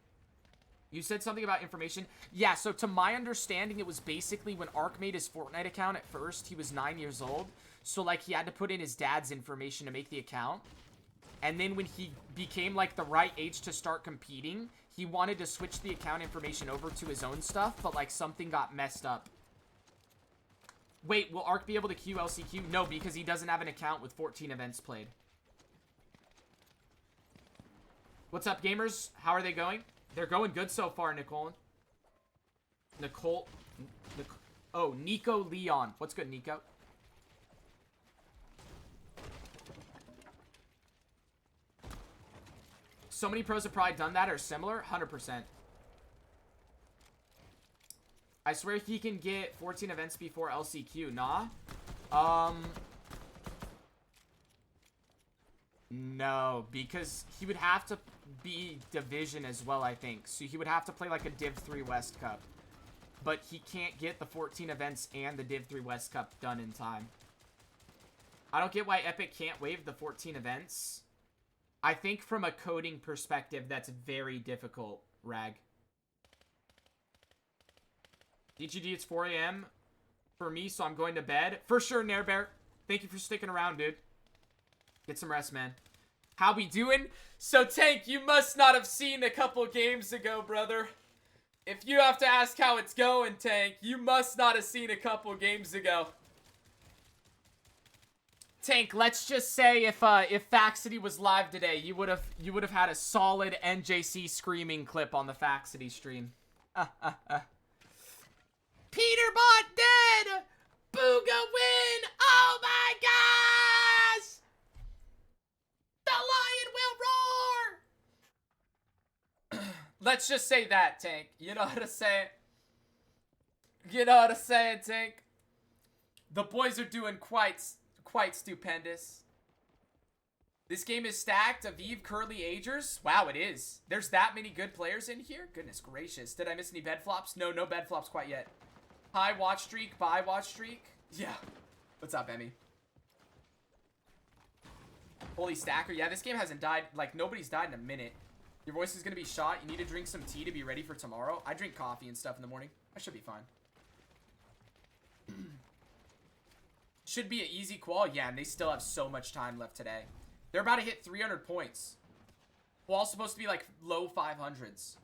You said something about information. Yeah, so to my understanding, it was basically when Arc made his Fortnite account at first, he was 9 years old. So, like, he had to put in his dad's information to make the account. And then when he became, like, the right age to start competing, he wanted to switch the account information over to his own stuff, but, like, something got messed up. Wait, will Arc be able to queue LCQ? No, because he doesn't have an account with 14 events played. What's up, gamers? How are they going? They're going good so far, Nicole. Oh, Nico Leon. What's good, Nico? So many pros have probably done that or similar. 100%. I swear he can get 14 events before LCQ. Nah. No, because he would have to be Division as well, I think. So he would have to play like a Div 3 West Cup. But he can't get the 14 events and the Div 3 West Cup done in time. I don't get why Epic can't waive the 14 events. I think from a coding perspective, that's very difficult, Rag. DGD, it's 4 a.m. for me, so I'm going to bed. For sure, Nairbear. Thank you for sticking around, dude. Get some rest, man. How we doing? So, Tank, you must not have seen a couple games ago, brother. If you have to ask how it's going, Tank, you must not have seen a couple games ago. Tank, let's just say if Faxity was live today, you would have had a solid NJC screaming clip on the Faxity stream. Peterbot dead! Bugha win! Oh my gosh! The lion will roar! Let's just say that, Tank. You know how to say it. You know how to say it, Tank. The boys are doing quite stupendous. This game is stacked. Aviv, Curly, Agers. Wow, it is. There's that many good players in here? Goodness gracious. Did I miss any bed flops? No, no bed flops quite yet. Hi, watch streak. Bye, watch streak. Yeah. What's up, Emmy? Holy stacker. Yeah, this game hasn't died. Like, nobody's died in a minute. Your voice is going to be shot. You need to drink some tea to be ready for tomorrow. I drink coffee and stuff in the morning. I should be fine. Should be an easy qual. Yeah, and they still have so much time left today. They're about to hit 300 points. Qual's supposed to be like low 500s.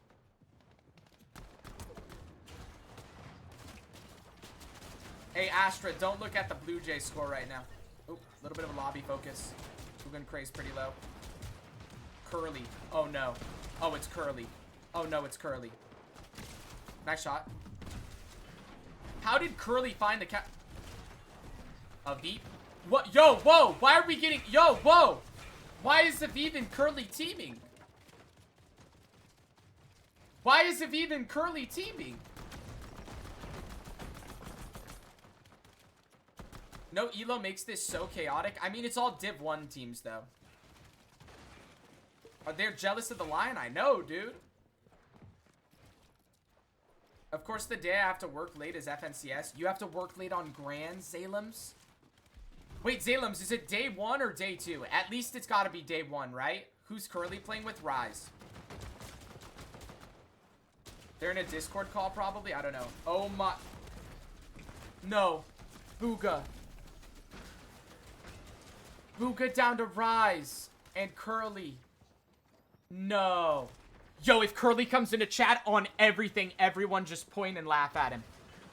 Hey, Astra, don't look at the Blue Jay score right now. Oh, a little bit of a lobby focus. Bugha and Kraez pretty low. Curly. Oh, no. Oh, it's Curly. Oh, no, it's Curly. Nice shot. How did Curly find the cat? Aviv? What? Yo, whoa! Why are we getting... Yo, whoa! Why is Aviv and Curly teaming? Why is Aviv and Curly teaming? No Elo makes this so chaotic. I mean, it's all Div 1 teams, though. Are they jealous of the Lion? I know, dude. Of course, the day I have to work late is FNCS. You have to work late on Grand, Zalems? Wait, Zalems, is it day 1 or day 2? At least it's got to be day 1, right? Who's Curly playing with? Rise. They're in a Discord call, probably? I don't know. Oh, my... No. Bugha. Bugha down to Rise. And Curly. No. Yo, if Curly comes into chat on everything, everyone just point and laugh at him.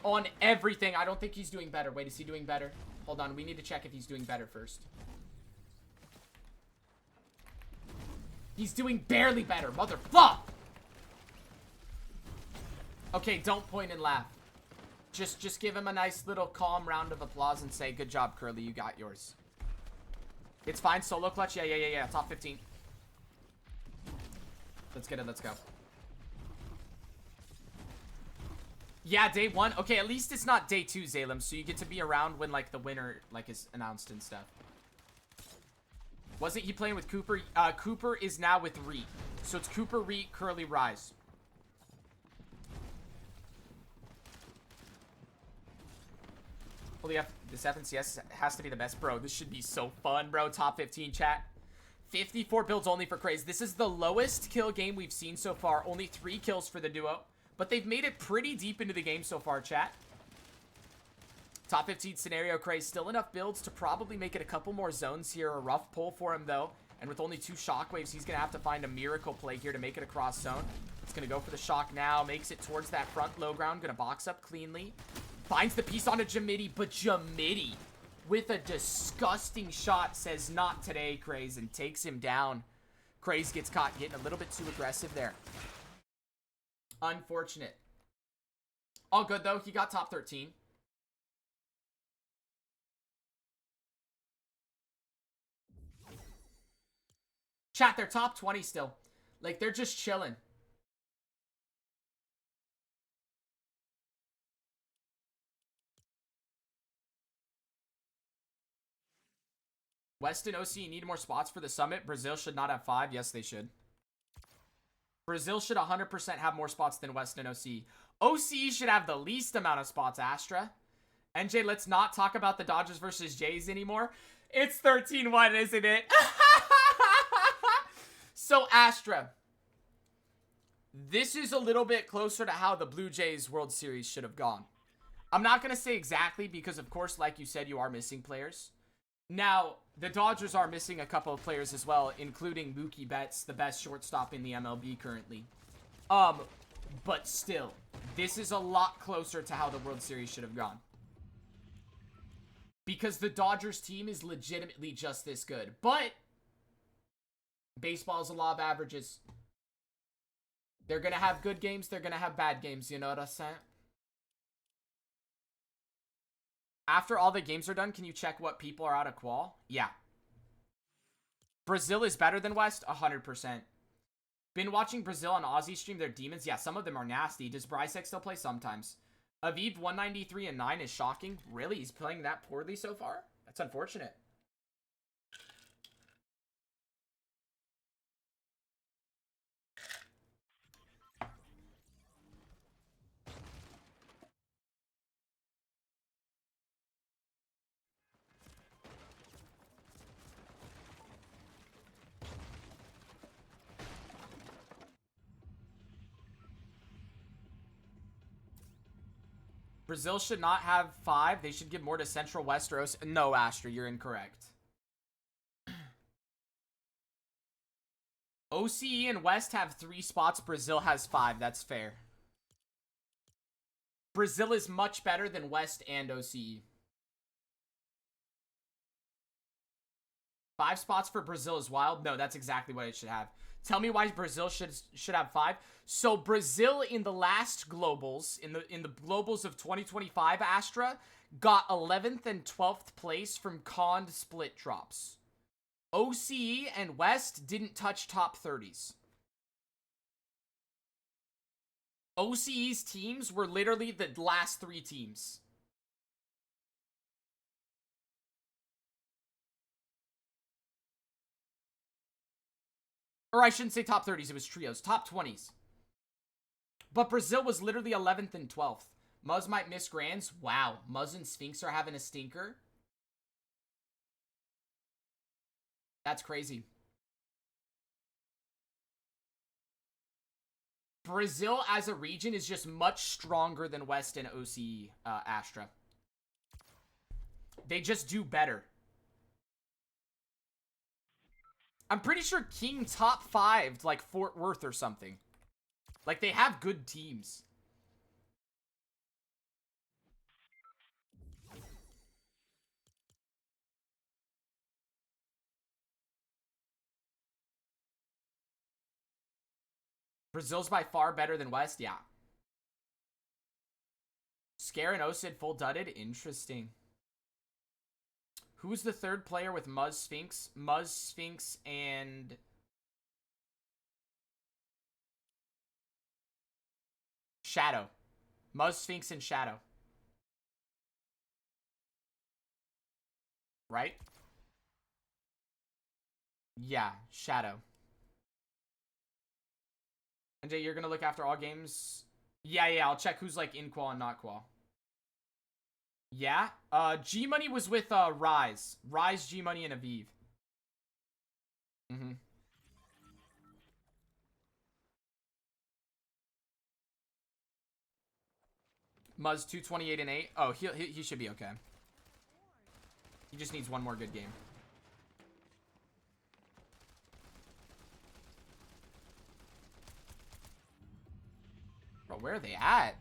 On everything. I don't think he's doing better. Wait, is he doing better? Hold on. We need to check if he's doing better first. He's doing barely better. Motherfuck! Okay, don't point and laugh. Just give him a nice little calm round of applause and say, good job, Curly. You got yours. It's fine. Solo clutch. Yeah. Top 15. Let's get it. Let's go. Yeah, day 1. Okay, at least it's not day 2, Zalem. So you get to be around when, like, the winner, like, is announced and stuff. Wasn't he playing with Cooper? Cooper is now with Reet. So it's Cooper, Reet, Curly, Rise. Holy F, this FNCS has to be the best, bro. This should be so fun, bro. Top 15 chat. 54 builds only for Kraez. This is the lowest kill game we've seen so far. Only 3 kills for the duo. But they've made it pretty deep into the game so far, chat. Top 15 scenario, Kraez. Still enough builds to probably make it a couple more zones here. A rough pull for him, though. And with only 2 shockwaves, he's going to have to find a miracle play here to make it across zone. He's going to go for the shock now. Makes it towards that front low ground. Going to box up cleanly. Finds the piece onto Jamidi, but Jamidi, with a disgusting shot, says not today, Kraez, and takes him down. Kraez gets caught getting a little bit too aggressive there. Unfortunate. All good, though. He got top 13. Chat, they're top 20 still. Like, they're just chilling. West and OCE need more spots for the summit. Brazil should not have 5. Yes, they should. Brazil should 100% have more spots than West and OCE. OCE should have the least amount of spots, Astra. NJ, let's not talk about the Dodgers versus Jays anymore. It's 13-1, isn't it? So, Astra. This is a little bit closer to how the Blue Jays World Series should have gone. I'm not going to say exactly because, of course, like you said, you are missing players. Now, the Dodgers are missing a couple of players as well, including Mookie Betts, the best shortstop in the MLB currently. But still, this is a lot closer to how the World Series should have gone. Because the Dodgers team is legitimately just this good. But baseball is a law of averages. They're going to have good games. They're going to have bad games. You know what I'm saying? After all the games are done, can you check what people are out of qual? Yeah. Brazil is better than West? 100%. Been watching Brazil on Aussie stream their demons? Yeah, some of them are nasty. Does Brysek still play sometimes? Aviv 193 and 9 is shocking. Really? He's playing that poorly so far? That's unfortunate. Brazil should not have 5. They should give more to Central, West, or OC. No, Astra, you're incorrect. OCE and West have 3 spots. Brazil has 5. That's fair. Brazil is much better than West and OCE. 5 spots for Brazil is wild. No, that's exactly what it should have. Tell me why Brazil should have 5. So Brazil in the last globals, in the globals of 2025, Astra got 11th and 12th place from conned split drops. OCE and West didn't touch top 30s. OCE's teams were literally the last 3 teams. Or I shouldn't say top 30s, it was trios. Top 20s. But Brazil was literally 11th and 12th. Muzz might miss Grands. Wow. Muzz and Sphinx are having a stinker. That's crazy. Brazil as a region is just much stronger than West and OCE, Astra. They just do better. I'm pretty sure King top 5'd like Fort Worth or something. Like, they have good teams. Brazil's by far better than West, yeah. Scare and Osid full dudded? Interesting. Who's the third player with Muzz Sphinx? Muzz Sphinx and... Shadow. Muzz Sphinx and Shadow. Right? Yeah, Shadow. NJ, you're gonna look after all games? Yeah, I'll check who's like in qual and not qual. Yeah? G-Money was with Rise. Rise, G-Money, and Aviv. Mm-hmm. Muzz 228 and 8. Oh, he should be okay. He just needs one more good game. Bro, where are they at?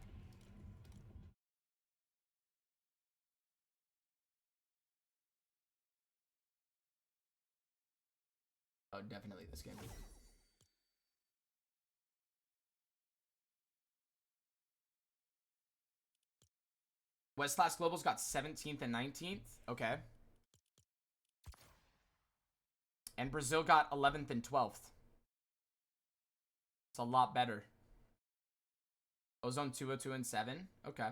Oh, definitely this game. West Class Globals got 17th and 19th. Okay. And Brazil got 11th and 12th. It's a lot better. Ozone 202 and 7. Okay.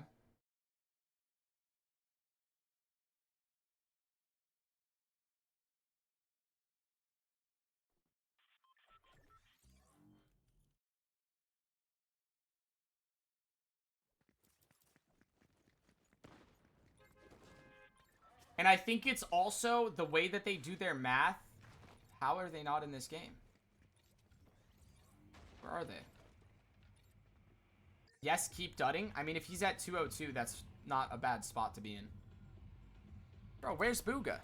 And I think it's also the way that they do their math. How are they not in this game? Where are they? Yes, keep dudding. I mean, if he's at 202, that's not a bad spot to be in. Bro, where's Bugha?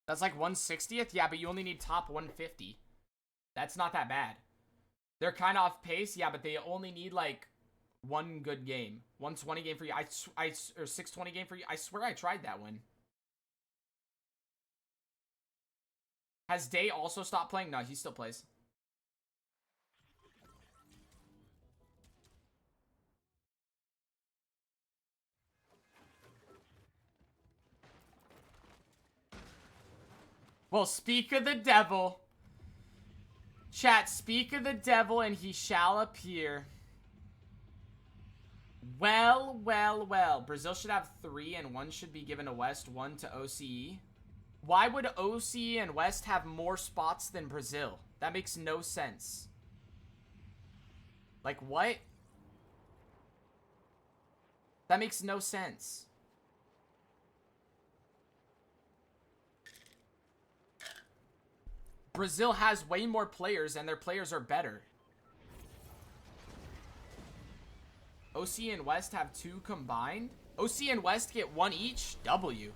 That's like 160th? Yeah, but you only need top 150. That's not that bad. They're kind of off pace, yeah, but they only need like one good game. 120 game for you. Or 620 game for you. I swear I tried that one. Has Day also stopped playing? No, he still plays. Well, speak of the devil. Chat, speak of the devil and he shall appear. Well, well, well. Brazil should have 3 and 1 should be given to West, 1 to OCE. Why would OCE and West have more spots than Brazil? That makes no sense. Like, what? That makes no sense. Brazil has way more players and their players are better. OC and West have 2 combined. OC and West get 1 each. W.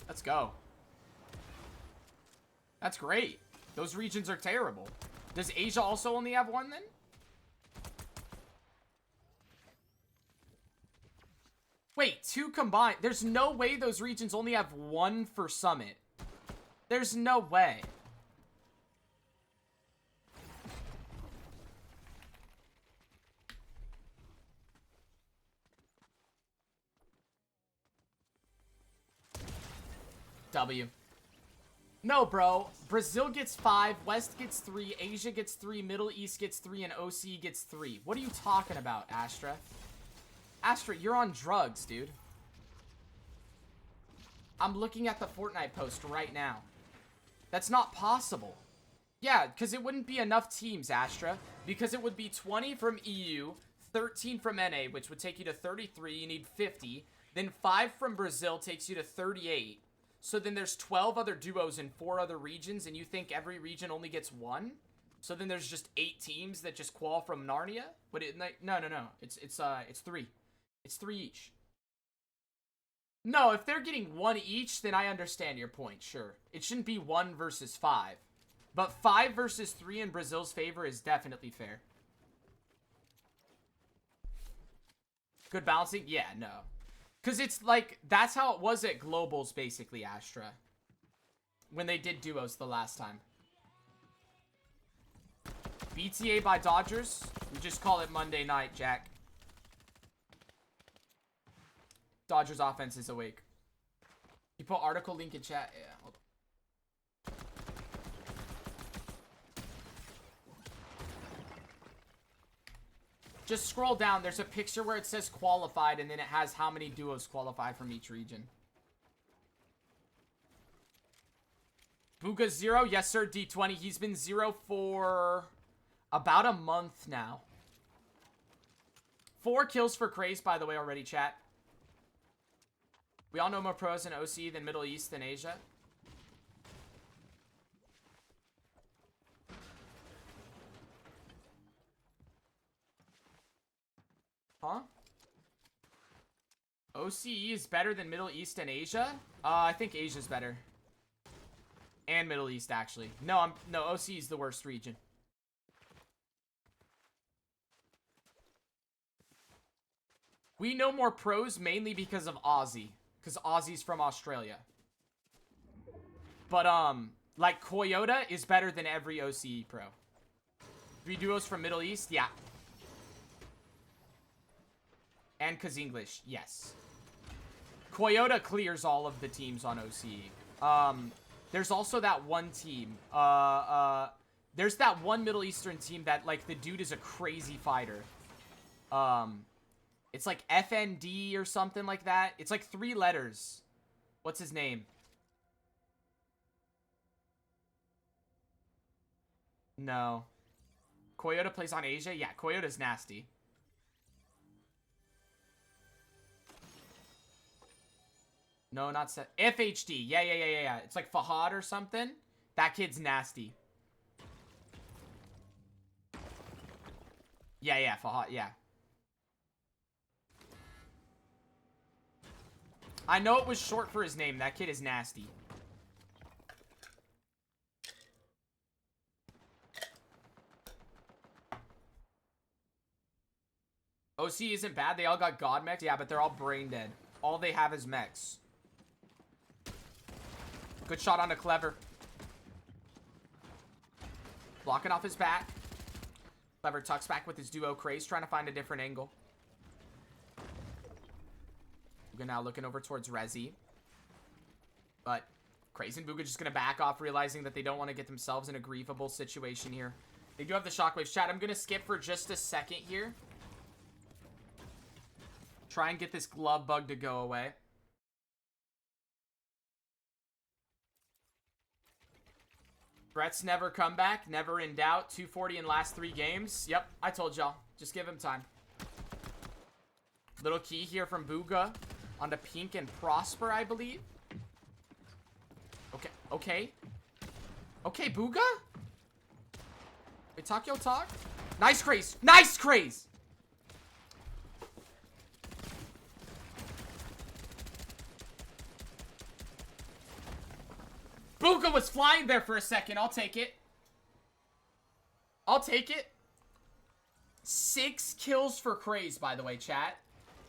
Let's go. That's great. Those regions are terrible. Does Asia also only have 1 then? Wait, 2 combined. There's no way those regions only have 1 for Summit. There's no way. W. No, bro. Brazil gets 5, West gets 3, Asia gets 3, Middle East gets 3, and OC gets 3. What are you talking about, Astra? Astra, you're on drugs, dude. I'm looking at the Fortnite post right now. That's not possible. Yeah, because it wouldn't be enough teams, Astra. Because it would be 20 from EU, 13 from NA, which would take you to 33. You need 50. Then 5 from Brazil takes you to 38. So then there's 12 other duos in 4 other regions, and you think every region only gets 1? So then there's just 8 teams that just qual from Narnia? But no. It's 3. It's 3 each. No, if they're getting 1 each, then I understand your point, sure. It shouldn't be 1 versus 5. But 5 versus 3 in Brazil's favor is definitely fair. Good balancing? Yeah, no. Because it's like, that's how it was at Globals, basically, Astra. When they did duos the last time. BTA by Dodgers? We just call it Monday night, Jack. Dodgers offense is awake. You put article link in chat? Yeah, hold on. Just scroll down. There's a picture where it says qualified, and then it has how many duos qualify from each region. Bugha 0? Yes, sir, D20. He's been 0 for about a month now. 4 kills for Kraez, by the way, already, chat. We all know more pros in OC than Middle East than Asia. Huh? OCE is better than Middle East and Asia? I think Asia's better. And Middle East, actually. No, OC is the worst region. We know more pros mainly because of Aussie. Because Aussie's from Australia. But, like, Toyota is better than every OCE pro. 3 duos from Middle East? Yeah. And because English, yes. Toyota clears all of the teams on OCE. There's also that one team. There's that one Middle Eastern team that, like, the dude is a crazy fighter. It's like FND or something like that. It's like 3 letters. What's his name? No. Toyota plays on Asia? Yeah, Toyota's nasty. No, not set. FHD. Yeah. It's like Fahad or something. That kid's nasty. Yeah, Fahad, yeah. I know it was short for his name. That kid is nasty. OC isn't bad. They all got god mechs. Yeah, but they're all brain dead. All they have is mechs. Good shot on a Clever. Blocking off his back. Clever tucks back with his duo Kraez, trying to find a different angle. Bugha now looking over towards Rezi. But Kraez and Bugha just going to back off, realizing that they don't want to get themselves in a grievable situation here. They do have the shockwaves. Chat, I'm going to skip for just a second here. Try and get this glove bug to go away. Threats never come back. Never in doubt. 240 in last 3 games. Yep, I told y'all. Just give him time. Little key here from Bugha onto Pink and Prosper, I believe. Okay, Bugha? Wait, talk, yo, talk. Nice Kraez. Nice Kraez! Bugha was flying there for a second. I'll take it. 6 kills for Kraez, by the way, chat.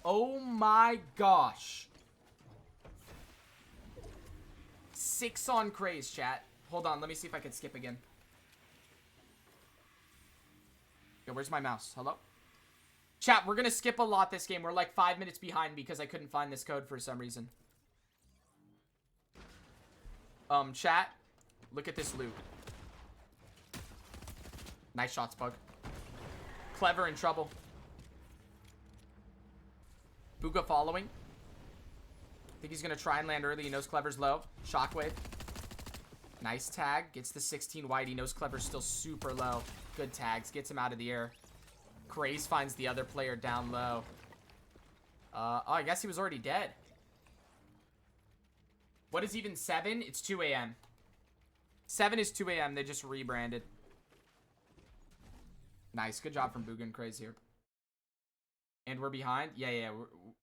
Oh my gosh. 6 on Kraez, chat. Hold on, let me see if I can skip again. Yo, where's my mouse? Hello? Chat, we're gonna skip a lot this game. We're like 5 minutes behind because I couldn't find this code for some reason. Chat, look at this loot. Nice shots, Bug. Clever in trouble. Bugha following. I think he's going to try and land early. He knows Clever's low. Shockwave. Nice tag. Gets the 16 wide. He knows Clever's still super low. Good tags. Gets him out of the air. Kraez finds the other player down low. Oh, I guess he was already dead. What is even 7? It's 2 a.m. 7 is 2 a.m. They just rebranded. Nice. Good job from Bugha and Kraez here. And we're behind? Yeah.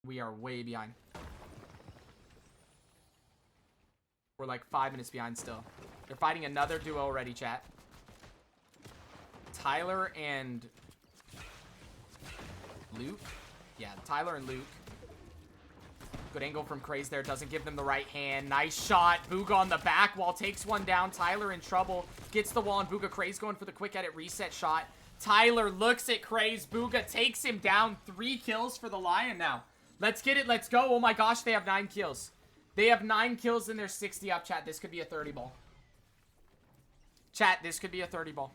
We are way behind. We're like 5 minutes behind still. They're fighting another duo already, chat. Tyler and Luke? Yeah, Tyler and Luke. Good angle from Kraez there. Doesn't give them the right hand. Nice shot. Bugha on the back wall. Takes one down. Tyler in trouble. Gets the wall and Bugha. Kraez going for the quick edit reset shot. Tyler looks at Kraez. Bugha takes him down. 3 kills for the Lion now. Let's get it. Let's go. Oh my gosh, they have 9 kills. They have 9 kills and they're 60 up, chat. This could be a 30 ball. Chat, this could be a 30 ball.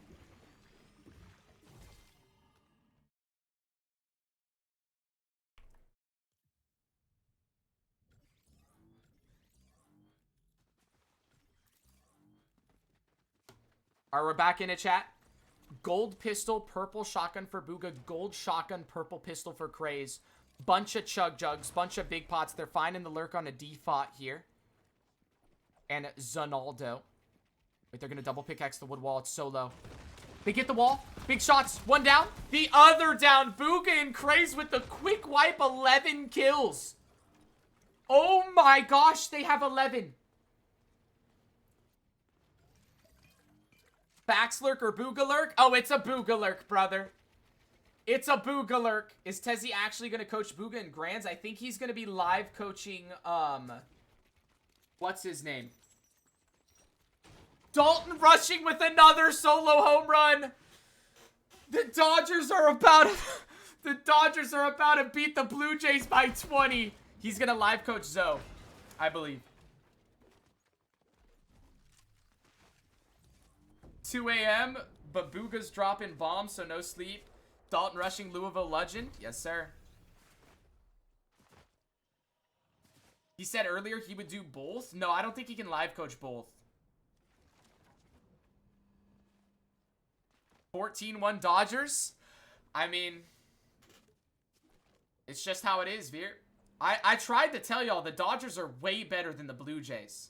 Alright, we're back in it, chat. Gold pistol, purple shotgun for Bugha. Gold shotgun, purple pistol for Kraez. Bunch of chug jugs, bunch of big pots. They're finding the lurk on a default here. And Zonaldo. Wait, they're going to double pickaxe the wood wall. It's so low. They get the wall. Big shots. One down. The other down. Bugha and Kraez with the quick wipe. 11 kills. Oh my gosh, they have 11. Baxlurk or Boogalurk? Oh, it's a Boogalurk, brother. It's a Boogalurk. Is Tezzy actually going to coach Bugha and Grands? I think he's going to be live coaching, what's his name? Dalton rushing with another solo home run. The Dodgers are about to beat the Blue Jays by 20. He's going to live coach Zoe, I believe. 2 a.m., but Bugha's dropping bombs, so no sleep. Dalton rushing Louisville legend. Yes, sir. He said earlier he would do both. No, I don't think he can live coach both. 14-1 Dodgers. I mean, it's just how it is, Veer. I tried to tell y'all the Dodgers are way better than the Blue Jays.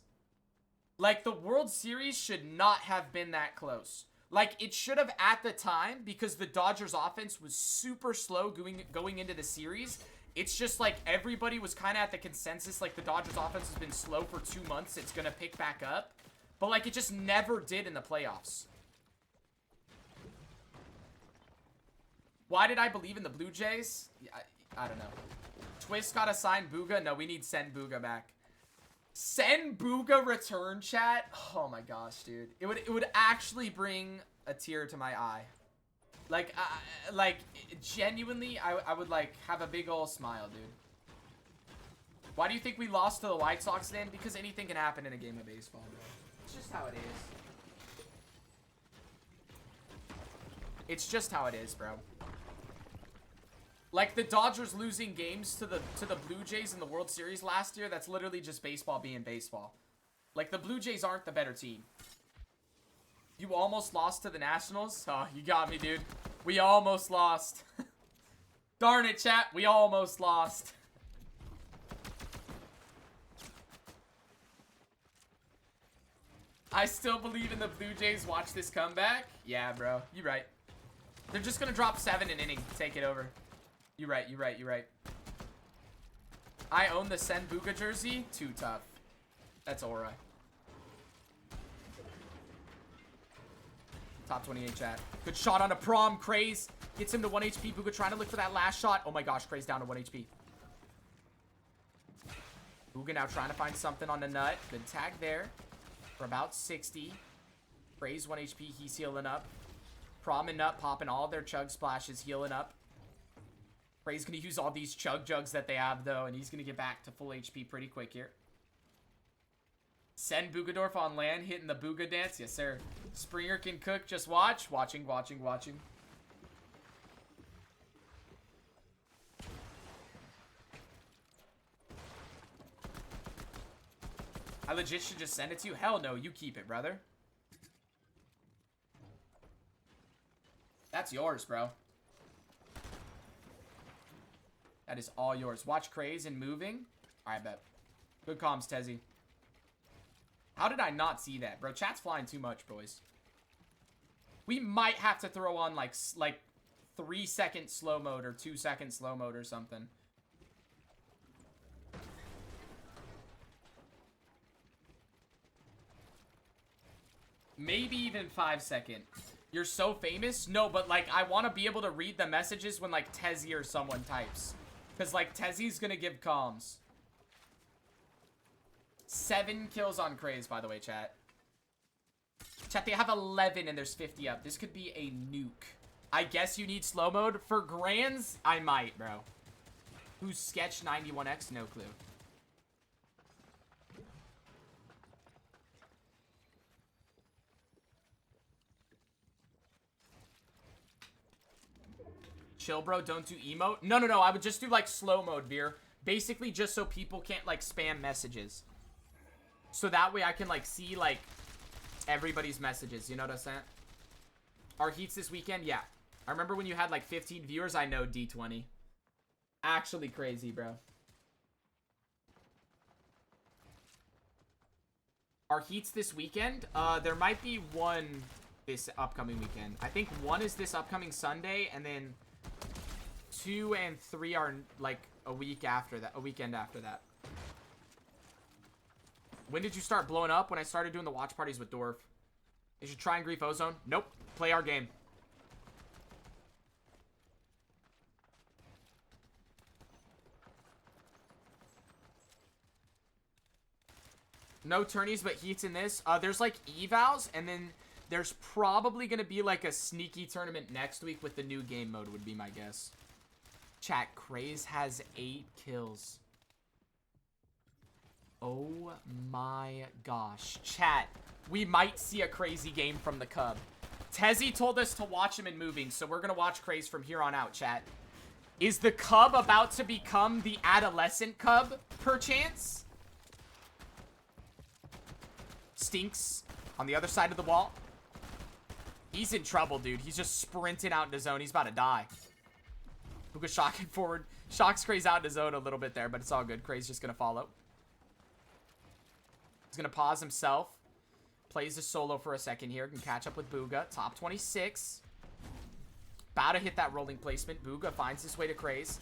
Like, the World Series should not have been that close. Like, it should have at the time, because the Dodgers offense was super slow going into the series. It's just like everybody was kind of at the consensus, like the Dodgers offense has been slow for 2 months. It's going to pick back up. But, like, it just never did in the playoffs. Why did I believe in the Blue Jays? I don't know. Twist got to sign Bugha. No, we need send Bugha back. Send Bugha return, chat. Oh my gosh, dude. It would actually bring a tear to my eye. Like genuinely, I would like have a big ol' smile, dude. Why do you think we lost to the White Sox then? Because anything can happen in a game of baseball, bro. It's just how it is. It's just how it is, bro. Like, the Dodgers losing games to the Blue Jays in the World Series last year, that's literally just baseball being baseball. Like, the Blue Jays aren't the better team. You almost lost to the Nationals? Oh, you got me, dude. We almost lost. Darn it, chat. We almost lost. I still believe in the Blue Jays. Watch this comeback. Yeah, bro. You're right. They're just going to drop 7 an inning. Take it over. You're right, you're right, you're right. I own the Send Bugha jersey. Too tough. That's aura. Top 28 chat. Good shot on a prom. Kraez gets him to 1 HP. Bugha trying to look for that last shot. Oh my gosh, Kraez down to 1 HP. Bugha now trying to find something on the nut. Good tag there. For about 60. Kraez 1 HP. He's healing up. Prom and Nut popping all their chug splashes. Healing up. Kraez going to use all these chug jugs that they have, though, and he's going to get back to full HP pretty quick here. Send Bugadorf on land, hitting the Bugha dance. Yes, sir. Springer can cook. Just watch. Watching, watching, watching. I legit should just send it to you. Hell no, you keep it, brother. That's yours, bro. That is all yours. Watch Kraez and moving. All right, bet. Good comms, Tezzy. How did I not see that, bro? Chat's flying too much, boys. We might have to throw on like 3-second slow mode or 2-second slow mode or something. Maybe even 5-second. You're so famous? No, but like I want to be able to read the messages when like Tezzy or someone types. Because, like, Tezzy's going to give comms. 7 kills on Kraez, by the way, chat. Chat, they have 11 and there's 50 up. This could be a nuke. I guess you need slow mode. For Grands, I might, bro. Who's Sketch 91X? No clue. Chill, bro. Don't do emote. No, no, no. I would just do, like, slow mode, Veer. Basically, just so people can't, like, spam messages. So that way I can, like, see, like, everybody's messages. You know what I'm saying? Our heats this weekend? Yeah. I remember when you had, like, 15 viewers. I know D20. Actually crazy, bro. Our heats this weekend? There might be one this upcoming weekend. I think one is this upcoming Sunday, and then 2 and 3 are like a week after that, a weekend after that. When did you start blowing up? When I started doing the watch parties with Dorf. They should try and grief Ozone. Nope. Play our game. No tourneys, but heats in this. There's like evals, and then there's probably going to be like a sneaky tournament next week with the new game mode would be my guess. Chat, Kraez has 8 kills. Oh my gosh. Chat, we might see a crazy game from the Cub. Tezzy told us to watch him in moving, so we're going to watch Kraez from here on out, chat. Is the Cub about to become the adolescent Cub, perchance? Stinks on the other side of the wall. He's in trouble, dude. He's just sprinting out into zone. He's about to die. Bugha shocking forward. Shocks Kraez out into zone a little bit there, but it's all good. Kraez just going to follow. He's going to pause himself. Plays a solo for a second here. Can catch up with Bugha. Top 26. About to hit that rolling placement. Bugha finds his way to Kraez.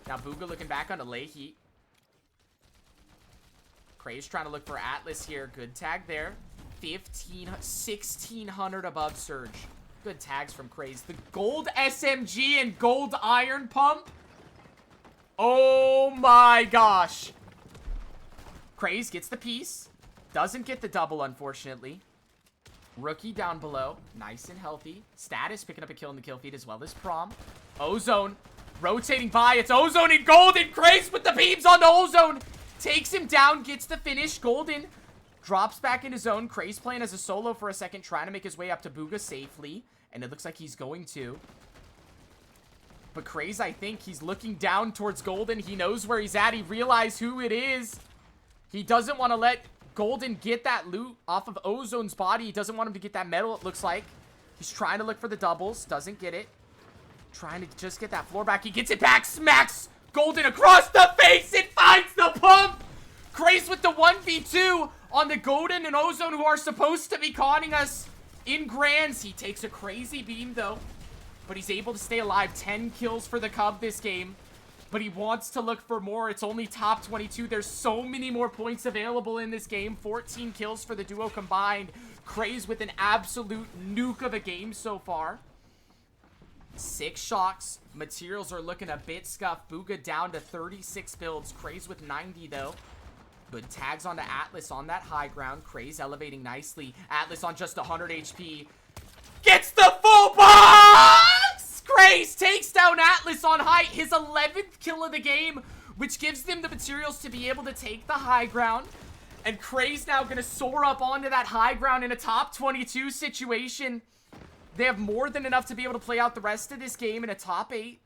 Now Bugha looking back onto lay heat. Kraez trying to look for Atlas here. Good tag there. 1600 above Surge. Good tags from Kraez. The gold SMG and gold iron pump. Oh my gosh. Kraez gets the piece. Doesn't get the double, unfortunately. Rookie down below. Nice and healthy. Status picking up a kill in the kill feed as well as Prom. Ozone rotating by. It's Ozone and Golden. Kraez with the beams on the Ozone. Takes him down. Gets the finish. Golden drops back into zone. Kraez playing as a solo for a second. Trying to make his way up to Bugha safely. And it looks like he's going to. But Kraez, I think he's looking down towards Golden. He knows where he's at. He realized who it is. He doesn't want to let Golden get that loot off of Ozone's body. He doesn't want him to get that medal, it looks like. He's trying to look for the doubles. Doesn't get it. Trying to just get that floor back. He gets it back. Smacks Golden across the face and finds the pump. Kraez with the 1v2 on the Golden and Ozone, who are supposed to be conning us in grands. He takes a crazy beam, though. But he's able to stay alive. 10 kills for the Cub this game. But he wants to look for more. It's only top 22. There's so many more points available in this game. 14 kills for the duo combined. Kraez with an absolute nuke of a game so far. 6 shocks. Materials are looking a bit scuffed. Bugha down to 36 builds. Kraez with 90, though. Good tags onto Atlas on that high ground. Kraez elevating nicely. Atlas on just 100 HP. Gets the full box! Kraez takes down Atlas on height. His 11th kill of the game, which gives them the materials to be able to take the high ground. And Kraez now going to soar up onto that high ground in a top 22 situation. They have more than enough to be able to play out the rest of this game in a top 8.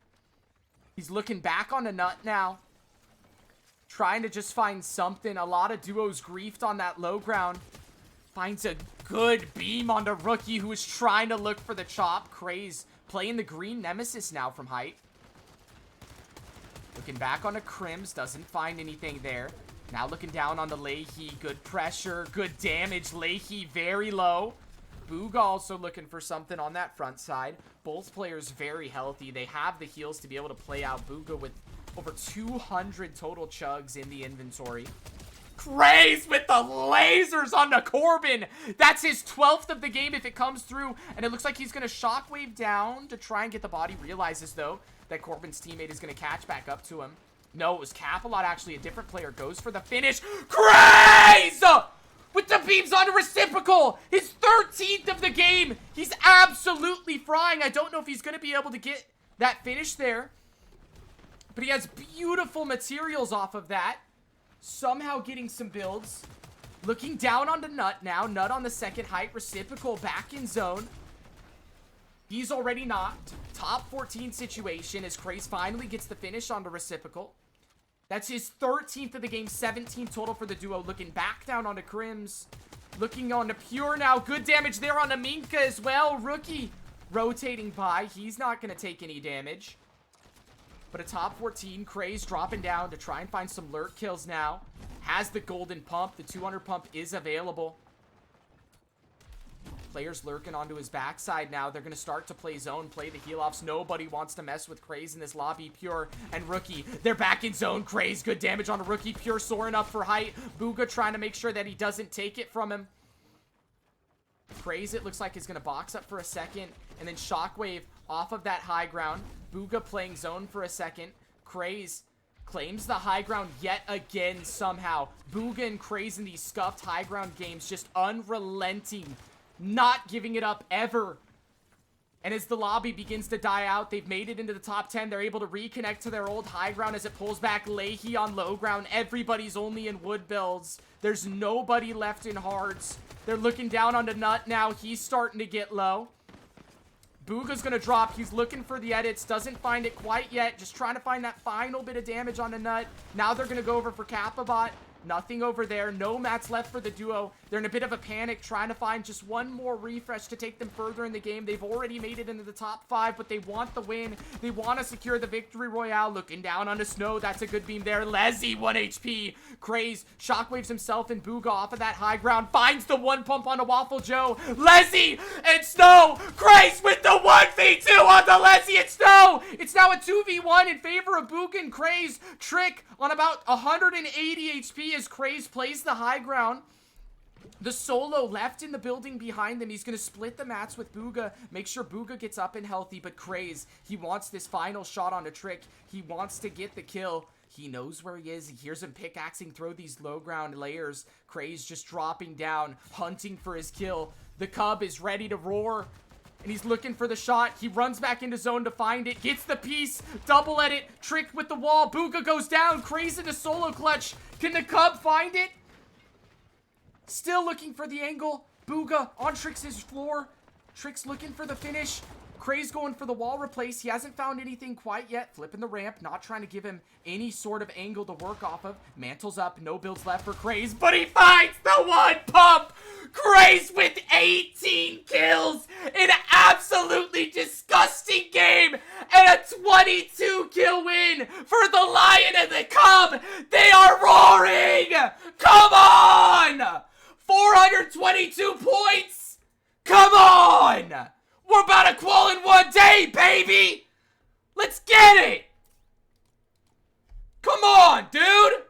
He's looking back on a nut now. Trying to just find something. A lot of duos griefed on that low ground. Finds a good beam onto Rookie, who is trying to look for the chop. Kraez playing the green Nemesis now from height. Looking back onto Crims. Doesn't find anything there. Now looking down on the Leahy. Good pressure. Good damage. Leahy very low. Bugha also looking for something on that front side. Both players very healthy. They have the heals to be able to play out. Bugha with over 200 total chugs in the inventory. Kraez with the lasers on the Corbin. That's his 12th of the game if it comes through. And it looks like he's going to shockwave down to try and get the body. Realizes, though, that Corbin's teammate is going to catch back up to him. No, it was Capalot, actually. A different player goes for the finish. Kraez! With the beams on reciprocal. His 13th of the game. He's absolutely frying. I don't know if he's going to be able to get that finish there. But he has beautiful materials off of that. Somehow getting some builds. Looking down onto Nut now. Nut on the second height. Reciprocal back in zone. He's already knocked. Top 14 situation as Kraez finally gets the finish onto Reciprocal. That's his 13th of the game. 17 total for the duo. Looking back down onto Crims. Looking on to Pure now. Good damage there on Aminka as well. Rookie rotating by. He's not going to take any damage. But a top 14. Kraez dropping down to try and find some lurk kills now. Has the golden pump. The 200 pump is available. Players lurking onto his backside now. They're going to start to play zone, play the heal-offs. Nobody wants to mess with Kraez in this lobby. Pure and Rookie, they're back in zone. Kraez, good damage on a Rookie. Pure soaring up for height. Bugha trying to make sure that he doesn't take it from him. Kraez, it looks like, is going to box up for a second. And then Shockwave off of that high ground. Bugha playing zone for a second. Kraez claims the high ground yet again somehow. Bugha and Kraez in these scuffed high ground games just unrelenting. Not giving it up ever. And as the lobby begins to die out, they've made it into the top 10. They're able to reconnect to their old high ground as it pulls back Leahy on low ground. Everybody's only in wood builds. There's nobody left in hards. They're looking down on the Nut now. He's starting to get low. Bugha's gonna drop. He's looking for the edits. Doesn't find it quite yet. Just trying to find that final bit of damage on the Nut. Now they're gonna go over for Kappa-Bot. Nothing over there. No mats left for the duo. They're in a bit of a panic, trying to find just one more refresh to take them further in the game. They've already made it into the top 5, but they want the win. They want to secure the victory royale. Looking down on the Snow. That's a good beam there. Leslie, 1 HP. Kraez shockwaves himself and Bugha off of that high ground. Finds the 1 pump on a Waffle Joe. Leslie and Snow. Kraez with the 1v2 on the Leslie and Snow. It's now a 2v1 in favor of Bugha and Kraez. Trick on about 180 HP as Kraez plays the high ground. The solo left in the building behind them. He's going to split the mats with Bugha. Make sure Bugha gets up and healthy. But Kraez, he wants this final shot on a Trick. He wants to get the kill. He knows where he is. He hears him pickaxing through these low ground layers. Kraez just dropping down, hunting for his kill. The Cub is ready to roar. And he's looking for the shot. He runs back into zone to find it. Gets the piece. Double edit. Trick with the wall. Bugha goes down. Kraez in a solo clutch. Can the Cub find it? Still looking for the angle. Bugha on Trick's floor. Trick's looking for the finish. Kraez going for the wall replace. He hasn't found anything quite yet. Flipping the ramp. Not trying to give him any sort of angle to work off of. Mantle's up. No builds left for Kraez. But he finds the 1 pump. Kraez with 18 kills. An absolutely disgusting game. And a 22 kill win for the Lion and the Cub. They are roaring. Come on. 422 points. Come on. We're about to qual in 1 day, baby! Let's get it! Come on, dude!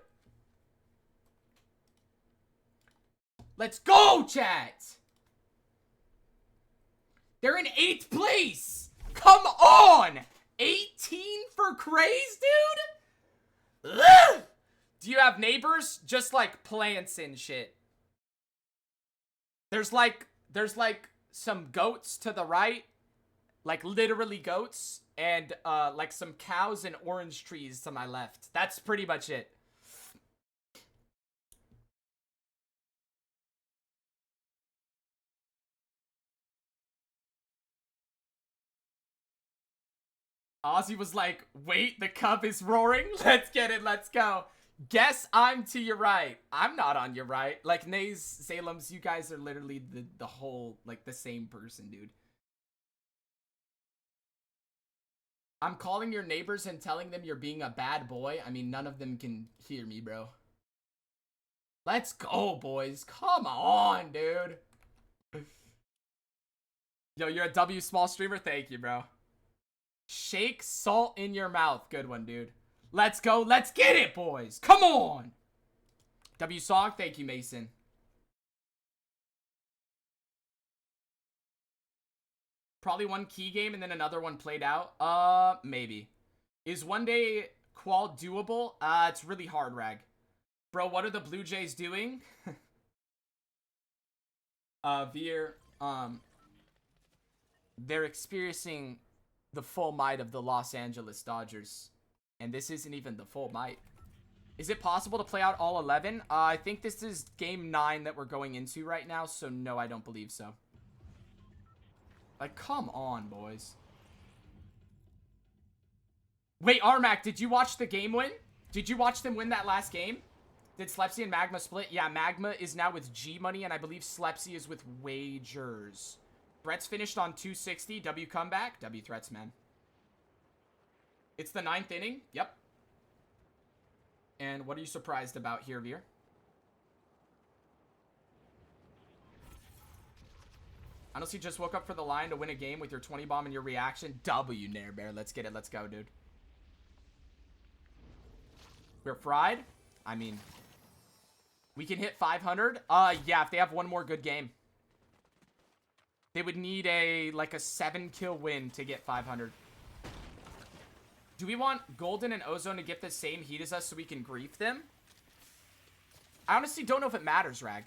Let's go, chat! They're in 8th place! Come on! 18 for Kraez, dude? Ugh! Do you have neighbors? Just like plants and shit. There's like some goats to the right, like literally goats, and like some cows and orange trees to my left. That's pretty much it. Ozzy was like, wait, the Cub is roaring? Let's get it, let's go. Guess I'm to your right. I'm not on your right. Like, Nays, Salem's, you guys are literally the whole, like, the same person, dude. I'm calling your neighbors and telling them you're being a bad boy. I mean, none of them can hear me, bro. Let's go, boys. Come on, dude. Yo, you're a W small streamer? Thank you, bro. Shake salt in your mouth. Good one, dude. Let's go. Let's get it, boys. Come on. W Song. Thank you, Mason. Probably one key game and then another one played out. Maybe. Is 1 day qual doable? It's really hard, Rag. Bro, what are the Blue Jays doing? Veer, they're experiencing the full might of the Los Angeles Dodgers. And this isn't even the full might. Is it possible to play out all 11? I think this is game 9 that we're going into right now. So no, I don't believe so. Like, come on, boys. Wait, Armac, did you watch the game win? Did you watch them win that last game? Did Slepsy and Magma split? Yeah, Magma is now with G Money, and I believe Slepsy is with Wagers. Brett's finished on 260. W comeback. W threats, man. It's the 9th inning. Yep. And what are you surprised about here, Veer? Honestly, just woke up for the line to win a game with your 20 bomb and your reaction. W, Nair Bear. Let's get it. Let's go, dude. We're fried. I mean, we can hit 500. Yeah, if they have one more good game. They would need like a 7-kill win to get 500. Do we want Golden and Ozone to get the same heat as us so we can grief them? I honestly don't know if it matters, Rag.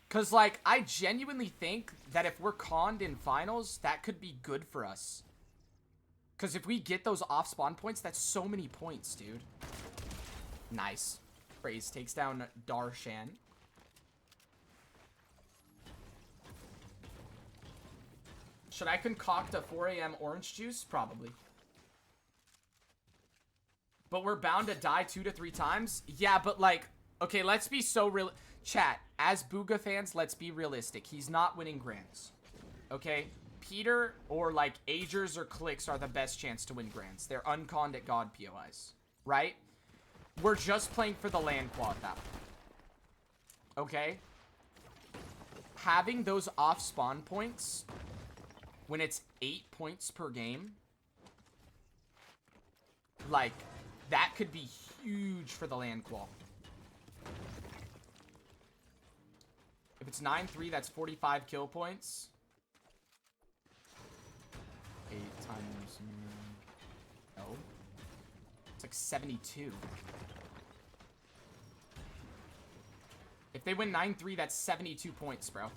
Because, like, I genuinely think that if we're conned in finals, that could be good for us. Because if we get those off-spawn points, that's so many points, dude. Nice. Kraez takes down Darshan. Should I concoct a 4 a.m. orange juice? Probably. But we're bound to die 2 to 3 times? Yeah, but like, okay, let's be so real. Chat, as Bugha fans, let's be realistic. He's not winning Grands. Okay? Peter or like Agers or Clicks are the best chance to win Grands. They're unconned at God POIs. Right? We're just playing for the land qual at that point. Okay? Having those off spawn points when it's 8 points per game, like, that could be huge for the land qual. If it's 9-3, that's 45 kill points. 8 times... No. It's like 72. If they win 9-3, that's 72 points, bro.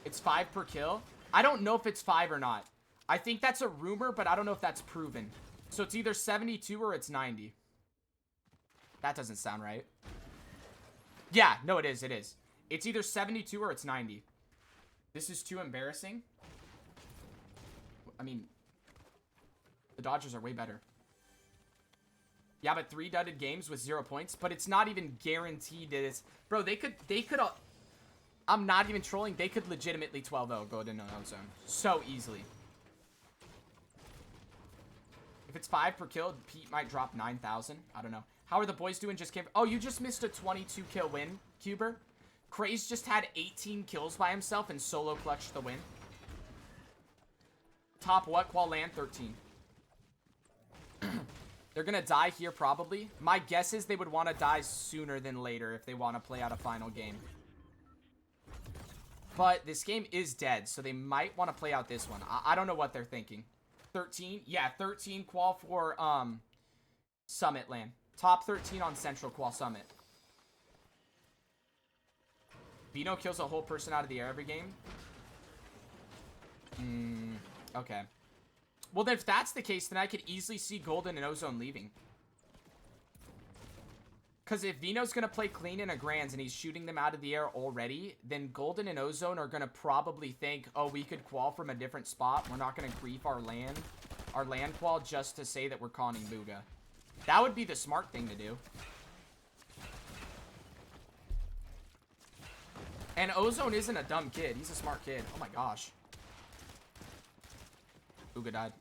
It's 5 per kill. I don't know if it's 5 or not. I think that's a rumor, but I don't know if that's proven. So it's either 72 or it's 90. That doesn't sound right. Yeah, no, it is. It is. It's either 72 or it's 90. This is too embarrassing. I mean, the Dodgers are way better. Yeah, but 3 dudded games with 0 points, but it's not even guaranteed that it's... Bro, they could... I'm not even trolling. They could legitimately 12-0 go to no zone. So easily. If it's 5 per kill, Pete might drop 9,000. I don't know. How are the boys doing? Just came... Oh, you just missed a 22-kill win, Cuber. Kraez just had 18 kills by himself and solo clutched the win. Top what? Qual land 13. They're going to die here probably. My guess is they would want to die sooner than later if they want to play out a final game. But this game is dead, so they might want to play out this one. I don't know what they're thinking. 13? Yeah, 13 qual for Summit land. Top 13 on Central qual Summit. Vino kills a whole person out of the air every game. Okay. Well, then if that's the case, then I could easily see Golden and Ozone leaving. Because if Vino's going to play clean in a Grands and he's shooting them out of the air already, then Golden and Ozone are going to probably think, oh, we could qual from a different spot. We're not going to grief our land qual just to say that we're conning Bugha. That would be the smart thing to do. And Ozone isn't a dumb kid. He's a smart kid. Oh my gosh. Bugha died.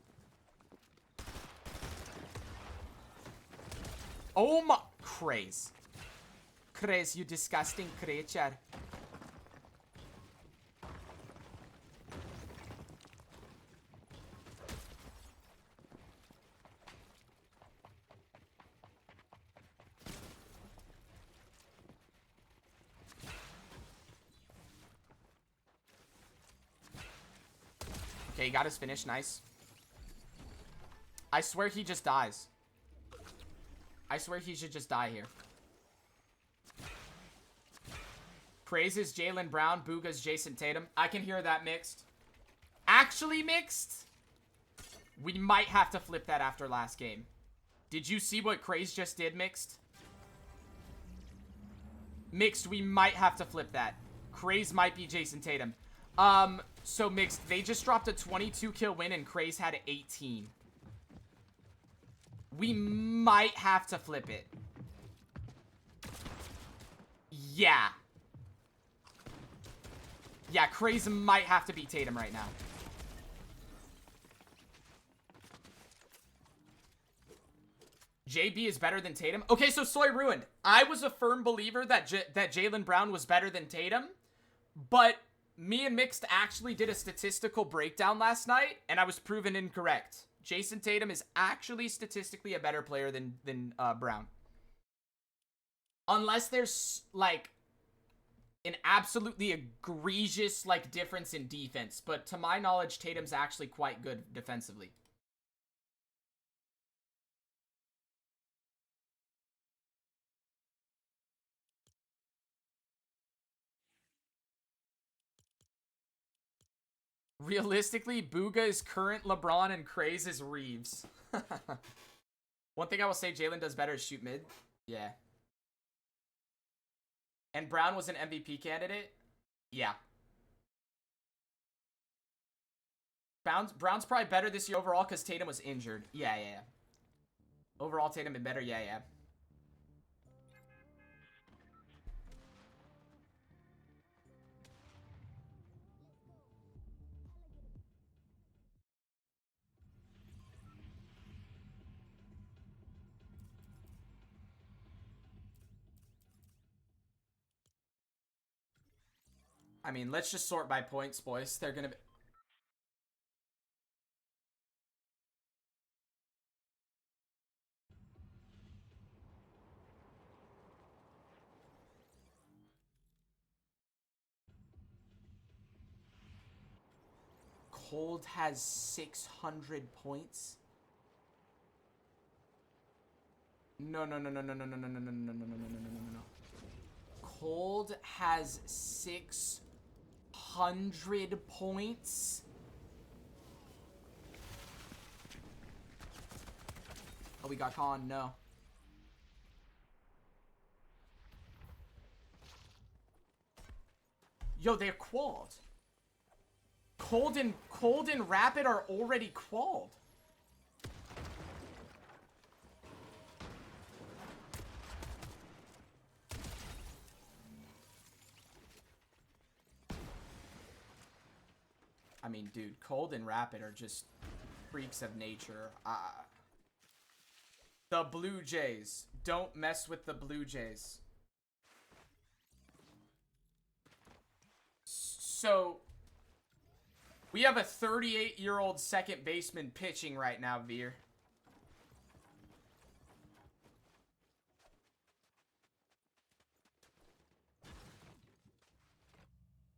Oh my... Kraez. Kraez, you disgusting creature. Okay, he got his finish. Nice. I swear he just dies. I swear he should just die here. Kraez is Jaylen Brown. Bugha's Jason Tatum. I can hear that mixed. Actually mixed? We might have to flip that after last game. Did you see what Kraez just did, mixed? Mixed, we might have to flip that. Kraez might be Jason Tatum. So mixed, they just dropped a 22 kill win and Kraez had 18. We might have to flip it. Yeah. Yeah, Kraez might have to beat Tatum right now. JB is better than Tatum. Okay, so Soy ruined. I was a firm believer that that Jaylen Brown was better than Tatum, but me and Mixed actually did a statistical breakdown last night, and I was proven incorrect. Jason Tatum is actually statistically a better player than Brown. Unless there's, like, an absolutely egregious, like, difference in defense. But to my knowledge, Tatum's actually quite good defensively. Realistically, Bugha is current LeBron and Kraez is Reeves. One thing I will say Jalen does better is shoot mid. Yeah. And Brown was an MVP candidate? Yeah. Brown's probably better this year overall because Tatum was injured. Yeah. Overall, Tatum been better? Yeah. I mean, let's just sort by points, boys. They're gonna be... Cold has 600 points? No. Cold has 600 points? Oh, we got Khan. No. Yo, they're qualled. Cold and Rapid are already qualled. I mean, dude, Cold and Rapid are just freaks of nature. The Blue Jays. Don't mess with the Blue Jays. So, we have a 38-year-old second baseman pitching right now, Veer.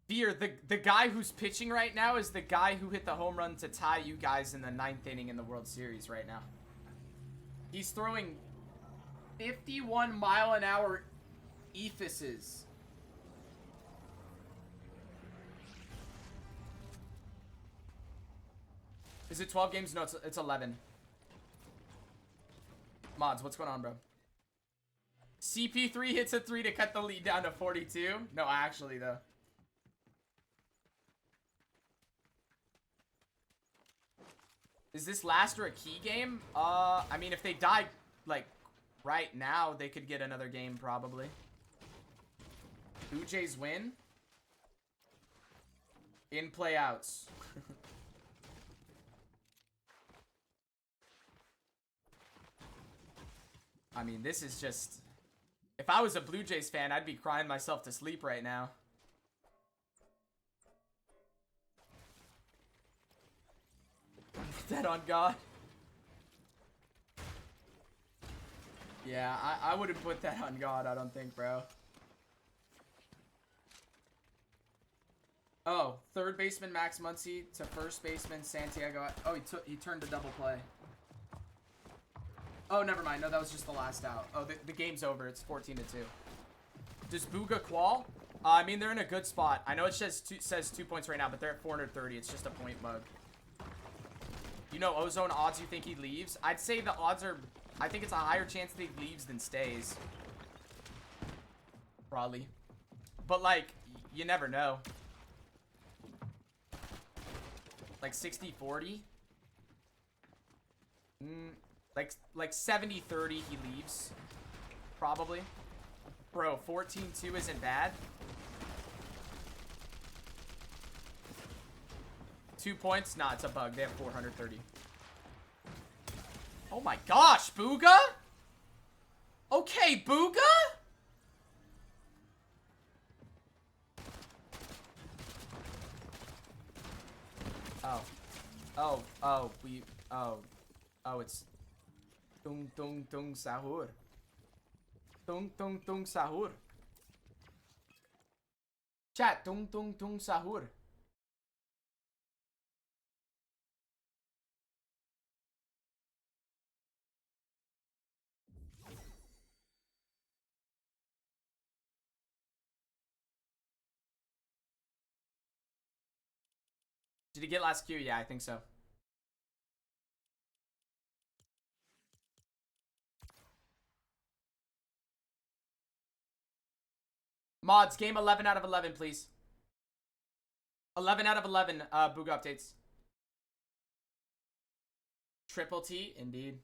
Veer, the guy who's pitching right now is the guy who hit the home run to tie you guys in the 9th inning in the World Series right now. He's throwing 51-mile-an-hour ephises. Is it 12 games? No, it's 11. Mods, what's going on, bro? CP3 hits a 3 to cut the lead down to 42. No, actually, though. Is this last or a key game? I mean, if they die, like, right now, they could get another game, probably. Blue Jays win? In play-outs. I mean, this is just... If I was a Blue Jays fan, I'd be crying myself to sleep right now. Put that on God. Yeah, I wouldn't put that on God, I don't think, bro. Oh, third baseman Max Muncy to first baseman Santiago. Oh, he turned to double play. Oh, never mind. No, that was just the last out. Oh, the game's over. It's 14-2. Does Bugha qual? I mean, they're in a good spot. I know it says 2 points right now, but they're at 430. It's just a point bug. You know Ozone odds you think he leaves? I'd say the odds are... I think it's a higher chance that he leaves than stays. Probably. But, like, you never know. Like 60-40? Like 70-30 he leaves. Probably. Bro, 14-2 isn't bad. 2 points? Nah, it's a bug. They have 430. Oh my gosh, Bugha? Okay, Bugha? Oh, it's Tung Tung Tung Sahur. Tung tung tung sahur. Chat, tung tung tung sahur. Did he get last Q? Yeah, I think so. Mods, game 11 out of 11, please. 11 out of 11, Bugha updates. Triple T, indeed.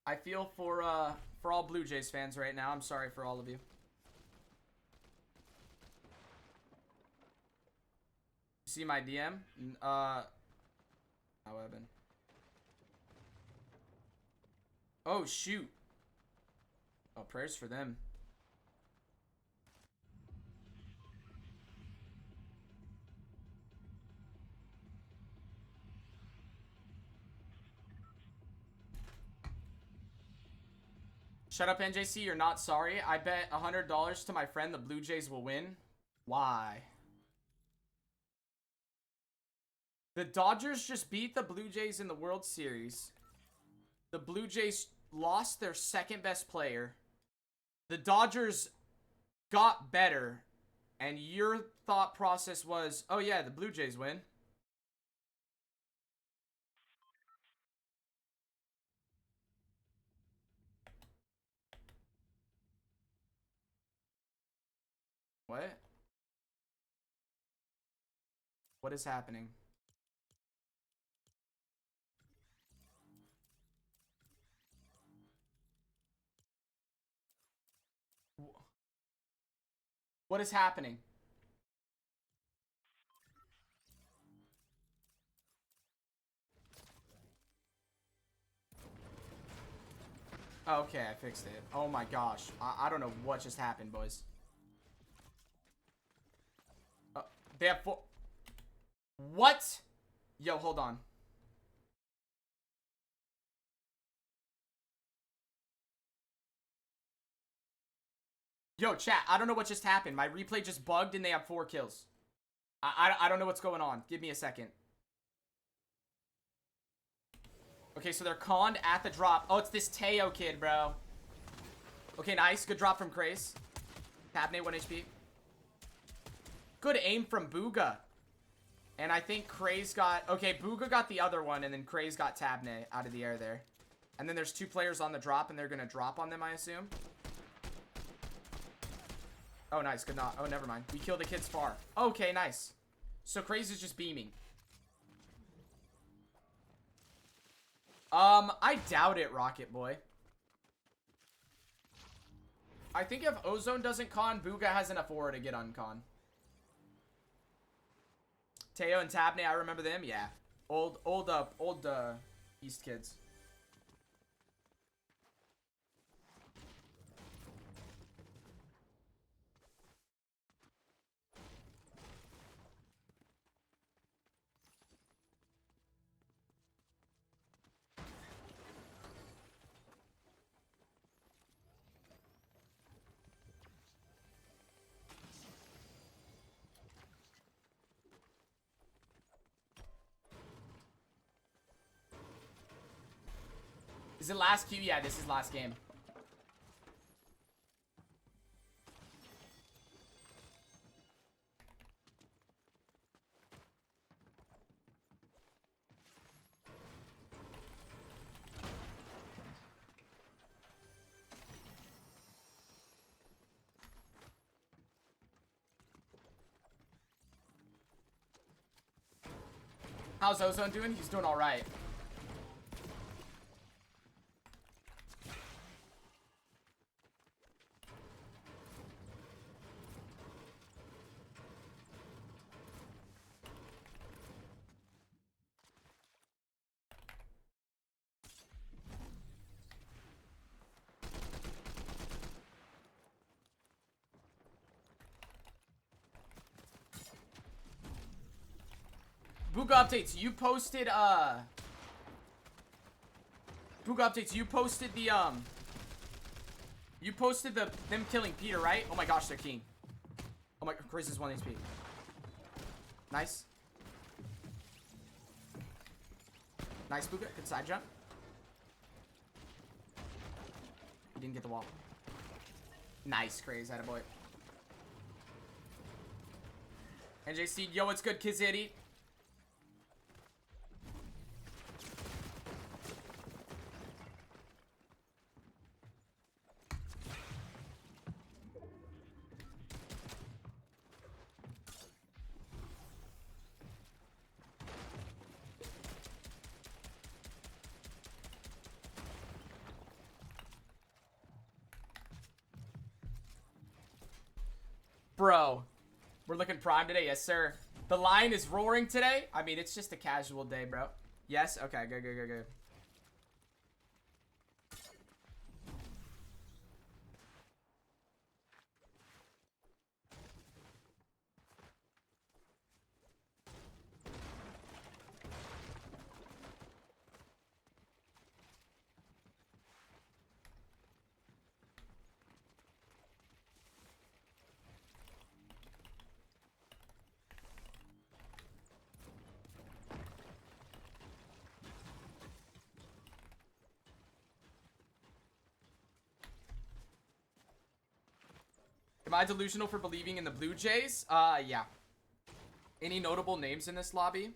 I feel for all Blue Jays fans right now. I'm sorry for all of you. See my DM? How happened? Oh, shoot. Oh, prayers for them. Shut up, NJC. You're not sorry. I bet $100 to my friend the Blue Jays will win. Why? The Dodgers just beat the Blue Jays in the World Series. The Blue Jays lost their second best player. The Dodgers got better. And your thought process was, oh yeah, the Blue Jays win. What? What is happening? What is happening? Okay, I fixed it. Oh my gosh. I don't know what just happened, boys. They have 4... What? Yo, hold on. Yo, chat, I don't know what just happened. My replay just bugged and they have 4 kills. I don't know what's going on. Give me a second. Okay, so they're conned at the drop. Oh, it's this Teo kid, bro. Okay, nice. Good drop from Kraez. Tabney, 1 HP. Good aim from Bugha. And I think Kraez got... Okay, Bugha got the other one, and then Kraez got Tabney out of the air there. And then there's 2 players on the drop, and they're going to drop on them, I assume. Oh, nice. Good not. Oh, never mind. We killed the kids far. Okay, nice. So Kraez is just beaming. I doubt it, Rocket Boy. I think if Ozone doesn't con, Bugha has enough aura to get uncon. Teo and Tabney, I remember them. Yeah. Old East kids. Is it last queue? Yeah, this is last game. How's Ozone doing? He's doing all right. Bugha updates. You posted Bugha updates. You posted them killing Peter, right? Oh my gosh, they're king. Oh my, Kraez is 1 HP. Nice. Nice, Bugha. Good side jump. He didn't get the wall. Nice, Kraez. Attaboy. NJC, yo, what's good, Kizity? Bro, we're looking prime today. Yes, sir. The line is roaring today. I mean, it's just a casual day, bro. Yes? Okay, good, good, good, good. Am I delusional for believing in the Blue Jays? Yeah. Any notable names in this lobby?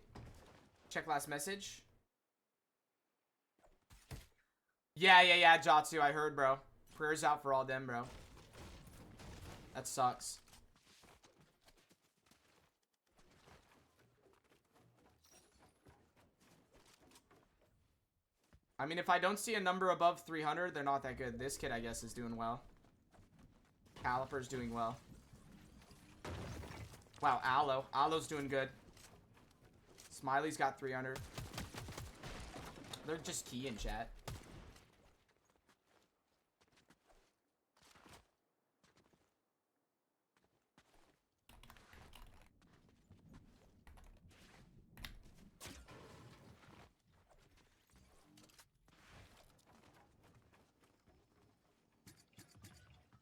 Check last message. Yeah, Jatsu, I heard, bro. Prayers out for all them, bro. That sucks. I mean, if I don't see a number above 300, they're not that good. This kid, I guess, is doing well. Caliper's doing well. Wow, Alo's doing good. Smiley's got 300. They're just key in chat.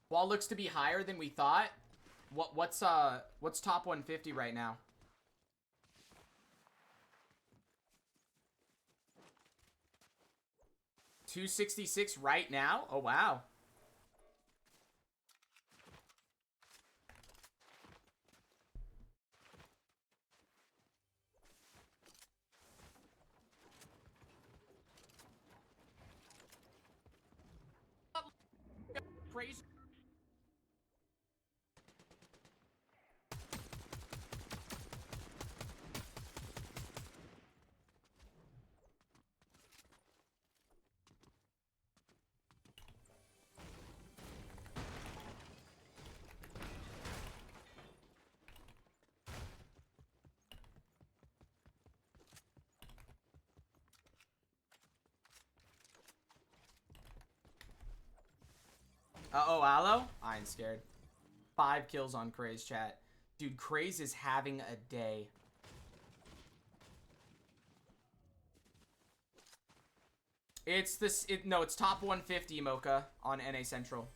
Wall looks to be higher than we thought. What's top 150 right now? $266 right now? Oh wow. Crazy. Uh-oh, Aloe? I ain't scared. 5 kills on Kraez, chat. Dude, Kraez is having a day. It's this... no, it's top 150, Mocha, on NA Central.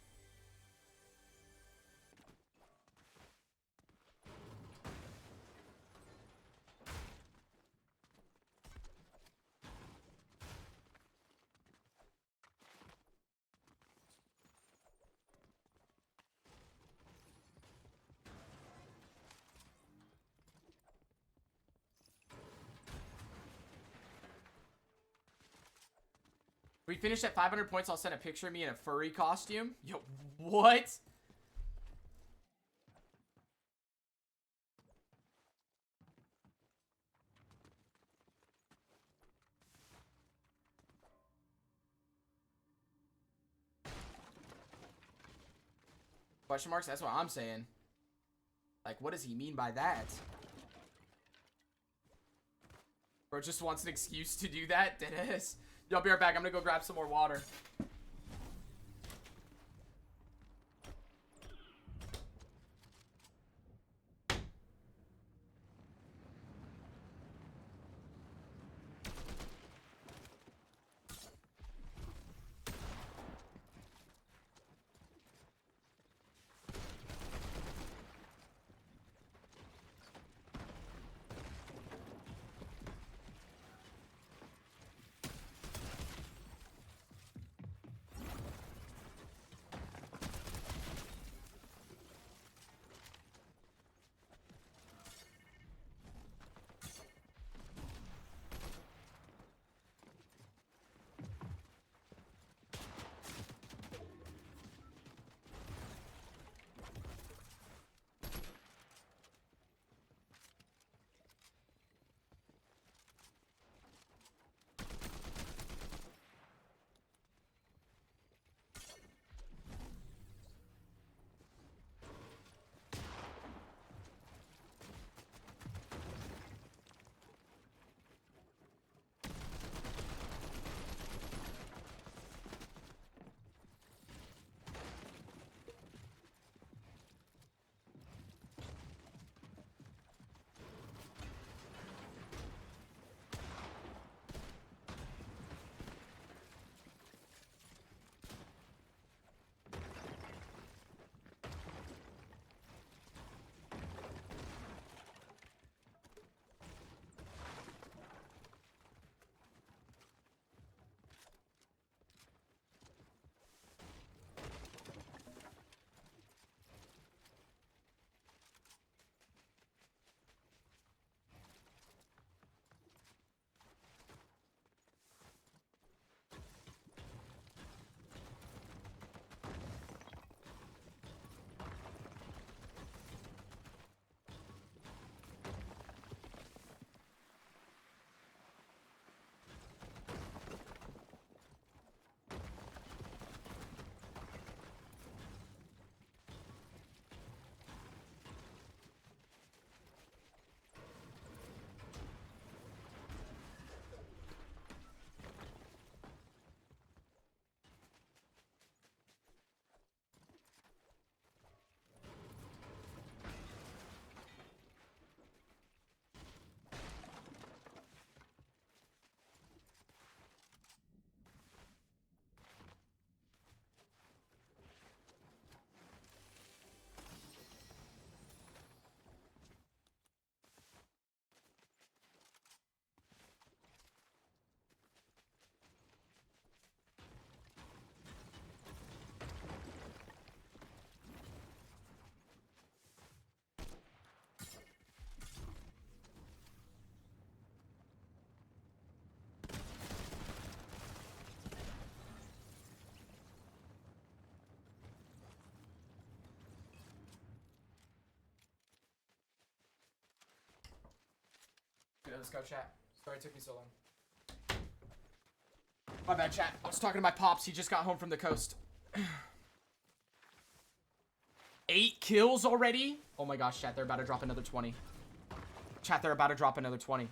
We finish at 500 points. I'll send a picture of me in a furry costume. Yo, what? Question marks? That's what I'm saying. Like, what does he mean by that? Bro just wants an excuse to do that? Deadass. Yo, I'll be right back. I'm gonna go grab some more water. let's go, chat. Sorry it took me so long. My bad, chat. I was talking to my pops. He just got home from the coast. 8 kills already? Oh my gosh, chat. They're about to drop another 20. Chat, they're about to drop another 20.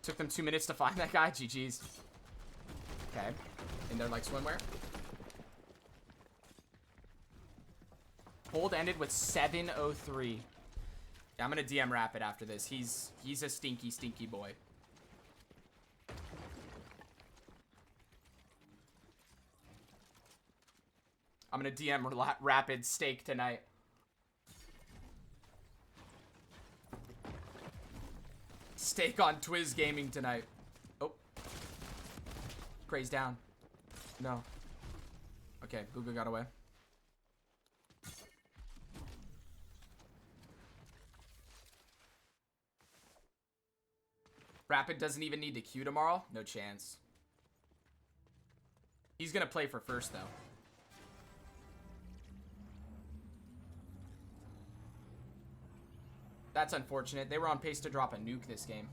Took them 2 minutes to find that guy. GG's. Okay. In their, like, swimwear. Hold ended with 7:03. Yeah, I'm gonna DM Rapid after this. He's a stinky, stinky boy. I'm gonna DM Rapid steak tonight. Steak on Twiz Gaming tonight. Oh. Kraez down. No. Okay, Bugha got away. Rapid doesn't even need to queue tomorrow? No chance. He's gonna play for first, though. That's unfortunate. They were on pace to drop a nuke this game.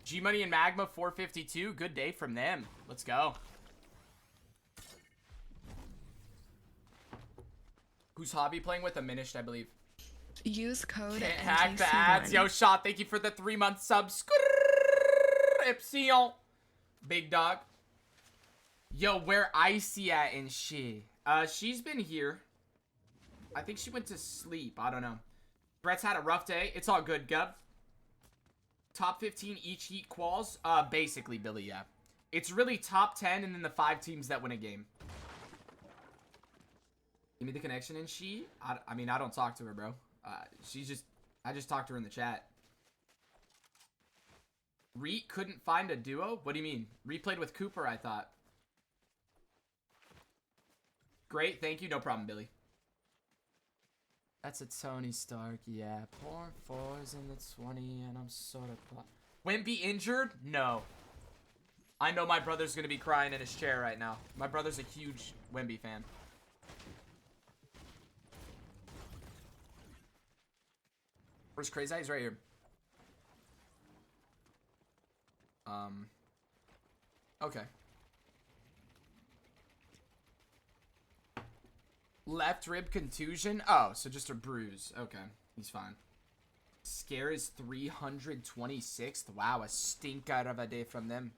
G-Money and Magma 452. Good day from them. Let's go. Who's Hobby playing with? Diminished, I believe. Use code Can't hack the NGC1. ads. Yo, Shot, thank you for the 3-month subscription. Big dog. Yo, where Icy at and shit? She's been here. I think she went to sleep. I don't know. Brett's had a rough day. It's all good, Gub. Top 15 each heat quals? Basically, Billy, yeah. It's really top 10 and then the 5 teams that win a game. Give me the connection and she? I mean, I don't talk to her, bro. I just talked to her in the chat. Reet couldn't find a duo? What do you mean? Replayed with Cooper, I thought. Great, thank you. No problem, Billy. That's a Tony Stark, yeah. Porn 4's in the 20, and I'm sort of... Wimpy injured? No. I know my brother's gonna be crying in his chair right now. My brother's a huge Wemby fan. Where's Kraez? He's right here. Okay. Left rib contusion? Oh, so just a bruise. Okay, he's fine. Scare is 326th. Wow, a stinker of a day from them.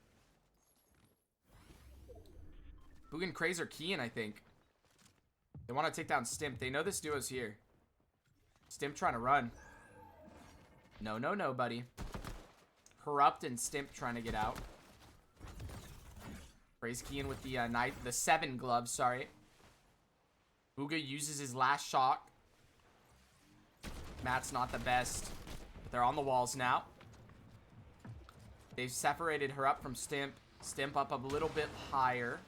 Bugha and Kraez are keying, I think. They want to take down Stimp. They know this duo's here. Stimp trying to run. No, no, no, buddy. Corrupt and Stimp trying to get out. Kraez keying with the knife, the 7 gloves, sorry. Bugha uses his last shot. Matt's not the best. They're on the walls now. They've separated her up from Stimp. Stimp up a little bit higher,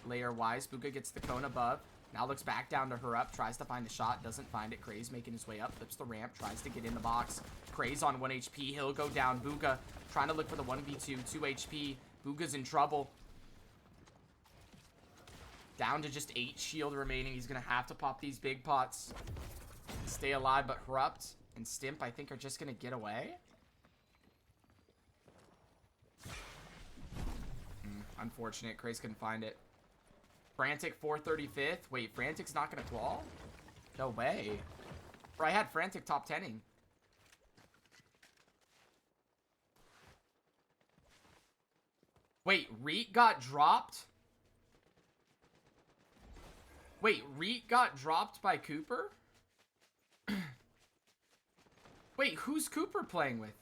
layer-wise. Bugha gets the cone above. Now looks back down to her up. Tries to find a shot. Doesn't find it. Kraez making his way up. Flips the ramp. Tries to get in the box. Kraez on 1 HP. He'll go down. Bugha trying to look for the 1v2. 2 HP. Bugha's in trouble. Down to just 8 shield remaining. He's going to have to pop these big pots. Stay alive, but Corrupt and Stimp, I think, are just going to get away. Unfortunate. Kraez couldn't find it. Frantic 435th. Wait, Frantic's not going to claw? No way. Bro, I had Frantic top 10ing. Wait, Reet got dropped? Wait, Reet got dropped by Cooper? Wait, who's Cooper playing with?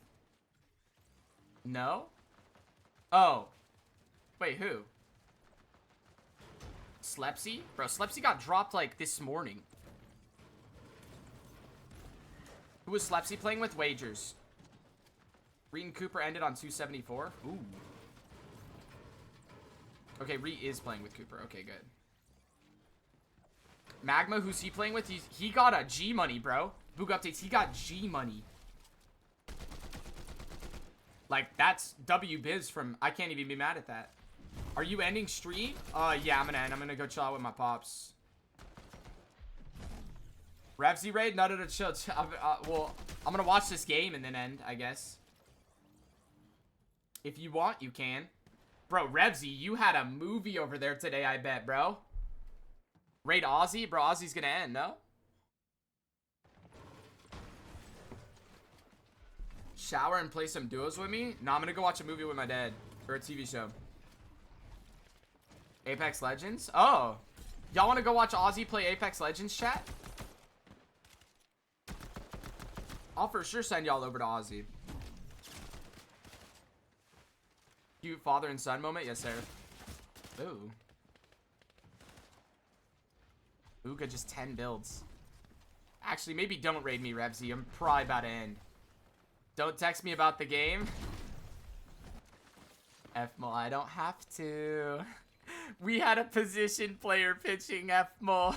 No? Oh. Wait, who? Slepsy? Bro, Slepsy got dropped, like, this morning. Who was Slepsy playing with? Wagers. Reed and Cooper ended on 274. Ooh. Okay, Reed is playing with Cooper. Okay, good. Magma, who's he playing with? He got a G money, bro. Bugha updates, he got G money. Like, that's W biz from... I can't even be mad at that. Are you ending stream? Yeah, I'm gonna end. I'm gonna go chill out with my pops. Revsy raid? No, chill. Well, I'm gonna watch this game and then end, I guess. If you want, you can. Bro, Revsy, you had a movie over there today, I bet, bro. Raid Aussie? Bro, Aussie's gonna end, no? Shower and play some duos with me? No, I'm gonna go watch a movie with my dad. Or a TV show. Apex Legends? Oh. Y'all wanna go watch Aussie play Apex Legends, chat? I'll for sure send y'all over to Aussie. Cute father and son moment? Yes, sir. Ooh. Bugha just 10 builds. Actually, maybe don't raid me, Revsy. I'm probably about to end. Don't text me about the game. F-Mol, I don't have to. We had a position player pitching F-Mol.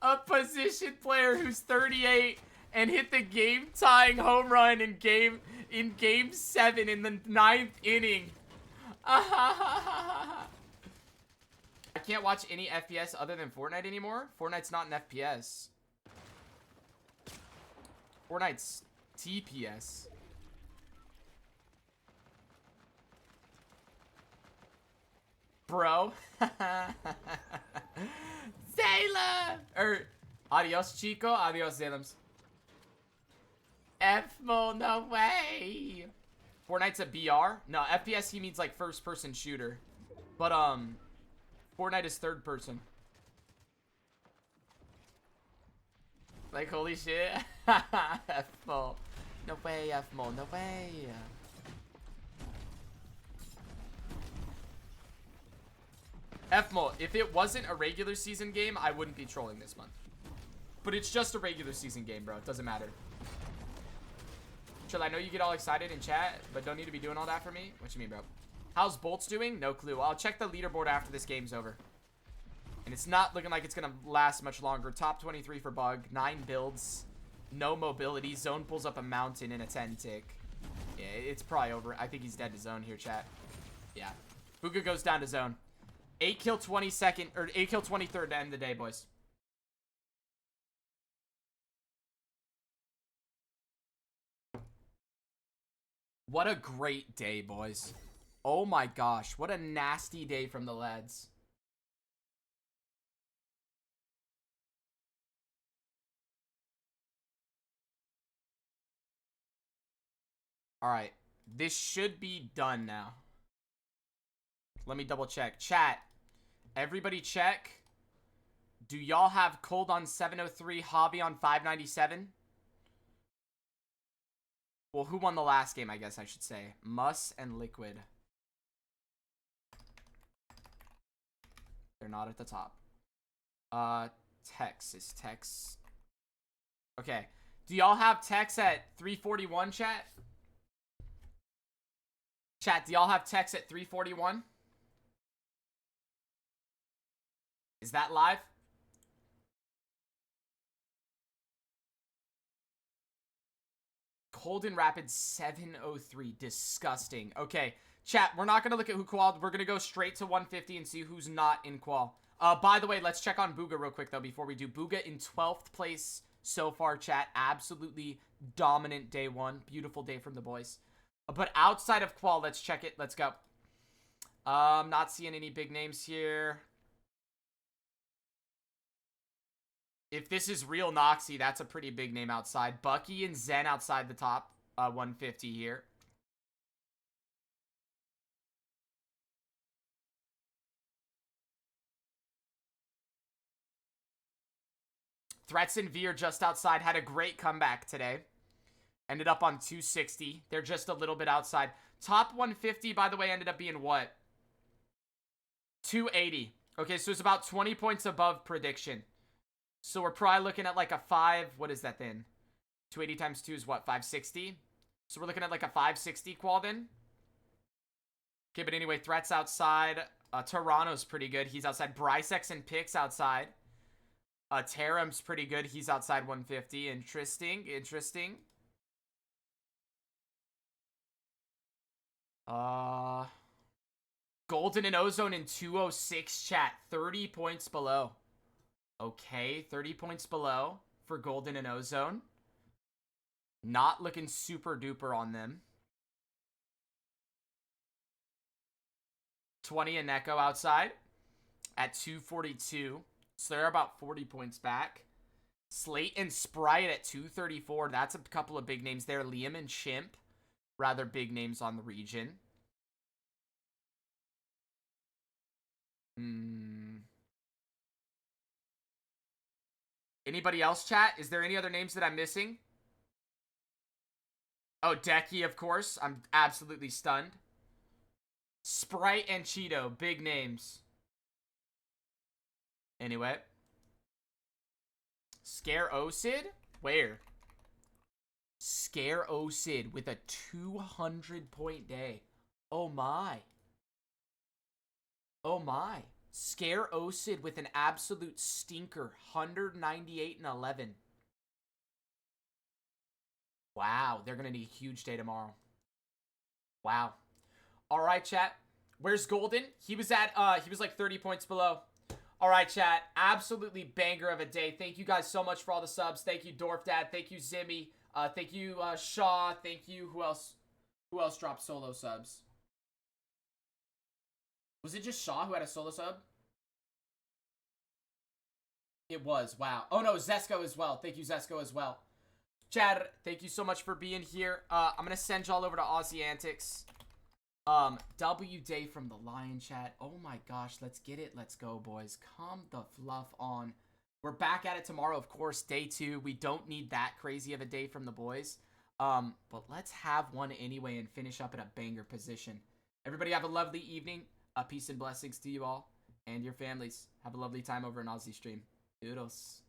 A position player who's 38 and hit the game-tying home run in game 7 in the 9th inning. I can't watch any FPS other than Fortnite anymore. Fortnite's not an FPS. Fortnite's TPS. Bro. Zayla! Adios, Chico. Adios, Zalems. F-Mo, no way. Fortnite's a BR? No, FPS he means like first person shooter. But, Fortnite is third person. Like, holy shit. F-Mo. No way, F-Mo, no way. F-Mo, if it wasn't a regular season game, I wouldn't be trolling this month. But it's just a regular season game, bro. It doesn't matter. Chill, I know you get all excited in chat, but don't need to be doing all that for me. What you mean, bro? How's Bolts doing? No clue. I'll check the leaderboard after this game's over. And it's not looking like it's going to last much longer. Top 23 for Bug. 9 builds. No mobility. Zone pulls up a mountain in a 10 tick. Yeah, it's probably over. I think he's dead to zone here, chat. Yeah. Bugha goes down to zone. 8 kill 22nd, or 8 kill 23rd to end the day, boys. What a great day, boys. Oh my gosh. What a nasty day from the lads. Alright. This should be done now. Let me double check. Chat. Everybody check. Do y'all have Cold on 703, Hobby on 597? Well, who won the last game, I guess I should say. Muss and Liquid. They're not at the top. Tex is Tex. Okay. Do y'all have Tex at 341, chat? Chat, do y'all have Tex at 341? Is that live? Golden Rapids 703. Disgusting. Okay. Chat, we're not going to look at who qualified. We're going to go straight to 150 and see who's not in qual. By the way, let's check on Bugha real quick, though, before we do. Bugha in 12th place so far, chat. Absolutely dominant day one. Beautiful day from the boys. But outside of qual, let's check it. Let's go. Not seeing any big names here. If this is real Noxy, that's a pretty big name outside. Bucky and Zen outside the top 150 here. Threats and V are just outside. Had a great comeback today. Ended up on 260. They're just a little bit outside. Top 150, by the way, ended up being what? 280. Okay, so it's about 20 points above prediction. So we're probably looking at like a 5. What is that then? 280 times 2 is what? 560? So we're looking at like a 560 qual then. Okay, but anyway, threats outside. Toronto's pretty good. He's outside. Brycex and Pix outside. Taram's pretty good. He's outside 150. Interesting. Interesting. Golden and Ozone in 206 chat. 30 points below. Okay, 30 points below for Golden and Ozone. Not looking super duper on them. 20 and Neko outside at 242. So they're about 40 points back. Slate and Sprite at 234. That's a couple of big names there. Liam and Chimp. Rather big names on the region. Anybody else, chat? Is there any other names that I'm missing? Oh, Decky, of course. I'm absolutely stunned. Sprite and Cheeto. Big names. Anyway. Scare Osid? Where? Scare Osid with a 200-point day. Oh, my. Oh, my. Scare Osid with an absolute stinker. 198 and 11. Wow, they're going to need a huge day tomorrow. Wow. All right, chat. Where's Golden? He was like 30 points below. All right, chat. Absolutely banger of a day. Thank you guys so much for all the subs. Thank you, Dorf Dad. Thank you, Zimmy. Thank you, Shaw. Thank you. Who else? Who else dropped solo subs? Was it just Shaw who had a solo sub? It was. Wow. Oh, no. Zesco as well. Thank you, Zesco, as well. Chad, thank you so much for being here. I'm going to send y'all over to Aussie Antics. W Day from the Lion, chat. Oh my gosh, let's get it. Let's go, boys. Calm the fluff on. We're back at it tomorrow, of course, day 2. We don't need that crazy of a day from the boys. But let's have one anyway and finish up in a banger position. Everybody have a lovely evening. Peace and blessings to you all and your families. Have a lovely time over in Aussie stream. Doodles.